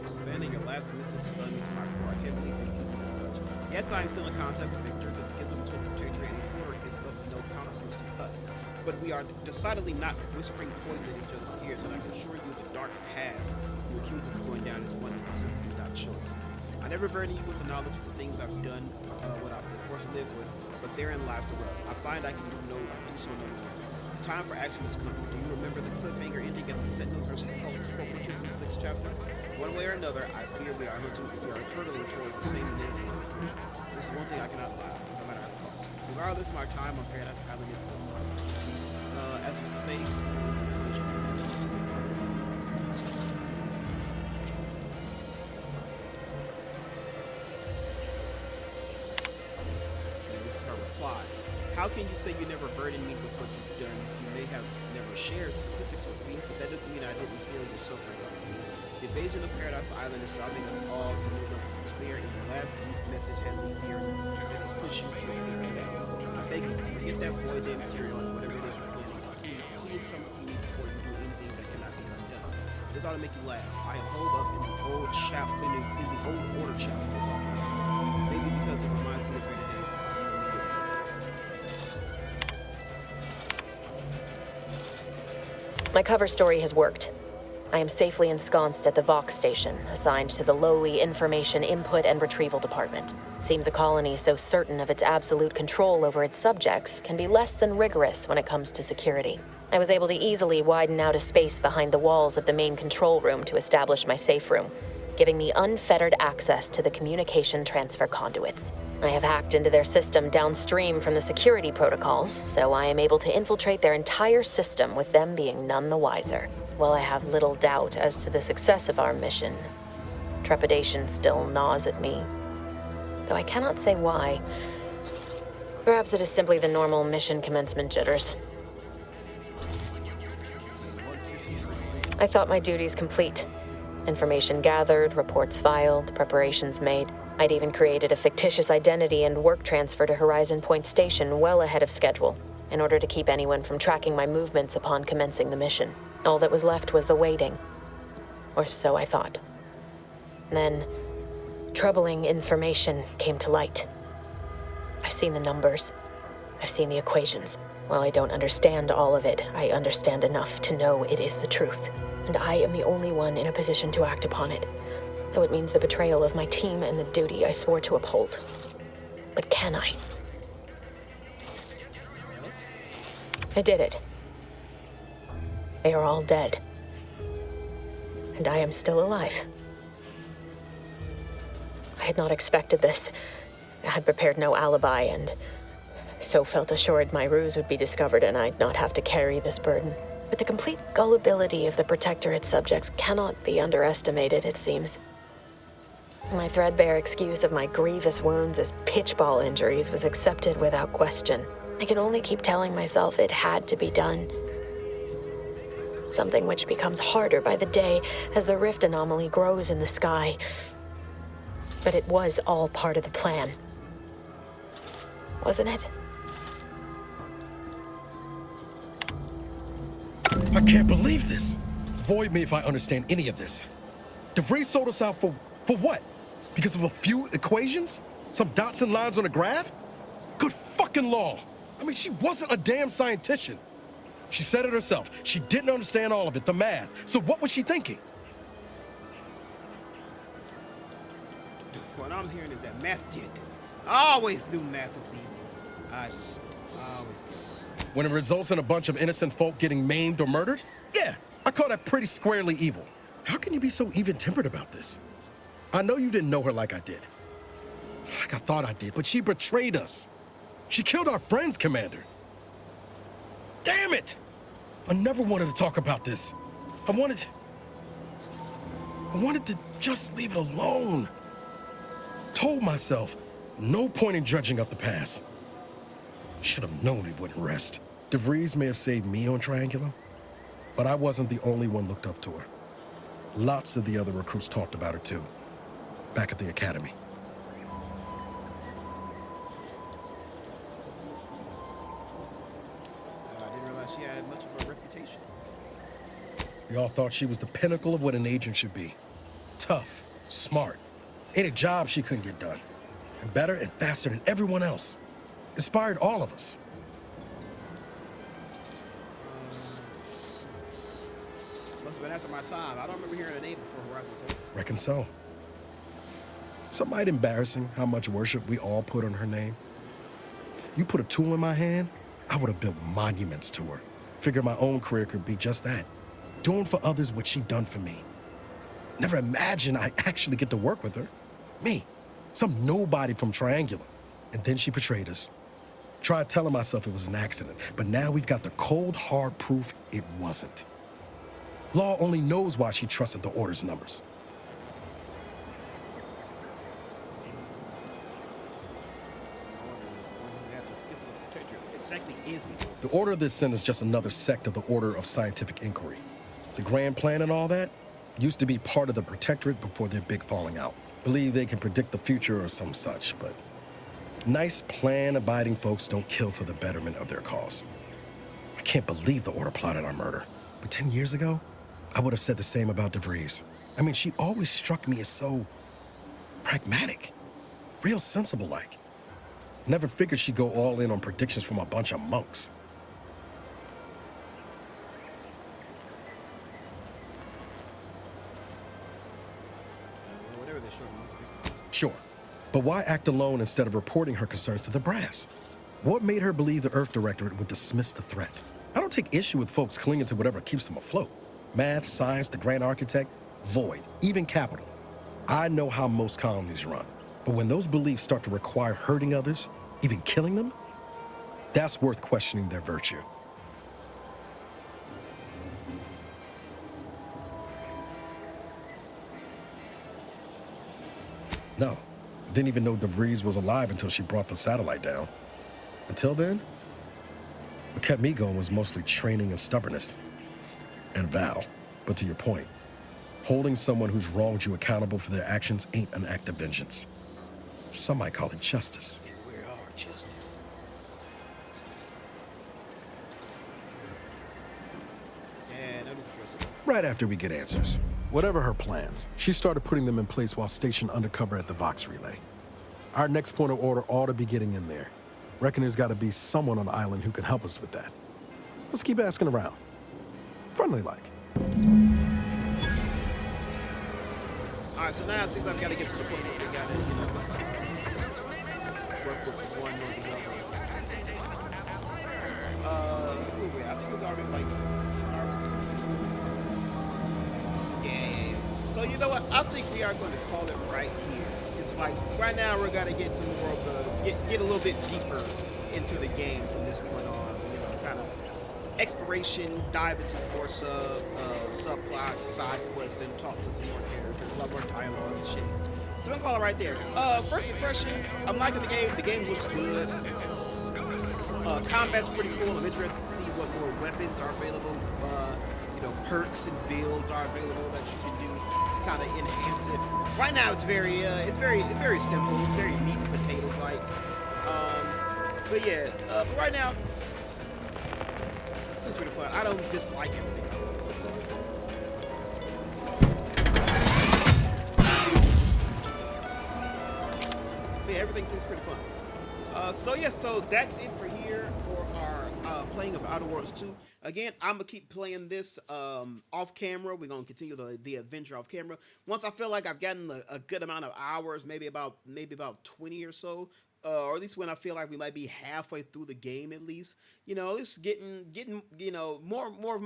Savannah, your last missive stunned me to my core. I can't believe you keep me as such. Yes, I am still in contact with Victor. The schism between the Protectorate and the Order is of no consequence to us. But we are decidedly not whispering poison in each other's ears, and I can assure you the dark path you accuse of going down is one of necessity, not choice. I never burden you with the knowledge of the things I've done, what I've been forced to live with, but therein lies the rub. I find I can do so no more. The time for action has come. Do you remember the cliffhanger ending at the Sentinels versus the Corporatism 6th chapter? One way or another, I fear we are hurtling towards the same end. This is one thing I cannot allow, no matter the cost. Regardless, my time on Paradise Island is over. As for sakes, reply. How can you say you never burdened me with what you've done? You may have never shared specifics with me, but that doesn't mean I didn't feel your suffering, Augustine. The invasion of Paradise Island is driving us all to new levels of despair, and your last message has me fearing that it's pushed you to a busy madness. I beg you, forget that void damn cereal and whatever it is you're planning. Please come see me before you do anything that cannot be undone. This ought to make you laugh. I am holed up in the old chapel, in the old order chapel. Maybe because it reminds me of better days before you were here. My cover story has worked. I am safely ensconced at the Vox station, assigned to the lowly Information Input and Retrieval Department. Seems a colony so certain of its absolute control over its subjects can be less than rigorous when it comes to security. I was able to easily widen out a space behind the walls of the main control room to establish my safe room, giving me unfettered access to the communication transfer conduits. I have hacked into their system downstream from the security protocols, so I am able to infiltrate their entire system with them being none the wiser. While I have little doubt as to the success of our mission, trepidation still gnaws at me, though I cannot say why. Perhaps it is simply the normal mission commencement jitters. I thought my duties complete. Information gathered, reports filed, preparations made. I'd even created a fictitious identity and work transfer to Horizon Point Station well ahead of schedule, in order to keep anyone from tracking my movements upon commencing the mission. All that was left was the waiting. Or so I thought. Then, troubling information came to light. I've seen the numbers. I've seen the equations. While I don't understand all of it, I understand enough to know it is the truth. And I am the only one in a position to act upon it. Though it means the betrayal of my team and the duty I swore to uphold. But can I? I did it. They are all dead. And I am still alive. I had not expected this. I had prepared no alibi, and so felt assured my ruse would be discovered and I'd not have to carry this burden. But the complete gullibility of the Protectorate subjects cannot be underestimated, it seems. My threadbare excuse of my grievous wounds as pitchball injuries was accepted without question. I can only keep telling myself it had to be done. Something which becomes harder by the day as the rift anomaly grows in the sky. But it was all part of the plan. Wasn't it? I can't believe this. Void me if I understand any of this. DeVries sold us out for what? Because of a few equations? Some dots and lines on a graph? Good fucking law. I mean, she wasn't a damn scientician. She said it herself. She didn't understand all of it, the math. So what was she thinking? What I'm hearing is that math did this. I always knew math was evil. I always did. When it results in a bunch of innocent folk getting maimed or murdered? Yeah, I call that pretty squarely evil. How can you be so even-tempered about this? I know you didn't know her like I did. Like I thought I did, but she betrayed us. She killed our friends, Commander. Damn it! I never wanted to talk about this. I wanted to just leave it alone. Told myself, no point in dredging up the past. Should have known it wouldn't rest. DeVries may have saved me on Triangulum, but I wasn't the only one looked up to her. Lots of the other recruits talked about her too, back at the academy. I didn't realize she had much of a reputation. We all thought she was the pinnacle of what an agent should be. Tough, smart, ain't a job she couldn't get done. And better and faster than everyone else. Inspired all of us. Must have been after my time. I don't remember hearing her name before Horizon 2. Reckon so. Some might embarrassing how much worship we all put on her name. You put a tool in my hand, I would have built monuments to her. Figured my own career could be just that. Doing for others what she done for me. Never imagined I'd actually get to work with her. Me, some nobody from Triangulum. And then she betrayed us. Tried telling myself it was an accident, but now we've got the cold, hard proof it wasn't. Law only knows why she trusted the Order's numbers. The Order of this sin is just another sect of the Order of Scientific Inquiry. The Grand Plan and all that used to be part of the Protectorate before their big falling out. Believe they can predict the future or some such, but nice plan-abiding folks don't kill for the betterment of their cause. I can't believe the Order plotted our murder. But 10 years ago, I would have said the same about DeVries. I mean, she always struck me as so pragmatic, real sensible-like. Never figured she'd go all in on predictions from a bunch of monks. Sure, but why act alone instead of reporting her concerns to the brass? What made her believe the Earth Directorate would dismiss the threat? I don't take issue with folks clinging to whatever keeps them afloat. Math, science, the Grand Architect, Void, even Capital. I know how most colonies run. But when those beliefs start to require hurting others, even killing them, that's worth questioning their virtue. No, didn't even know DeVries was alive until she brought the satellite down. Until then, what kept me going was mostly training and stubbornness. And Val. But to your point, holding someone who's wronged you accountable for their actions ain't an act of vengeance. Some might call it justice. Where are justice? Yeah, no need to dress up. Right after we get answers. Whatever her plans, she started putting them in place while stationed undercover at the Vox Relay. Our next point of order ought to be getting in there. Reckon there's got to be someone on the island who can help us with that. Let's keep asking around. Friendly like. Alright, so now it seems like we gotta get to the point where we gotta, work with one or the other. Who are we? I think it was already like. Yeah. So you know what? I think we are going to call it right here. It's just like right now we're gonna get to more of the get a little bit deeper into the game from this point on. You know, kind of exploration, dive into some more subplots, side quests, and talk to some more characters, a lot more dialogue and shit. So I'm gonna call it right there. First impression, I'm liking the game. The game looks good. Combat's pretty cool. I'm interested to see what more weapons are available. You know, perks and builds are available that you can do to kind of enhance it. Right now, it's very simple. It's very meat and potatoes like. But yeah, but right now. It's pretty fun. I don't dislike everything. But yeah, everything seems pretty fun. So yeah, so that's it for here for our playing of Outer Worlds 2. Again, I'm gonna keep playing this off camera. We're gonna continue the adventure off camera. Once I feel like I've gotten a good amount of hours, maybe about 20 or so. Or at least when I feel like we might be halfway through the game, at least, you know, it's getting, you know, more of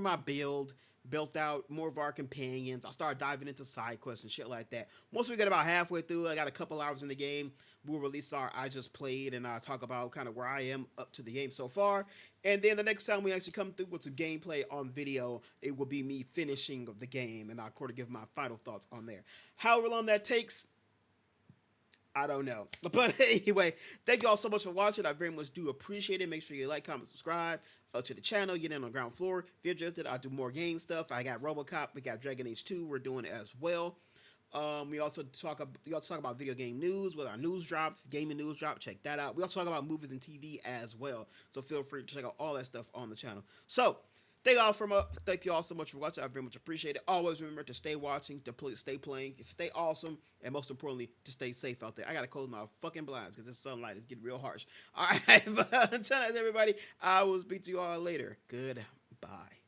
my build built out, more of our companions. I'll start diving into side quests and shit like that. Once we get about halfway through, I got a couple hours in the game, we'll release our I Just Played, and I'll talk about kind of where I am up to the game so far. And then the next time we actually come through with some gameplay on video, it will be me finishing of the game, and I'll kind of give my final thoughts on there. However long that takes, I don't know. But anyway, thank you all so much for watching. I very much do appreciate it. Make sure you like, comment, subscribe to the channel. Get in on the ground floor. If you're interested, I'll do more game stuff. I got RoboCop. We got Dragon Age 2. We're doing it as well. We also talk about video game news with our news drops, gaming news drop. Check that out. We also talk about movies and TV as well. So feel free to check out all that stuff on the channel. So thank you all so much for watching. I very much appreciate it. Always remember to stay watching, to stay playing, stay awesome, and most importantly, to stay safe out there. I gotta close my fucking blinds because this sunlight is getting real harsh. All right, but until then, everybody, I will speak to you all later. Goodbye.